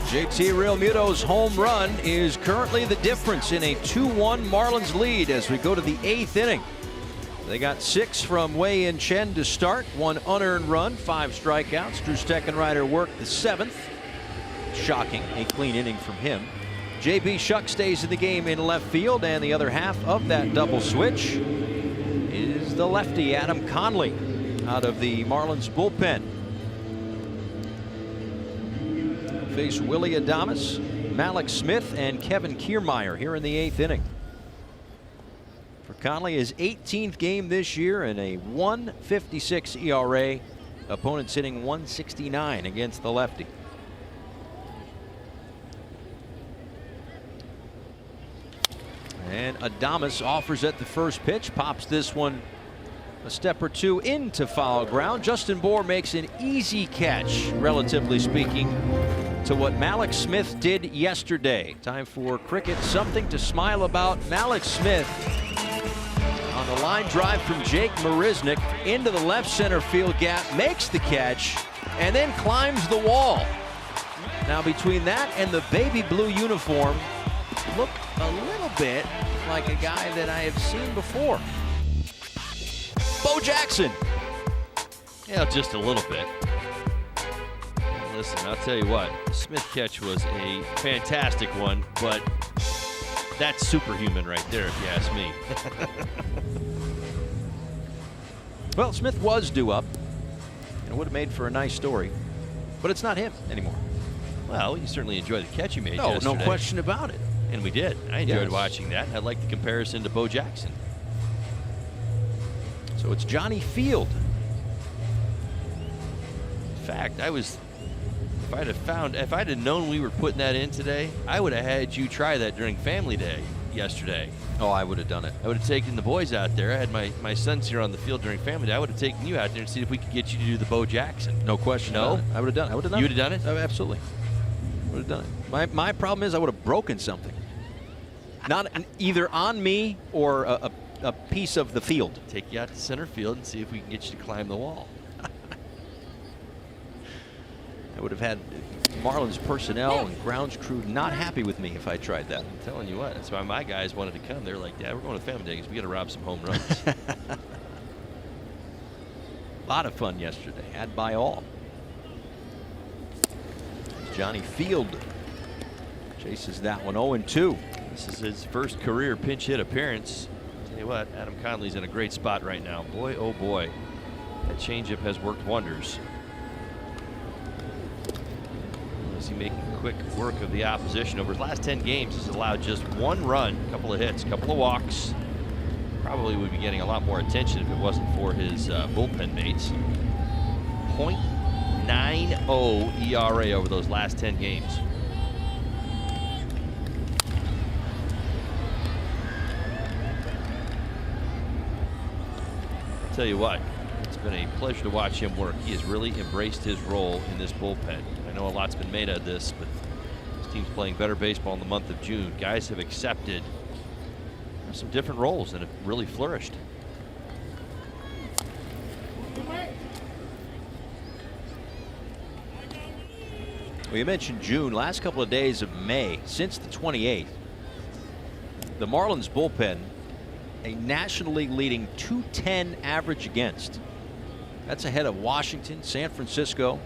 Speaker 3: JT Realmuto's home run is currently the difference in a 2-1 Marlins lead as we go to the 8th inning. They got 6 from Wei-Yin Chen to start, 1 unearned run, 5 strikeouts. Drew Steckenrider worked the 7th. Shocking, a clean inning from him. JB Shuck stays in the game in left field, and the other half of that double switch is the lefty Adam Conley out of the Marlins bullpen. Face Willie Adames, Malik Smith, and Kevin Kiermaier here in the 8th inning. For Conley, his 18th game this year and a 1.56 ERA. Opponents hitting 169 against the lefty. And Adames offers at the first pitch, pops this one a step or two into foul ground. Justin Bour makes an easy catch, relatively speaking, to what Malik Smith did yesterday. Time for cricket, something to smile about. Malik Smith on the line drive from Jake Marisnick into the left center field gap, makes the catch, and then climbs the wall. Now between that and the baby blue uniform, look a little bit like a guy that I have seen before. Bo Jackson.
Speaker 4: Yeah, just a little bit. Listen, I'll tell you what, the Smith catch was a fantastic one, but that's superhuman right there, if you ask me.
Speaker 3: Well, Smith was due up, and it would have made for a nice story, but it's not him anymore.
Speaker 4: Well, you certainly enjoyed the catch you made
Speaker 3: No,
Speaker 4: yesterday.
Speaker 3: no question about it.
Speaker 4: And we did. I enjoyed
Speaker 3: Yes.
Speaker 4: watching that. I like the comparison to Bo Jackson.
Speaker 3: So it's Johnny Field.
Speaker 4: In fact, if I'd have known we were putting that in today, I would have had you try that during Family Day yesterday.
Speaker 3: Oh, I would have done it.
Speaker 4: I would have taken the boys out there. I had my sons here on the field during Family Day. I would have taken you out there and see if we could get you to do the Bo Jackson.
Speaker 3: No question.
Speaker 4: No?
Speaker 3: about it. I would have done it. I would have done
Speaker 4: You
Speaker 3: it.
Speaker 4: would have done it?
Speaker 3: Oh, absolutely. Would have done it. My problem is I would have broken something. Not either on me or a piece of the field.
Speaker 4: Take you out to center field and see if we can get you to climb the wall.
Speaker 3: I would have had Marlins personnel and grounds crew not happy with me if I tried that.
Speaker 4: I'm telling you what, that's why my guys wanted to come. They're like, Dad, we're going to Family Day because we got to rob some home runs.
Speaker 3: A lot of fun yesterday, had by all. Johnny Field chases that one 0-2.
Speaker 4: This is his first career pinch hit appearance. Tell you what, Adam Conley's in a great spot right now. Boy, oh boy, that changeup has worked wonders. Is he making quick work of the opposition? Over his last 10 games, he's allowed just 1 run, a couple of hits, a couple of walks. Probably would be getting a lot more attention if it wasn't for his bullpen mates. .90 ERA over those last 10 games. I'll tell you what, it's been a pleasure to watch him work. He has really embraced his role in this bullpen. I know a lot's been made of this, but this team's playing better baseball in the month of June. Guys have accepted some different roles and have really flourished.
Speaker 3: Well, you mentioned June. Last couple of days of May, since the 28th, the Marlins bullpen, a National League leading .210 average against. That's ahead of Washington, San Francisco.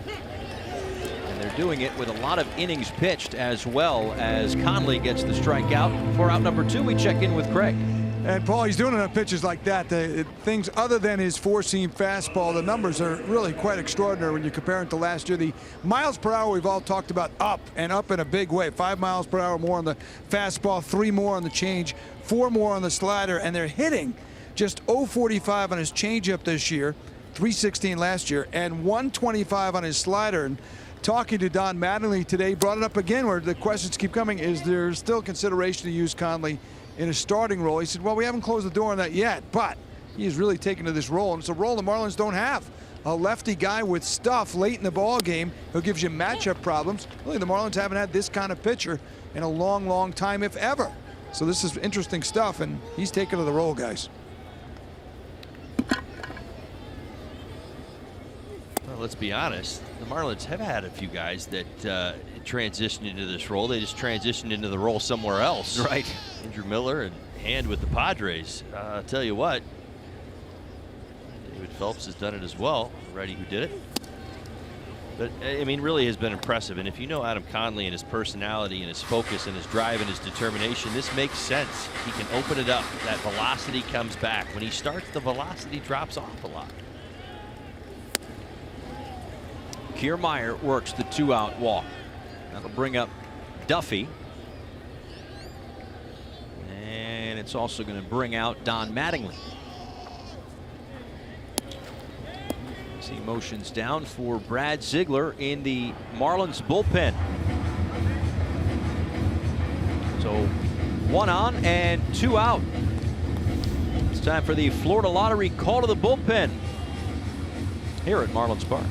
Speaker 3: And they're doing it with a lot of innings pitched, as well as Conley gets the strikeout. For out number 2, we check in with Craig.
Speaker 1: And Paul, he's doing it on pitches like that. The things other than his 4-seam fastball, the numbers are really quite extraordinary when you compare it to last year. The miles per hour we've all talked about up and up in a big way. 5 miles per hour more on the fastball, 3 more on the change, 4 more on the slider, and they're hitting just 0.45 on his changeup this year, 316 last year, and 125 on his slider. And talking to Don Mattingly today, brought it up again where the questions keep coming. Is there still consideration to use Conley in a starting role? He said, well, we haven't closed the door on that yet, but he is really taken to this role, and it's a role the Marlins don't have. A lefty guy with stuff late in the ball game who gives you matchup problems. Really, the Marlins haven't had this kind of pitcher in a long, long time, if ever. So this is interesting stuff, and he's taken to the role, guys.
Speaker 4: Well, let's be honest, the Marlins have had a few guys that transitioned into this role. They just transitioned into the role somewhere else.
Speaker 3: Right.
Speaker 4: Andrew Miller and with the Padres. I'll tell you what, David Phelps has done it as well. Righty who did it. But, I mean, really has been impressive. And if you know Adam Conley and his personality and his focus and his drive and his determination, this makes sense. He can open it up. That velocity comes back. When he starts, the velocity drops off a lot.
Speaker 3: Kiermaier works the 2-out walk. That'll bring up Duffy. And it's also going to bring out Don Mattingly. He motions down for Brad Ziegler in the Marlins bullpen. So 1 on and 2 out. It's time for the Florida Lottery call to the bullpen here at Marlins Park.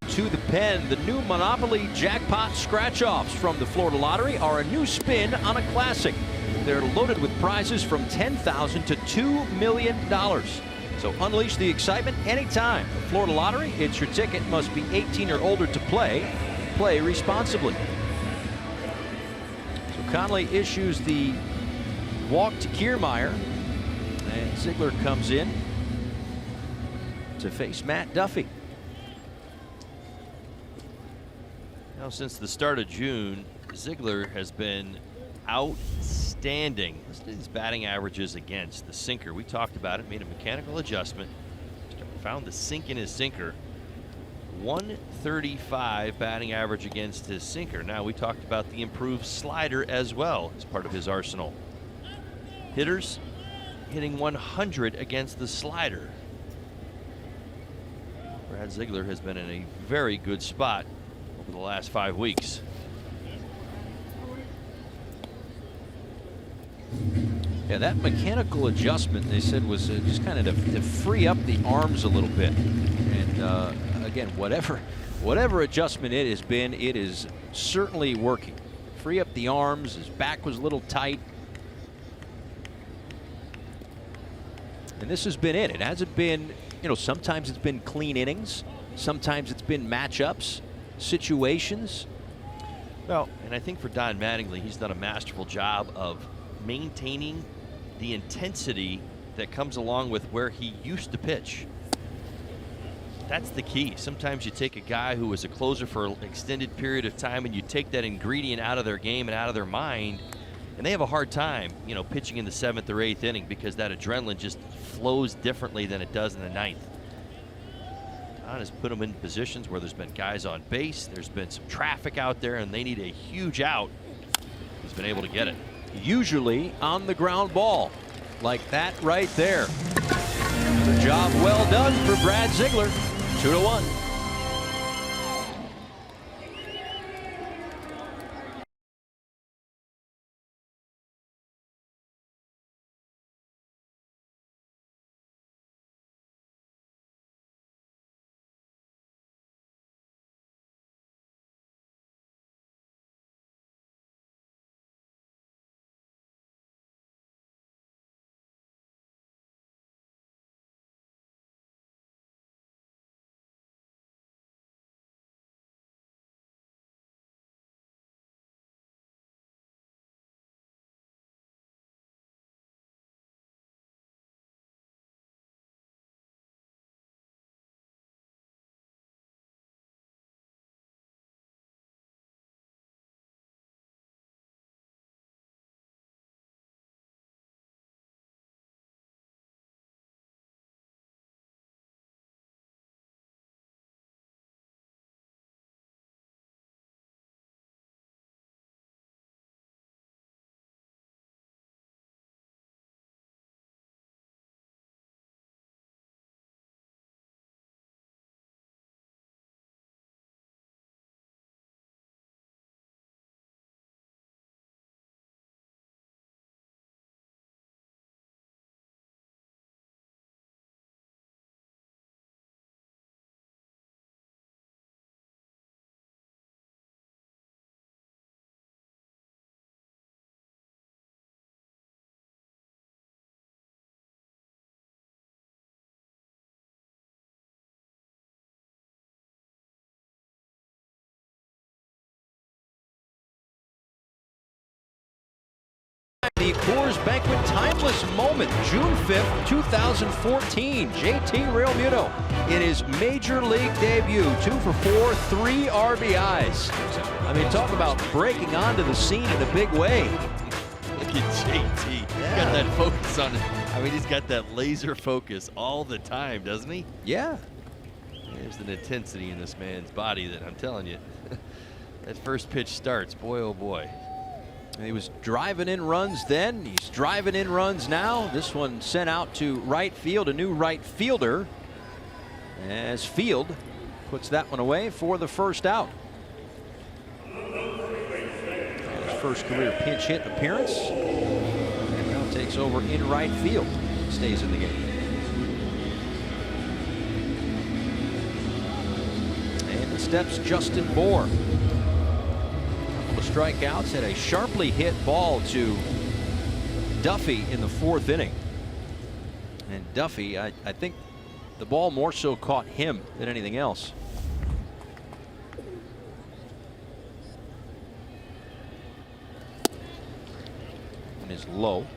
Speaker 3: To the pen, the new Monopoly Jackpot Scratch-Offs from the Florida Lottery are a new spin on a classic. They're loaded with prizes from $10,000 to $2 million. So unleash the excitement anytime. The Florida Lottery, it's your ticket, must be 18 or older to play. Play responsibly. So Conley issues the walk to Kiermaier, and Ziegler comes in to face Matt Duffy.
Speaker 4: Now, since the start of June, Ziegler has been outstanding. Listen to his batting averages against the sinker. We talked about it, made a mechanical adjustment, found the sink in his sinker. 135 batting average against his sinker. Now, we talked about the improved slider as well as part of his arsenal. Hitters hitting 100 against the slider. Brad Ziegler has been in a very good spot over the last 5 weeks.
Speaker 3: Yeah, that mechanical adjustment, they said, was just kind of to free up the arms a little bit. And again, whatever adjustment it has been, it is certainly working. Free up the arms. His back was a little tight. And this has been it. It hasn't been, you know, sometimes it's been clean innings. Sometimes it's been matchups, situations.
Speaker 4: Well, and I think for Don Mattingly, he's done a masterful job of maintaining the intensity that comes along with where he used to pitch. That's the key. Sometimes you take a guy who was a closer for an extended period of time and you take that ingredient out of their game and out of their mind, and they have a hard time, you know, pitching in the 7th or 8th inning because that adrenaline just flows differently than it does in the 9th. Don has put them in positions where there's been guys on base, there's been some traffic out there, and they need a huge out. He's been able to get it.
Speaker 3: Usually on the ground ball, like that right there. The job well done for Brad Ziegler. 2-1. The Coors Banquet Timeless Moment, June 5th, 2014. JT Realmuto in his Major League debut. 2 for 4, 3 RBIs. I mean, talk about breaking onto the scene in a big way.
Speaker 4: Look at JT. He's got that focus on it. I mean, he's got that laser focus all the time, doesn't he?
Speaker 3: Yeah.
Speaker 4: There's an intensity in this man's body that I'm telling you. That first pitch starts, boy, oh boy.
Speaker 3: And he was driving in runs then. He's driving in runs now. This one sent out to right field, a new right fielder, as Field puts that one away for the first out. His first career pinch hit appearance. And now takes over in right field. Stays in the game. And the steps Justin Bohr. Strikeouts, had a sharply hit ball to Duffy in the 4th inning. And Duffy, I think the ball more so caught him than anything else. And is low.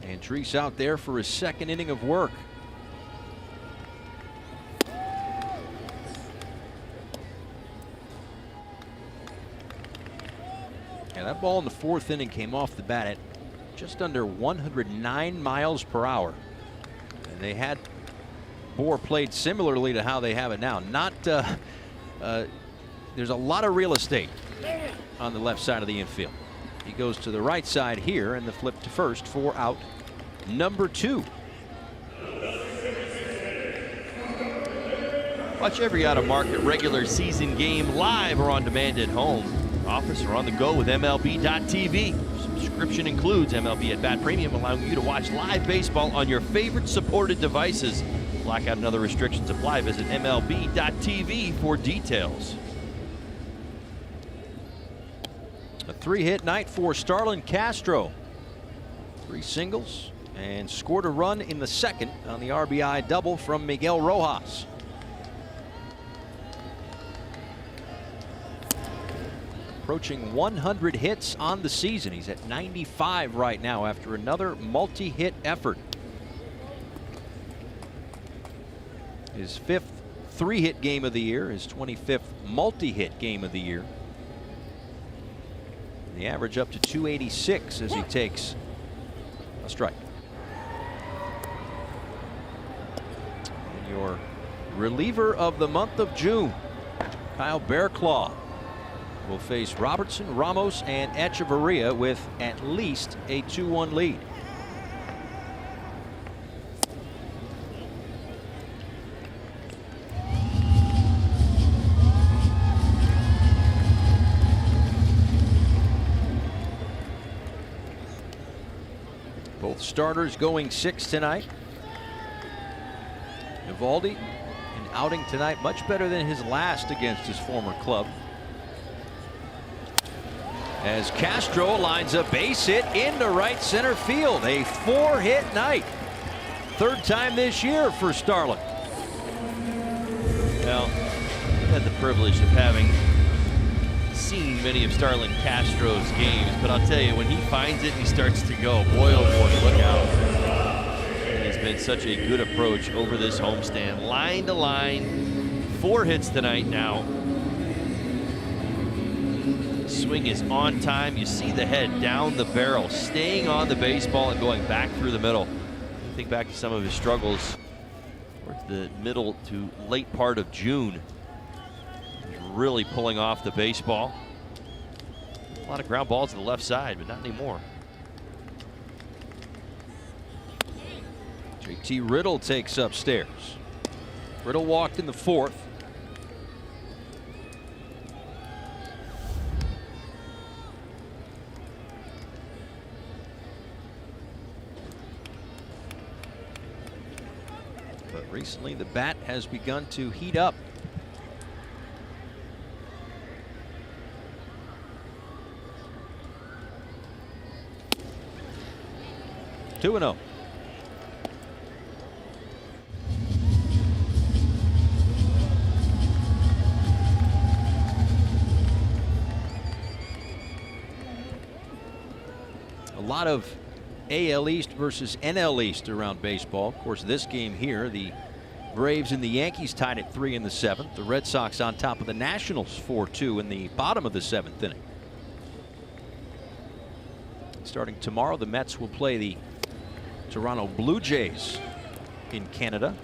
Speaker 3: And Treese out there for his 2nd inning of work. That ball in the 4th inning came off the bat at just under 109 miles per hour. And they had Bohr played similarly to how they have it now. Not there's a lot of real estate on the left side of the infield. He goes to the right side here, and the flip to first for out number 2.
Speaker 4: Watch every out-of-market regular season game live or on demand at home, office, or on the go with MLB.tv. Subscription includes MLB at Bat Premium, allowing you to watch live baseball on your favorite supported devices. Blackout and other restrictions apply. Visit MLB.tv for details.
Speaker 3: A 3-hit night for Starlin Castro. 3 singles and scored a run in the 2nd on the RBI double from Miguel Rojas. Approaching 100 hits on the season. He's at 95 right now after another multi-hit effort. His 5th 3-hit game of the year, his 25th multi-hit game of the year. The average up to 286 as he takes a strike. And your reliever of the month of June, Kyle Bearclaw, will face Robertson, Ramos, and Echeverria with at least a 2-1 lead. Both starters going 6 tonight. Eovaldi, an outing tonight much better than his last against his former club. As Castro lines a base hit into right center field. A 4-hit night. 3rd time this year for Starlin.
Speaker 4: Well, I've had the privilege of having seen many of Starlin Castro's games, but I'll tell you, when he finds it and he starts to go, boy oh boy, look out. It has been such a good approach over this homestand. Line to line, 4 hits tonight now. Swing is on time. You see the head down the barrel, staying on the baseball and going back through the middle. Think back to some of his struggles towards the middle to late part of June. He's really pulling off the baseball. A lot of ground balls to the left side, but not anymore.
Speaker 3: JT Riddle takes upstairs. Riddle walked in the 4th. Recently, the bat has begun to heat up. Two and 0. lot of AL East versus NL East around baseball. Of course, this game here, the Braves and the Yankees tied at 3 in the 7th. The Red Sox on top of the Nationals 4-2 in the bottom of the 7th inning. Starting tomorrow, the Mets will play the Toronto Blue Jays in Canada.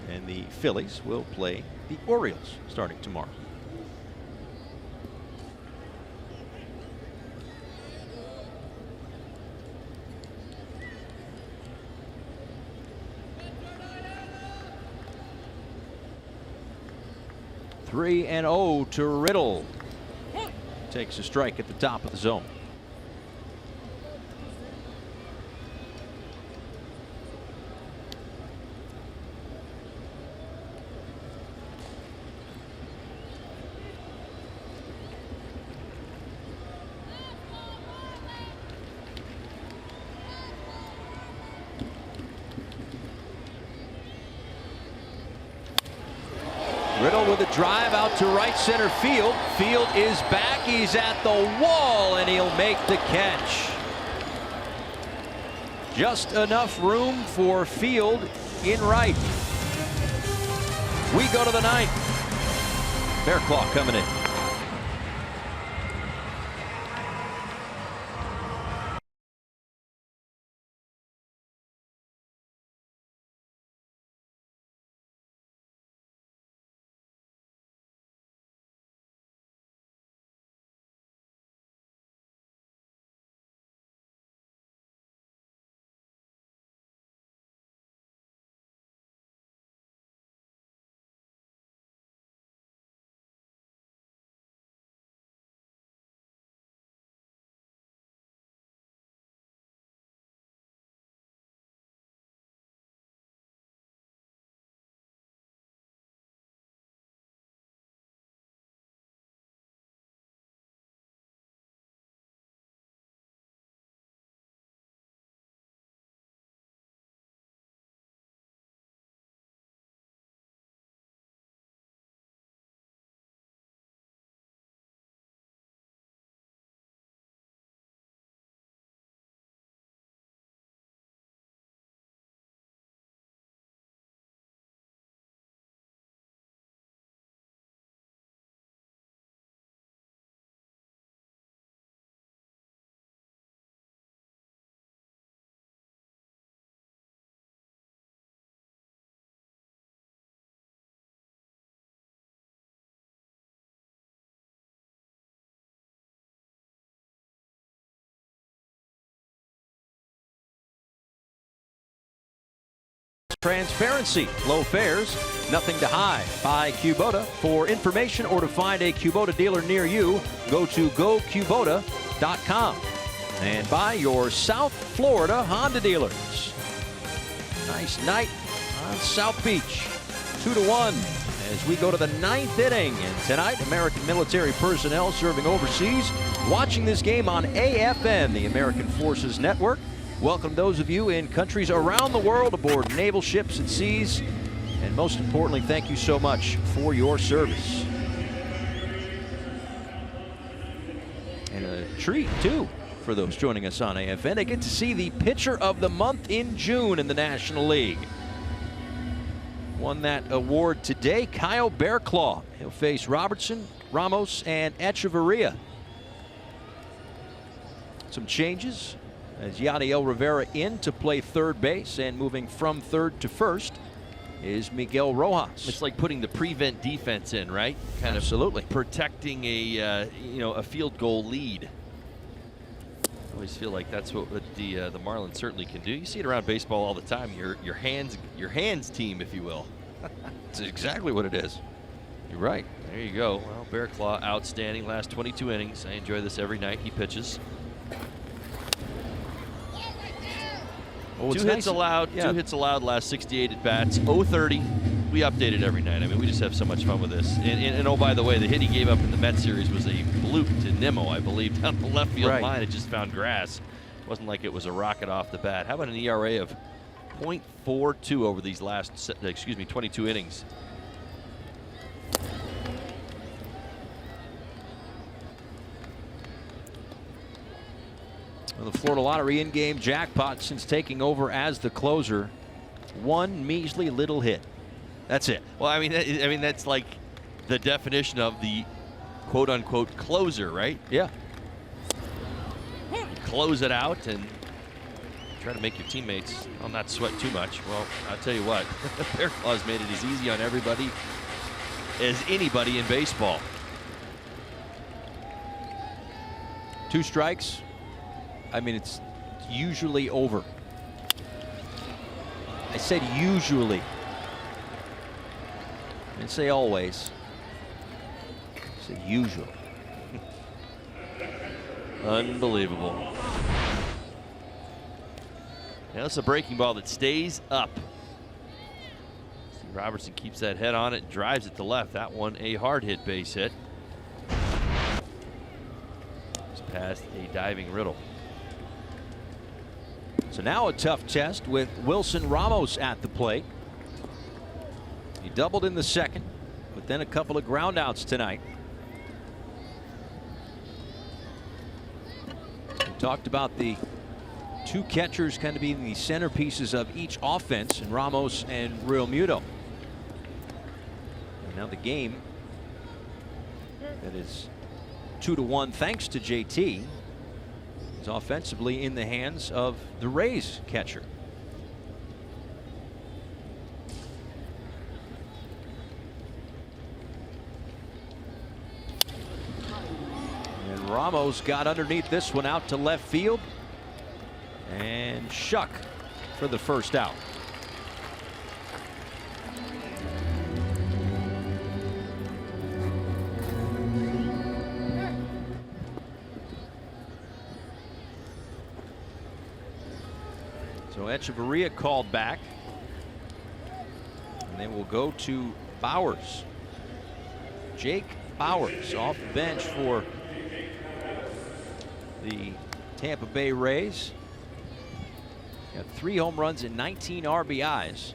Speaker 3: And the Phillies will play the Orioles starting tomorrow. Three and 0 to Riddle. Takes a strike at the top of the zone. Riddle with a drive out to right center field. Field is back. He's at the wall, and he'll make the catch. Just enough room for Field in right. We go to the 9th. Bear Claw coming in. Transparency, low fares, nothing to hide. Buy Kubota. For information or to find a Kubota dealer near you, go to gokubota.com and buy your South Florida Honda dealers. Nice night on South Beach. 2-1 as we go to the 9th inning. And tonight, American military personnel serving overseas watching this game on AFN, the American Forces Network. Welcome those of you in countries around the world aboard naval ships and seas. And most importantly, thank you so much for your service. And a treat, too, for those joining us on AFN. They get to see the pitcher of the month in June in the National League. Won that award today, Kyle Bearclaw. He'll face Robertson, Ramos, and Echeverria. Some changes as Yadiel Rivera in to play third base, and moving from third to first is Miguel Rojas.
Speaker 4: It's like putting the prevent defense in, right? Kind
Speaker 3: Absolutely.
Speaker 4: of protecting a a field goal lead. I always feel like that's what the Marlins certainly can do. You see it around baseball all the time. Your hands team, if you will.
Speaker 3: That's exactly what it is.
Speaker 4: You're right. There you go. Well, Bearclaw outstanding last 22 innings. I enjoy this every night he pitches.
Speaker 3: Oh,
Speaker 4: Two hits allowed. Yeah. 2 hits allowed last 68 at bats. 0-30. We update it every night. I mean, we just have so much fun with this. And oh, by the way, the hit he gave up in the Mets series was a bloop to Nimmo, I believe, down the left field line. It just found grass. It wasn't like it was a rocket off the bat. How about an ERA of .42 over these last, 22 innings?
Speaker 3: The Florida Lottery in-game jackpot since taking over as the closer. One measly little hit. That's it.
Speaker 4: Well, I mean that's like the definition of the quote-unquote closer, right?
Speaker 3: Yeah.
Speaker 4: You close it out and try to make your teammates not sweat too much. Well, I'll tell you what, Bear Claws made it as easy on everybody as anybody in baseball.
Speaker 3: 2 strikes. I mean, it's usually over. I said usually. I didn't say always. I said usual.
Speaker 4: Unbelievable. Now it's a breaking ball that stays up. Steve Robertson keeps that head on it, drives it to left. That one a hard hit base hit. It's past a diving Riddle.
Speaker 3: So now a tough test with Wilson Ramos at the plate. He doubled in the second, but then a couple of groundouts tonight. We talked about the 2 catchers kind of being the centerpieces of each offense, and Ramos and Realmuto. And now the game that is 2-1 thanks to JT is offensively in the hands of the Rays catcher. And Ramos got underneath this one out to left field. And Shuck for the first out. So Echeverria called back. And then we'll go to Bowers. Jake Bowers off the bench for the Tampa Bay Rays. Got 3 home runs and 19 RBIs.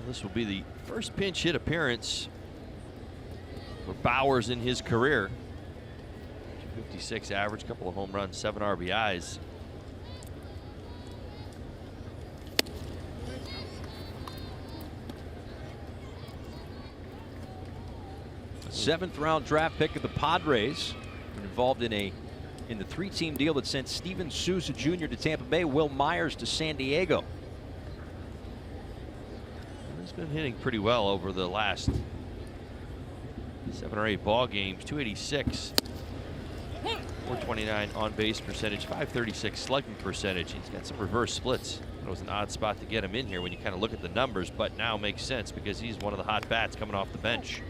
Speaker 4: This will be the first pinch hit appearance for Bowers in his career. 256 average, couple of home runs, 7 RBIs.
Speaker 3: A 7th-round draft pick of the Padres. Involved in the 3-team deal that sent Steven Souza Jr. to Tampa Bay, Will Myers to San Diego.
Speaker 4: He's been hitting pretty well over the last 7 or 8 ball games. 286, 429 on base percentage, 536 slugging percentage. He's got some reverse splits. It was an odd spot to get him in here when you kind of look at the numbers, but now makes sense because he's one of the hot bats coming off the bench.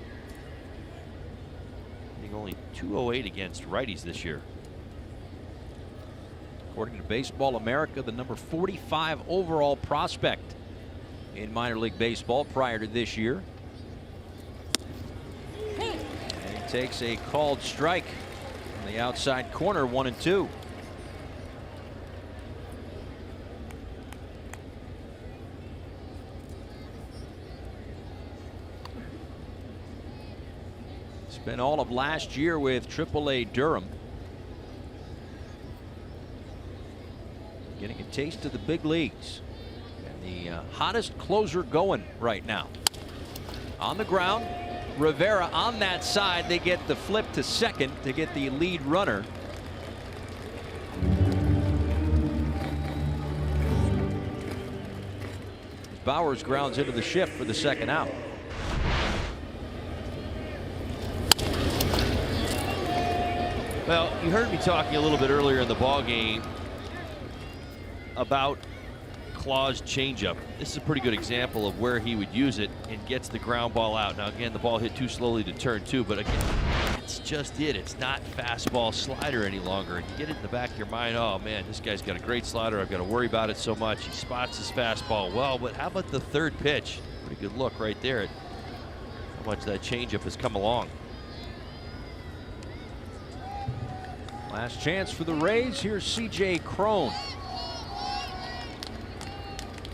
Speaker 4: Only 208 against righties this year.
Speaker 3: According to Baseball America, the number 45 overall prospect in minor league baseball prior to this year. And he takes a called strike on the outside corner, 1-2. Spent all of last year with AAA Durham. Getting a taste of the big leagues. And the hottest closer going right now. On the ground, Rivera on that side. They get the flip to second to get the lead runner. Bowers grounds into the shift for the second out.
Speaker 4: Well, you heard me talking a little bit earlier in the ball game about Claw's changeup. This is a pretty good example of where he would use it and gets the ground ball out. Now again, the ball hit too slowly to turn too, but again, it's just it. It's not fastball slider any longer. And you get it in the back of your mind, oh man, this guy's got a great slider. I've got to worry about it so much. He spots his fastball well, but how about the 3rd pitch? Pretty good look right there at how much that changeup has come along.
Speaker 3: Last chance for the Rays. Here's C.J. Cron.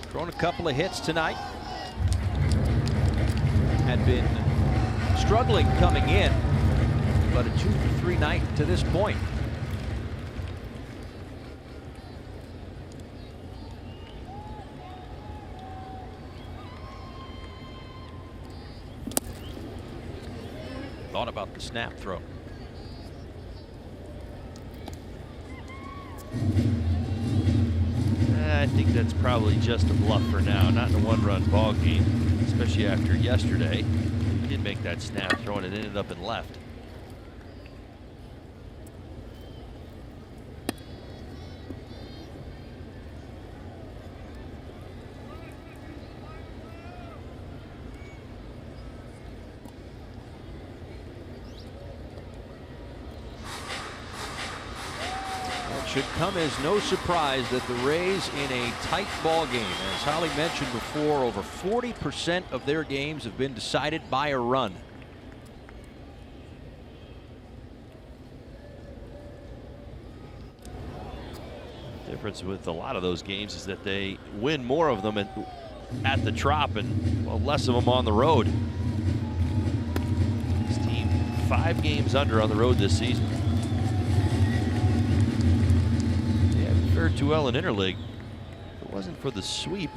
Speaker 3: Thrown a couple of hits tonight. Had been struggling coming in. but a 2-for-3 night to this point. Thought about the snap throw.
Speaker 4: I think that's probably just a bluff for now. Not in a one-run ball game, especially after yesterday. He did make that snap throw and it ended up in left.
Speaker 3: Should come as no surprise that the Rays in a tight ball game. As Holly mentioned before, over 40% of their games have been decided by a run.
Speaker 4: The difference with a lot of those games is that they win more of them at the Trop and, well, less of them on the road. This team 5 games under on the road this season. Fared too well in interleague. If it wasn't for the sweep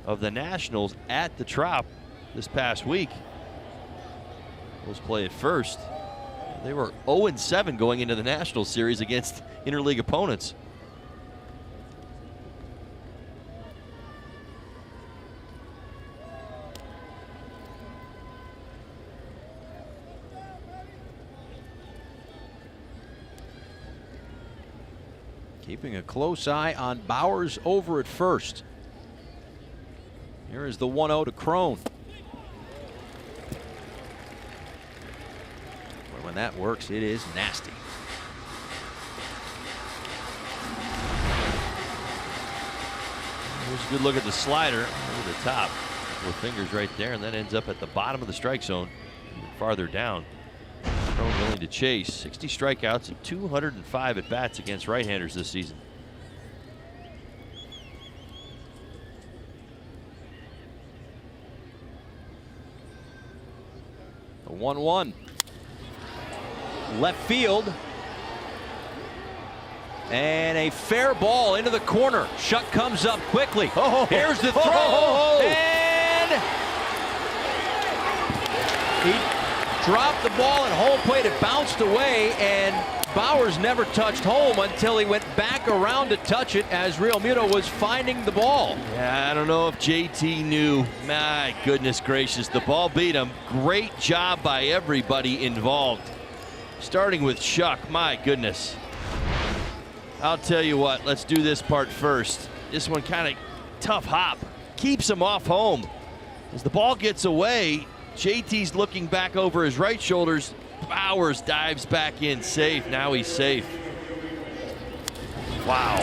Speaker 4: of the Nationals at the Trop this past week, let's play it first. They were 0-7 going into the Nationals series against interleague opponents.
Speaker 3: Keeping a close eye on Bowers over at first. Here is the 1-0 to Crone. Well, when that works, it is nasty.
Speaker 4: Here's a good look at the slider over the top. 4 fingers right there, and that ends up at the bottom of the strike zone, even farther down. Crone willing to chase. 60 strikeouts and 205 at bats against right-handers this season.
Speaker 3: The 1-1. Left field. And a fair ball into the corner. Shuck comes up quickly. Here's the throw. And he dropped the ball at home plate. It bounced away, and Bowers never touched home until he went back around to touch it as Realmuto was finding the ball.
Speaker 4: Yeah, I don't know if JT knew. My goodness gracious, the ball beat him. Great job by everybody involved. Starting with Shuck, my goodness. I'll tell you what, let's do this part first. This one kind of tough hop. Keeps him off home. As the ball gets away, JT's looking back over his right shoulders. Bowers dives back in safe. Now he's safe. Wow.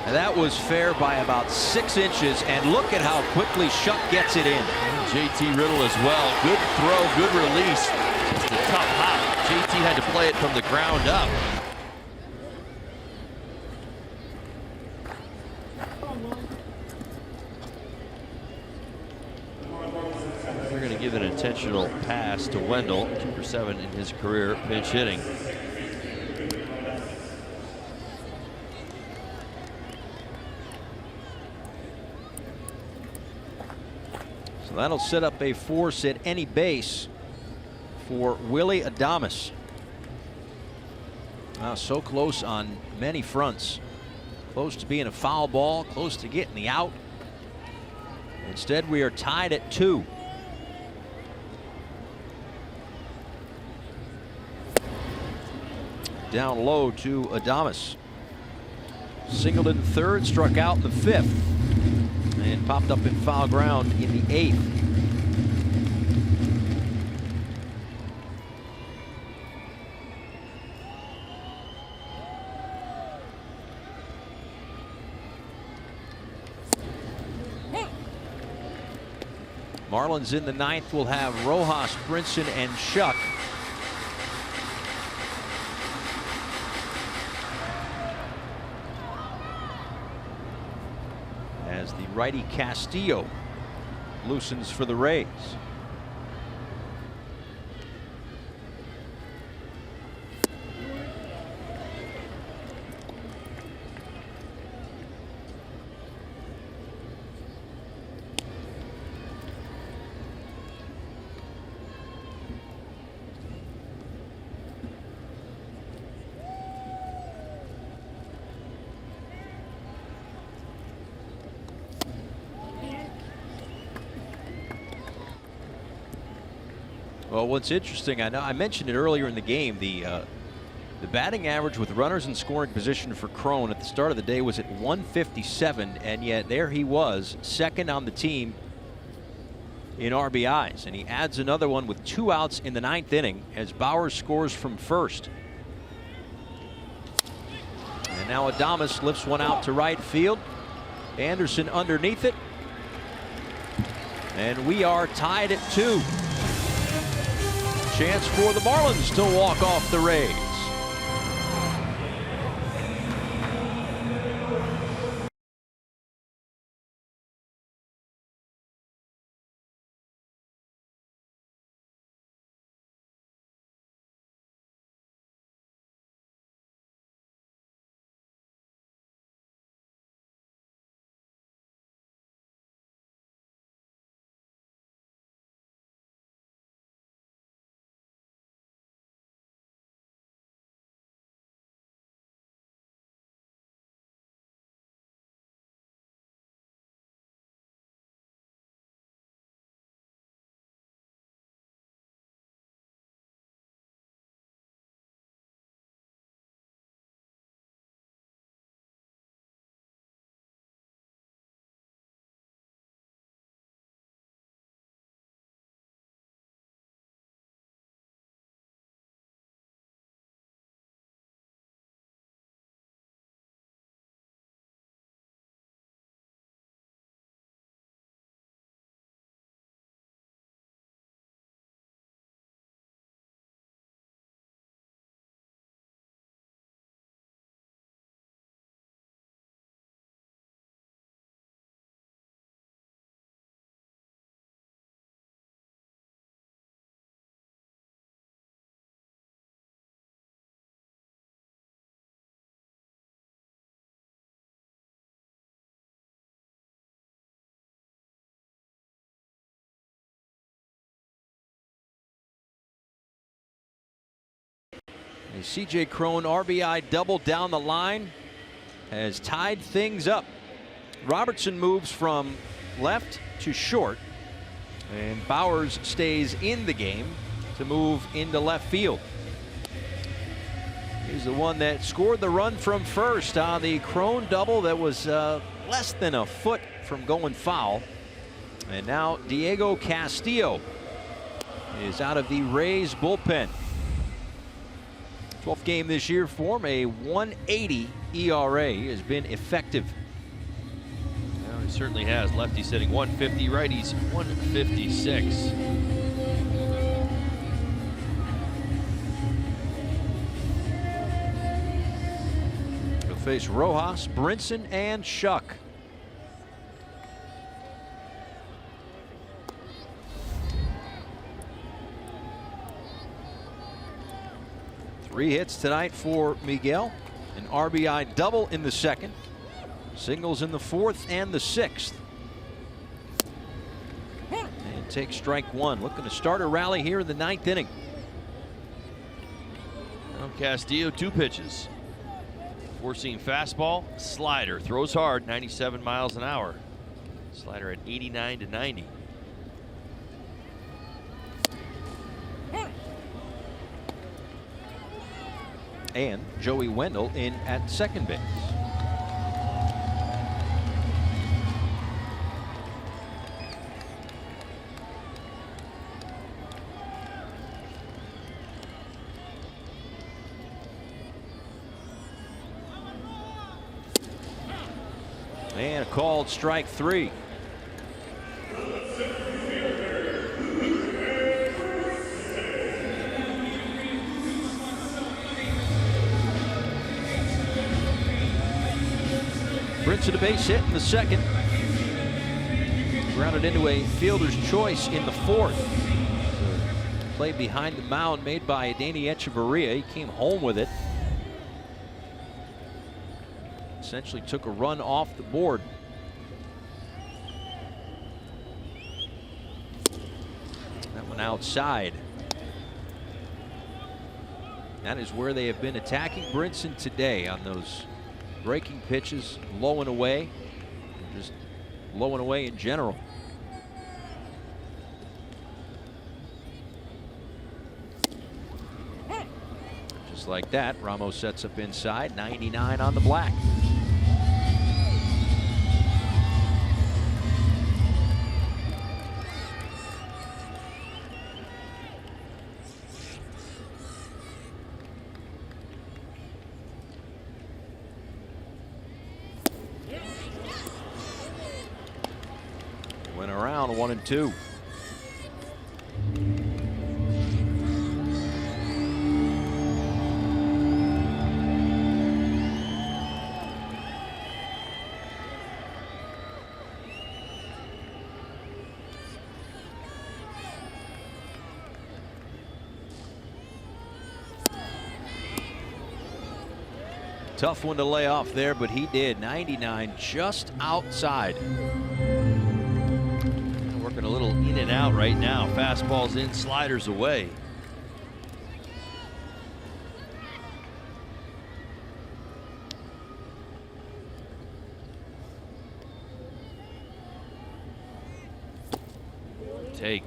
Speaker 3: And that was fair by about 6 inches. And look at how quickly Shuck gets it in.
Speaker 4: JT Riddle as well. Good throw, good release. Just a tough hop. JT had to play it from the ground up. We're going to give an intentional pass to Wendell, 2 for 7 in his career pinch hitting.
Speaker 3: So that'll set up a force at any base for Willie Adames. So close on many fronts. Close to being a foul ball, close to getting the out. Instead, we are tied at 2. Down low to Adames. Singled in the 3rd, struck out in the 5th, and popped up in foul ground in the 8th. Marlins in the 9th will have Rojas, Brinson, and Shuck. As the righty Castillo loosens for the Rays. Well, what's interesting, I know I mentioned it earlier in the game, the batting average with runners in scoring position for Cron at the start of the day was at 157, and yet there he was, second on the team in RBIs, and he adds another one with 2 outs in the 9th inning as Bauer scores from first. And now Adames lifts one out to right field. Anderson underneath it. And we are tied at 2. Chance for the Marlins to walk off the Rays. And CJ Cron RBI double down the line has tied things up. Robertson moves from left to short, and Bowers stays in the game to move into left field. He's the one that scored the run from first on the Cron double that was less than a foot from going foul. And now Diego Castillo is out of the Rays bullpen. 12th game this year for him, a 1.80 ERA has been effective.
Speaker 4: Well, he certainly has. Lefty sitting 150, righties 156.
Speaker 3: He'll face Rojas, Brinson, and Shuck. Three hits tonight for Miguel. An RBI double in the 2nd. Singles in the 4th and the 6th. And takes strike 1. Looking to start a rally here in the 9th inning.
Speaker 4: Well, Castillo 2 pitches. 4-seam fastball, slider. Throws hard, 97 miles an hour. Slider at 89 to 90.
Speaker 3: And Joey Wendell in at second base. And a called strike 3. Brinson a base hit in the 2nd. Grounded into a fielder's choice in the 4th. Play behind the mound made by Danny Echeverria. He came home with it. Essentially took a run off the board. That one outside. That is where they have been attacking Brinson today, on those breaking pitches, low and away, just low and away in general. Just like that, Ramos sets up inside, 99 on the black. Went around 1-2. Tough one to lay off there, but he did. 99 just outside. Working a little in and out right now. Fastballs in, sliders away. Take.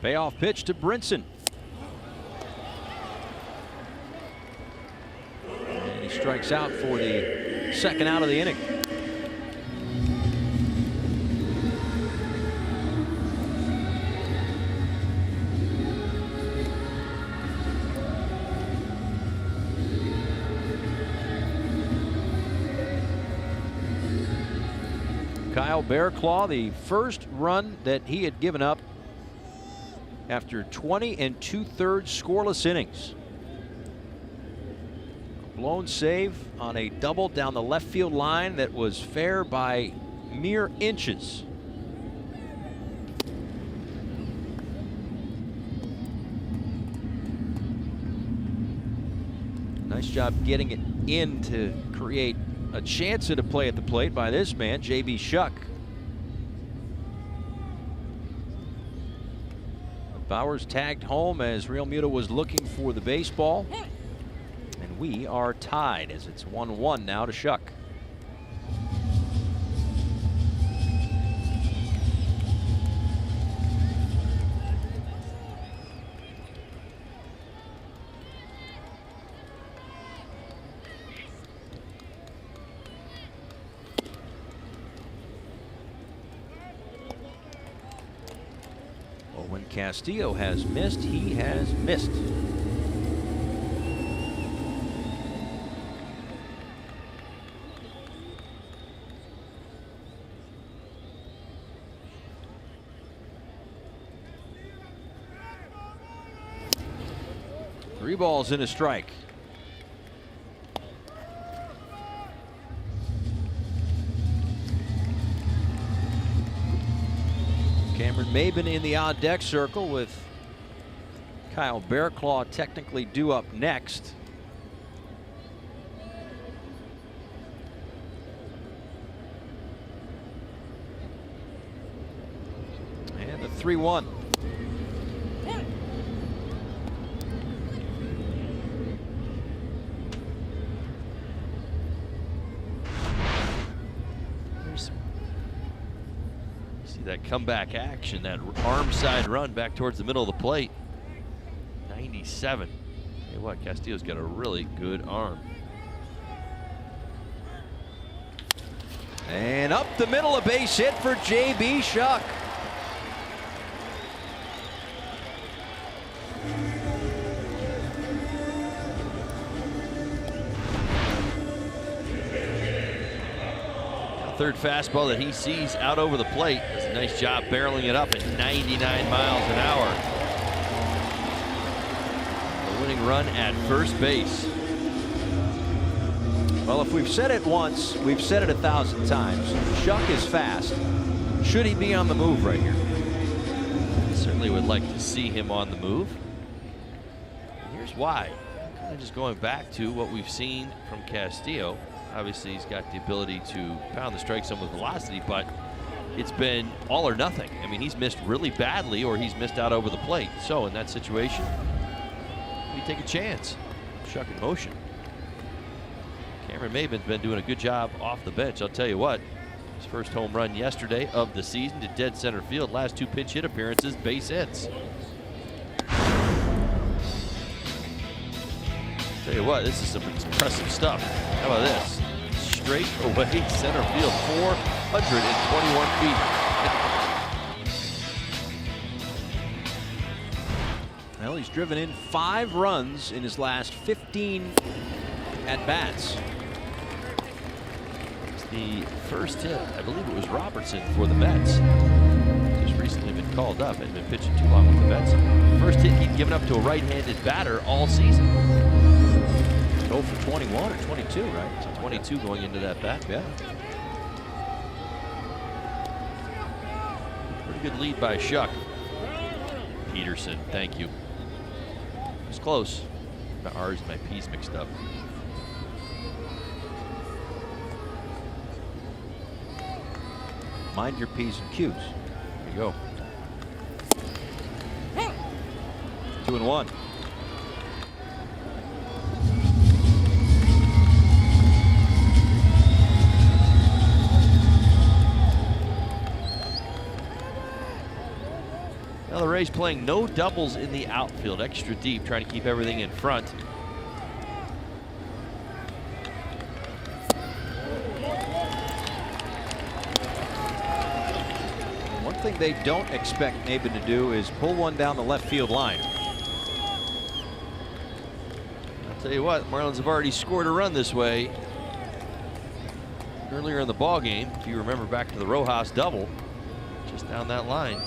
Speaker 3: Payoff pitch to Brinson. And he strikes out for the second out of the inning. Kyle Bearclaw, the first run that he had given up after 20 2/3 scoreless innings. A blown save on a double down the left field line that was fair by mere inches. Nice job getting it in to create a chance at a play at the plate by this man, J.B. Shuck. Bowers tagged home as Realmuto was looking for the baseball. And we are tied as it's 1-1 now to Shuck. When Castillo has missed, he has missed. Three balls and a strike. Cameron Maben in the odd deck circle with Kyle Bearclaw technically due up next. And the 3-1. That comeback action, that arm side run back towards the middle of the plate. 97. Hey, what? Castillo's got a really good arm. And up the middle, a base hit for J.B. Shuck. Third fastball that he sees out over the plate. Does a nice job barreling it up at 99 miles an hour. The winning run at first base. Well, if we've said it once, we've said it 1,000 times. Shuck is fast. Should he be on the move right here? Certainly would like to see him on the move. And here's why. Kind of just going back to what we've seen from Castillo. Obviously, he's got the ability to pound the strike zone with velocity, but
Speaker 4: it's been all or nothing. I mean, he's missed really badly or he's missed out over the plate. So in that situation, you take a chance. Shuck in motion. Cameron Maben's been doing a good job off the bench. I'll tell you what, his first home run yesterday of the season to dead center field. Last 2 pinch hit appearances, base hits. Tell you what, this is some impressive stuff. How about this? Straight away center field, 421 feet.
Speaker 3: Well, he's driven in 5 runs in his last 15 at-bats.
Speaker 4: It's the first hit, I believe it was Robertson for the Mets. Just recently been called up and been pitching too long with the Mets. First hit he'd given up to a right-handed batter all season. 0 for 21 or 22, right? So 22 going into that bat.
Speaker 3: Yeah.
Speaker 4: Pretty good lead by Shuck. Peterson, thank you. It's close. My R's and my P's mixed up.
Speaker 3: Mind your P's and Q's.
Speaker 4: There you go.
Speaker 3: 2-1.
Speaker 4: Now the Rays playing no doubles in the outfield, extra deep, trying to keep everything in front.
Speaker 3: One thing they don't expect Maben to do is pull one down the left field line.
Speaker 4: I'll tell you what, Marlins have already scored a run this way earlier in the ball game. If you remember back to the Rojas double, just down that line.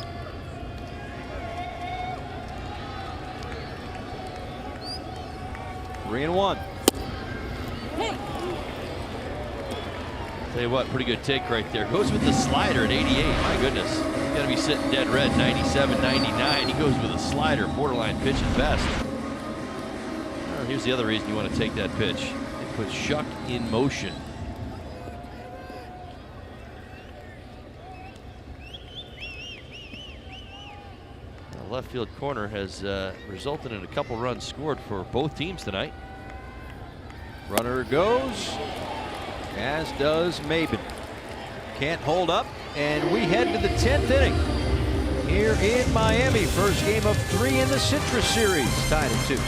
Speaker 3: Three and one.
Speaker 4: Tell you what, pretty good take right there. Goes with the slider at 88. My goodness, he's got to be sitting dead red. 97, 99. He goes with a slider, borderline pitch at best. Here's the other reason you want to take that pitch. It puts Shuck in motion. The left field corner has resulted in a couple runs scored for both teams tonight.
Speaker 3: Runner goes, as does Maben. Can't hold up, and we head to the 10th inning here in Miami. First game of 3 in the Citrus Series, tied at 2.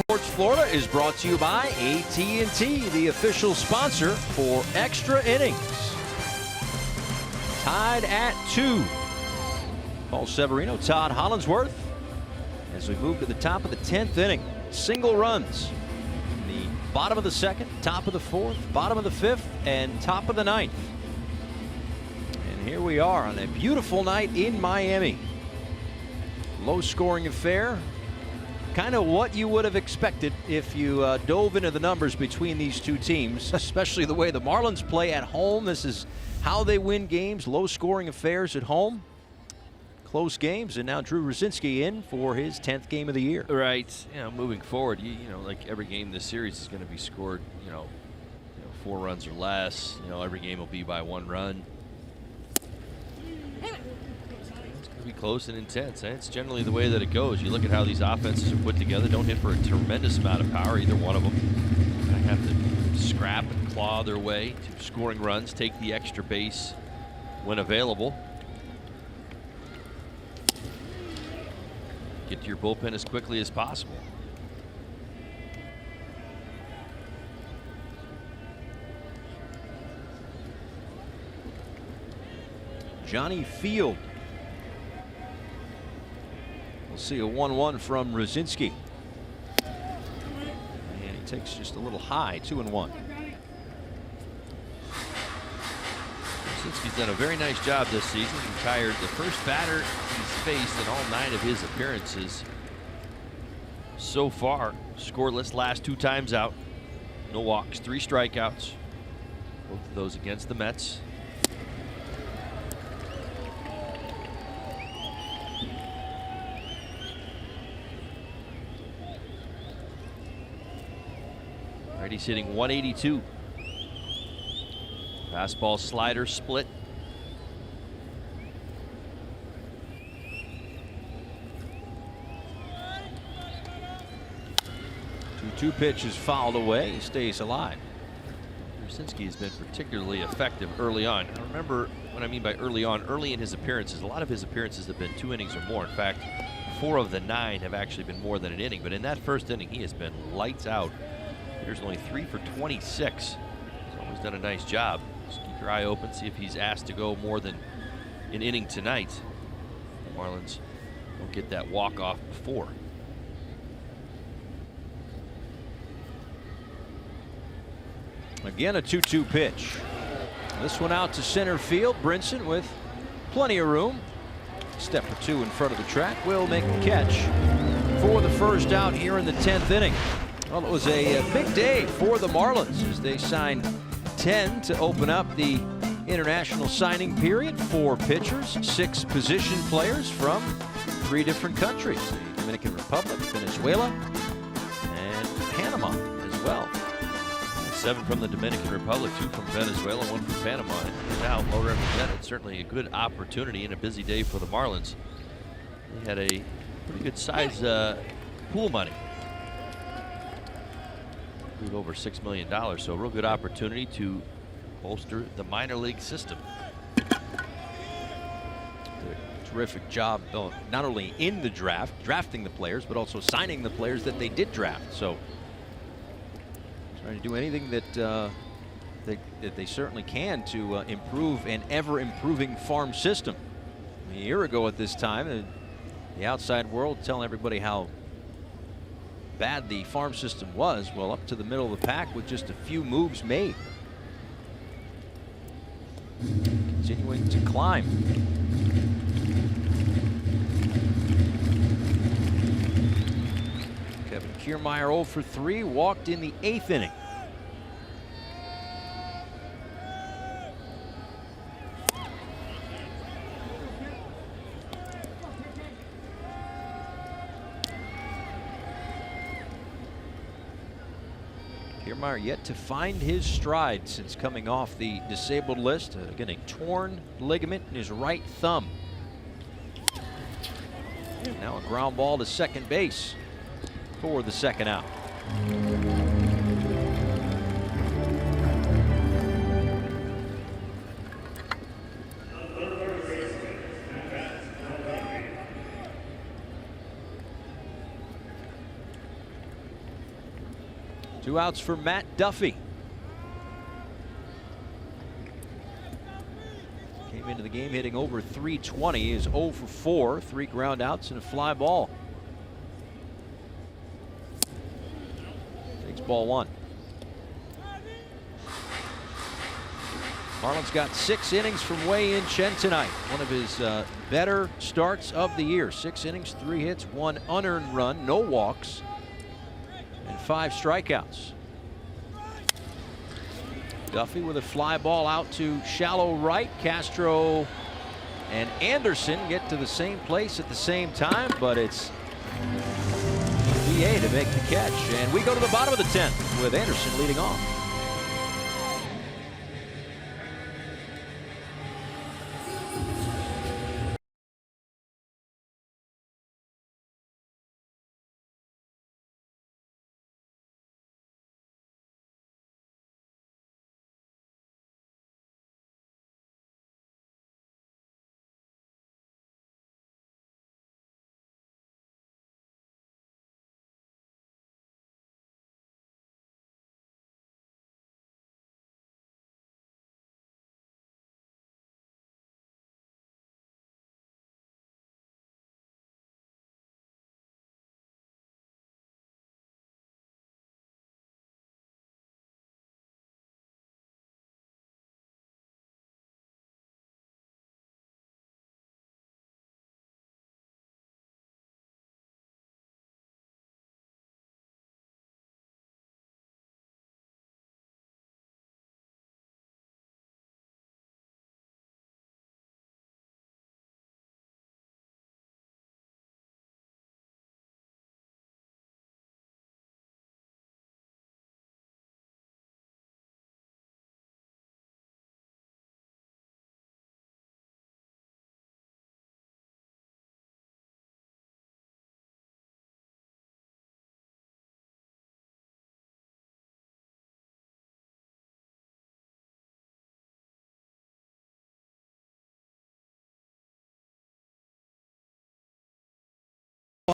Speaker 3: Sports Florida is brought to you by AT&T, the official sponsor for Extra Innings. Tied at 2. Paul Severino, Todd Hollinsworth. As we move to the top of the 10th inning, single runs. The bottom of the 2nd, top of the 4th, bottom of the 5th, and top of the 9th. And here we are on a beautiful night in Miami. Low-scoring affair. Kind of what you would have expected if you dove into the numbers between these two teams, especially the way the Marlins play at home. This is how they win games, low-scoring affairs at home. Close games, and now Drew Rosinski in for his 10th game of the year.
Speaker 4: Right. Moving forward, you know, like every game this series is going to be scored, 4 runs or less. Every game will be by 1 run. It's going to be close and intense. It's generally the way that it goes. You look at how these offenses are put together. Don't hit for a tremendous amount of power, either one of them. They have to scrap and claw their way to scoring runs, take the extra base when available. Get to your bullpen as quickly as possible.
Speaker 3: Johnny Field. We'll see a 1-1 from Rosinski. And he takes just a little high, 2-1.
Speaker 4: Rosinski's done a very nice job this season. Retired the first batter he's faced in all 9 of his appearances so far. Scoreless last 2 times out. No walks, 3 strikeouts. Both of those against the Mets. He's hitting 182. Fastball slider split.
Speaker 3: 2-2 pitch is fouled away. He stays alive.
Speaker 4: Rosinski has been particularly effective early on. I remember what I mean by early on, early in his appearances. A lot of his appearances have been 2 innings or more. In fact, 4 of the 9 have actually been more than an inning. But in that first inning, he has been lights out. There's only 3 for 26. He's always done a nice job. Just keep your eye open, see if he's asked to go more than an inning tonight. The Marlins don't get that walk-off before.
Speaker 3: Again, a 2-2 pitch. This one out to center field. Brinson with plenty of room. Step or 2 in front of the track. Will make the catch for the first out here in the 10th inning. Well, it was a big day for the Marlins as they signed 10 to open up the international signing period. 4 pitchers, 6 position players from 3 different countries. The Dominican Republic, Venezuela, and Panama as well.
Speaker 4: 7 from the Dominican Republic, 2 from Venezuela, 1 from Panama. And now well represented. Certainly a good opportunity and a busy day for the Marlins. They had a pretty good size pool money. Over $6 million, so a real good opportunity to bolster the minor league system.
Speaker 3: Terrific job, not only in the draft, drafting the players, but also signing the players that they did draft. So trying to do anything that that they certainly can to improve an ever-improving farm system. A year ago at this time, the outside world telling everybody how bad the farm system was. Well, up to the middle of the pack with just a few moves made. Continuing to climb. Kevin Kiermaier 0 for 3, walked in the 8th inning. Kiermaier yet to find his stride since coming off the disabled list. Again, a torn ligament in his right thumb. Now a ground ball to second base for the 2nd out. Two outs for Matt Duffy. Came into the game hitting over 320. He is 0 for 4, 3 ground outs and a fly ball. Takes ball 1. Marlins got 6 innings from Wei-In Chen tonight. One of his better starts of the year. 6 innings, 3 hits, 1 unearned run, no walks, and 5 strikeouts. Duffy with a fly ball out to shallow right. Castro and Anderson get to the same place at the same time, but it's TBA to make the catch. And we go to the bottom of the 10th with Anderson leading off.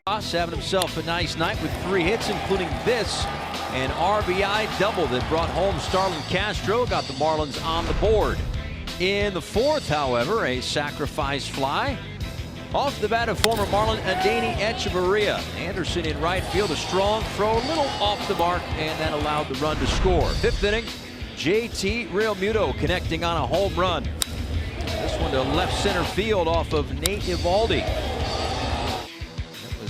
Speaker 3: Having himself a nice night with 3 hits, including this, an RBI double that brought home Starlin Castro, got the Marlins on the board. In the 4th, however, a sacrifice fly off the bat of former Marlin Adeiny Echeverria. Anderson in right field, a strong throw, a little off the mark, and that allowed the run to score. 5th inning, JT Realmuto connecting on a home run. This one to left center field off of Nate Eovaldi.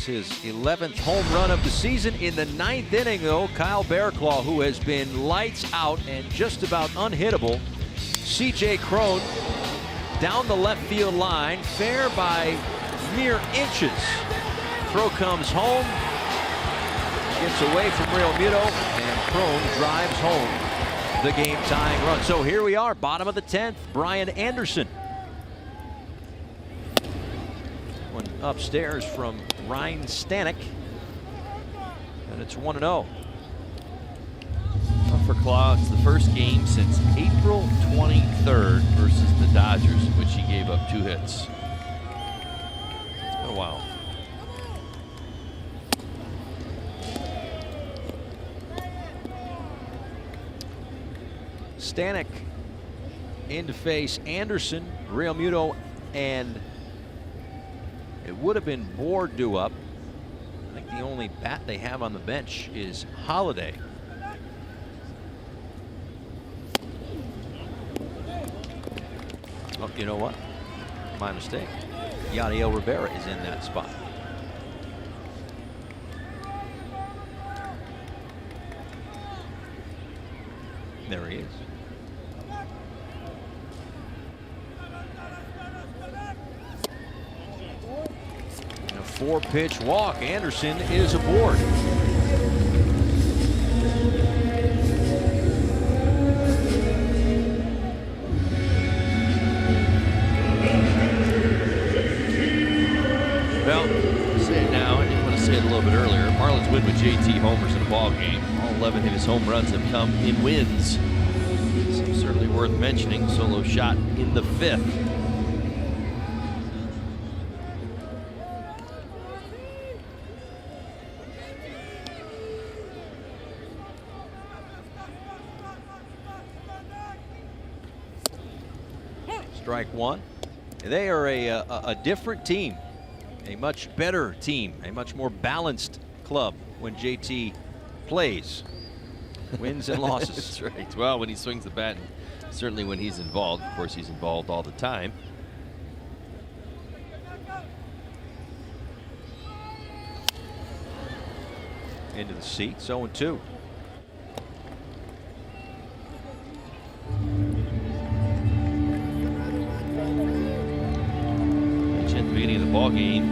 Speaker 3: His 11th home run of the season. In the 9th inning, though, Kyle Bearclaw, who has been lights out and just about unhittable, C.J. Cron down the left field line, fair by mere inches. Throw comes home, gets away from Realmuto, and Cron drives home the game-tying run. So here we are, bottom of the 10th, Brian Anderson. One upstairs from Ryan Stanek, and it's 1-0.
Speaker 4: For Claw, it's the first game since April 23rd versus the Dodgers, in which he gave up 2 hits. It's been a while.
Speaker 3: Stanek in to face Anderson, Realmuto, and it would have been Board due up. I think the only bat they have on the bench is Holiday. Oh, you know what? My mistake. Yadiel Rivera is in that spot. There he is. And a 4-pitch walk. Anderson is aboard.
Speaker 4: Well, I'll say it now. I didn't want to say it a little bit earlier. Marlins win with JT homers in a ball game. All 11 of his home runs have come in wins. So certainly worth mentioning. Solo shot in the 5th.
Speaker 3: Strike one. They are a different team, a much better team, a much more balanced club when JT plays. Wins and losses.
Speaker 4: That's right. Well, when he swings the bat and Certainly when he's involved. Of course, he's involved all the time.
Speaker 3: Into the seats, 0-2.
Speaker 4: Mentioned at the beginning of the ball game,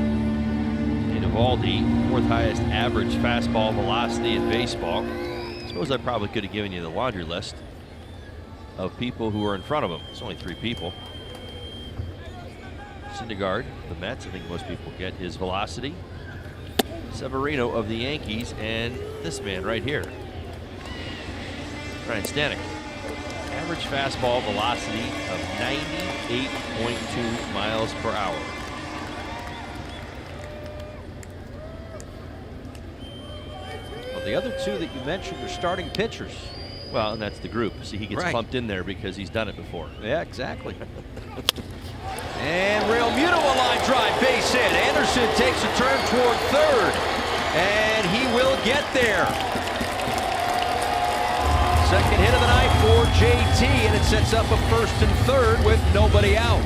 Speaker 4: Eovaldi, fourth highest average fastball velocity in baseball. I suppose I probably could have given you the laundry list of people who are in front of him. It's only 3 people. Syndergaard, the Mets, I think most people get his velocity. Severino of the Yankees, and this man right here, Ryan Stanek. Average fastball velocity of 98.2 miles per hour.
Speaker 3: Well, the other 2 that you mentioned are starting pitchers.
Speaker 4: Well, and that's the group. See, he gets plumped in there because he's done it before.
Speaker 3: Yeah, exactly. And Realmuto, a line drive, base hit. Anderson takes a turn toward third, and he will get there. Second hit of the night for JT, and it sets up a first and third with nobody out.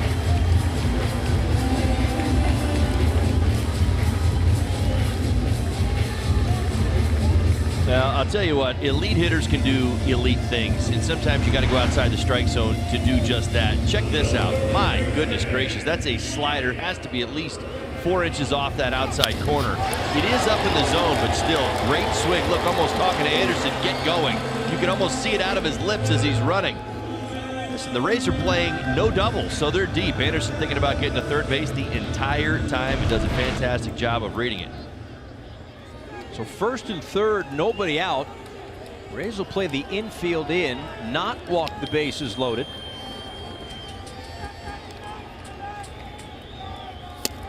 Speaker 4: Now, I'll tell you what, elite hitters can do elite things, and sometimes you got to go outside the strike zone to do just that. Check this out. My goodness gracious, that's a slider. Has to be at least 4 inches off that outside corner. It is up in the zone, but still, great swing. Look, almost talking to Anderson, get going. You can almost see it out of his lips as he's running. Listen, the Rays are playing no doubles, so they're deep. Anderson thinking about getting to third base the entire time and does a fantastic job of reading it.
Speaker 3: So first and third, nobody out. Rays will play the infield in, not walk the bases loaded.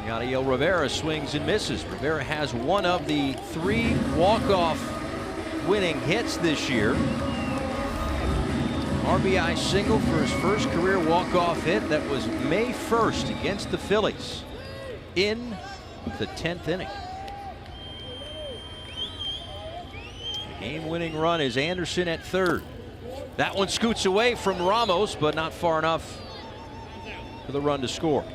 Speaker 3: Yadiel Rivera swings and misses. Rivera has one of the 3 walk-off winning hits this year. RBI single for his first career walk-off hit. That was May 1st against the Phillies in the 10th inning. Game-winning run is Anderson at third. That one scoots away from Ramos, but not far enough for the run to score.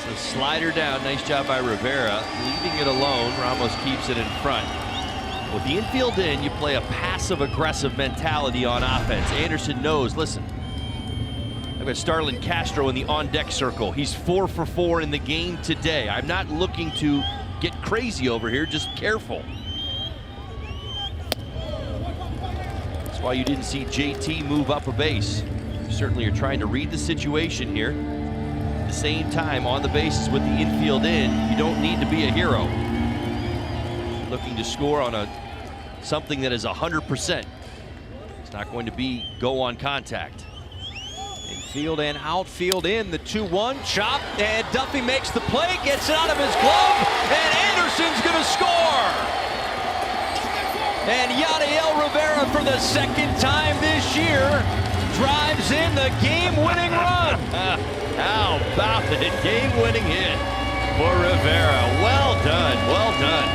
Speaker 4: So slider down, nice job by Rivera, leaving it alone. Ramos keeps it in front. With the infield in, you play a passive-aggressive mentality on offense. Anderson knows, listen, I've got Starlin Castro in the on-deck circle. He's 4 for 4 in the game today. I'm not looking to get crazy over here, just careful. That's why you didn't see JT move up a base. You certainly are trying to read the situation here. At the same time, on the bases with the infield in, you don't need to be a hero. Looking to score on something that is 100%. It's not going to be go on contact.
Speaker 3: Infield and outfield in, the 2-1 chop, and Duffy makes the play, gets it out of his glove, and Anderson's gonna score. And Yadiel Rivera, for the second time this year, drives in the game-winning run.
Speaker 4: How about it? Game-winning hit for Rivera. Well done, well done.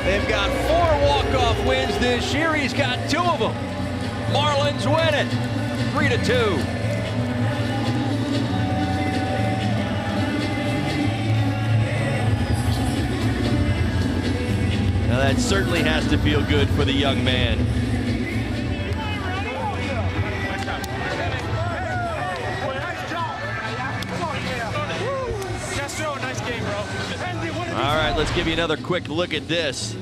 Speaker 3: They've got 4 walk-off wins this year. He's got 2 of them. Marlins win it, 3-2.
Speaker 4: Now that certainly has to feel good for the young man. All right, let's give you another quick look at this.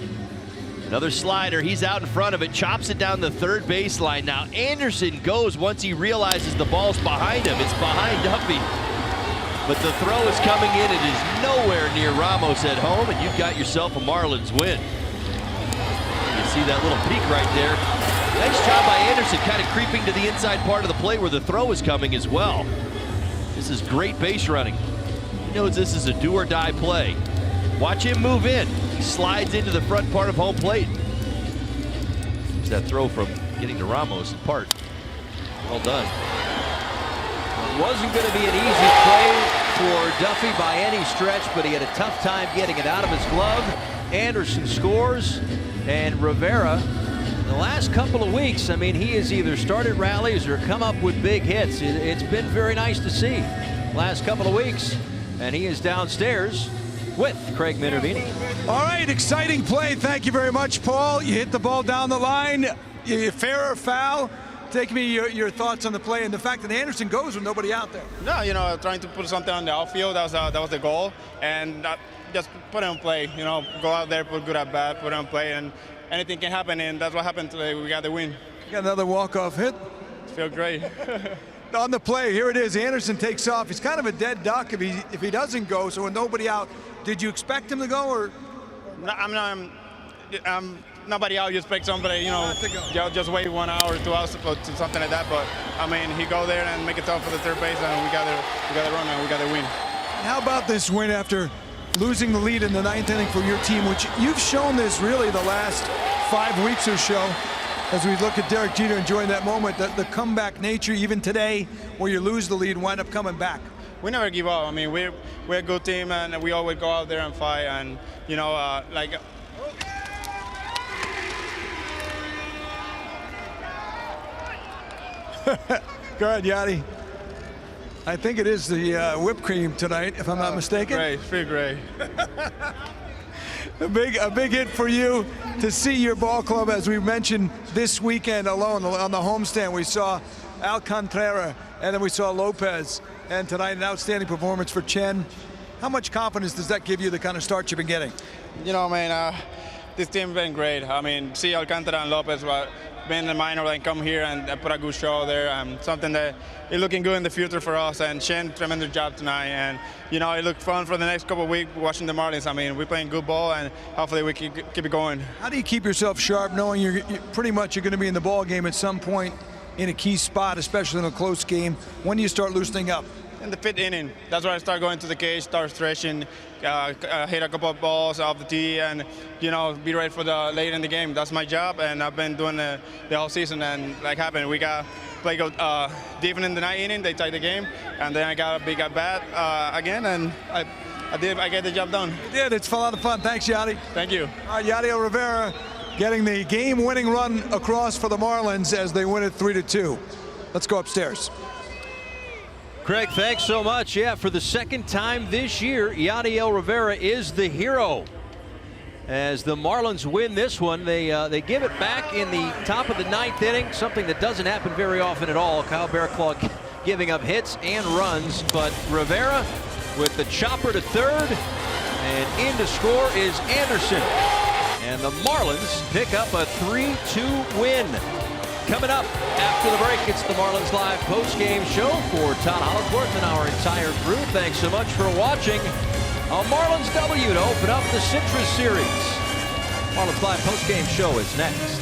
Speaker 4: Another slider, he's out in front of it, chops it down the third baseline. Now Anderson goes once he realizes the ball's behind him. It's behind Duffy. But the throw is coming in. It is nowhere near Ramos at home, and you've got yourself a Marlins win. You see that little peek right there. Nice job by Anderson, kind of creeping to the inside part of the plate where the throw is coming as well. This is great base running. He knows this is a do-or-die play. Watch him move in. He slides into the front part of home plate. There's that throw from getting to Ramos in part. Well done.
Speaker 3: It wasn't going to be an easy play for Duffy by any stretch, but he had a tough time getting it out of his glove. Anderson scores, and Rivera, the last couple of weeks, I mean, he has either started rallies or come up with big hits. It's been very nice to see last couple of weeks, and he is downstairs with Craig Minervini.
Speaker 1: All right, exciting play. Thank you very much, Paul. You hit the ball down the line. Fair or foul? Take me your thoughts on the play and the fact that Anderson goes with nobody out there.
Speaker 9: No, you know, trying to put something on the outfield. That was the goal, and just put it on play. You know, go out there, put good at bat, put it on play, and anything can happen. And that's what happened today. We got the win.
Speaker 1: Got another walk-off hit.
Speaker 9: Feel great.
Speaker 1: On the play, here it is. Anderson takes off. He's kind of a dead duck if he doesn't go. So with nobody out, did you expect him to go or?
Speaker 9: No, I'm nobody out. You expect somebody, you know, just wait 1 hour, 2 hours to something like that. But I mean, he go there and make it tough for the third base, and we got to run and we got to win.
Speaker 1: How about this win after losing the lead in the 9th inning for your team, which you've shown this really the last 5 weeks or so, as we look at Derek Jeter enjoying that moment, the comeback nature, even today, where you lose the lead and wind up coming back.
Speaker 9: We never give up. I mean, we're a good team, and we always go out there and fight. And you know, like.
Speaker 1: Go ahead, Yachty. I think it is the whipped cream tonight, if I'm not mistaken.
Speaker 9: Great, feel great.
Speaker 1: A big hit for you to see your ball club, as we mentioned this weekend alone on the homestand. We saw Alcantara, and then we saw Lopez, and tonight an outstanding performance for Chen. How much confidence does that give you, the kind of start you've been getting?
Speaker 9: You know, man, this team been great. I mean, see Alcantara and Lopez, but being in the minor and come here and put a good show there, something that is looking good in the future for us. And Shen, tremendous job tonight. And, you know, it looked fun for the next couple of weeks watching the Marlins. I mean, we're playing good ball, and hopefully we keep it going.
Speaker 1: How do you keep yourself sharp knowing you're pretty much going to be in the ball game at some point in a key spot, especially in a close game? When do you start loosening up?
Speaker 9: In the 5th inning, that's where I start going to the cage, start stretching, hit a couple of balls off the tee, and you know, be ready for the late in the game. That's my job, and I've been doing the whole season. And like happened, we got play go deep in the 9th inning. They tied the game, and then I got a big at bat again, and I get the job done.
Speaker 1: You did. It's a lot of fun. Thanks, Yachty.
Speaker 9: Thank you.
Speaker 1: All right, Yadiel Rivera getting the game-winning run across for the Marlins as they win it 3-2. Let's go upstairs.
Speaker 3: Craig, thanks so much. Yeah, for the second time this year, Yadiel Rivera is the hero. As the Marlins win this one, they give it back in the top of the 9th inning, something that doesn't happen very often at all. Kyle Barraclough giving up hits and runs, but Rivera with the chopper to third, and in to score is Anderson. And the Marlins pick up a 3-2 win. Coming up after the break, it's the Marlins Live post-game show for Todd Hollingsworth and our entire crew. Thanks so much for watching. A Marlins W to open up the Citrus Series. Marlins Live post-game show is next.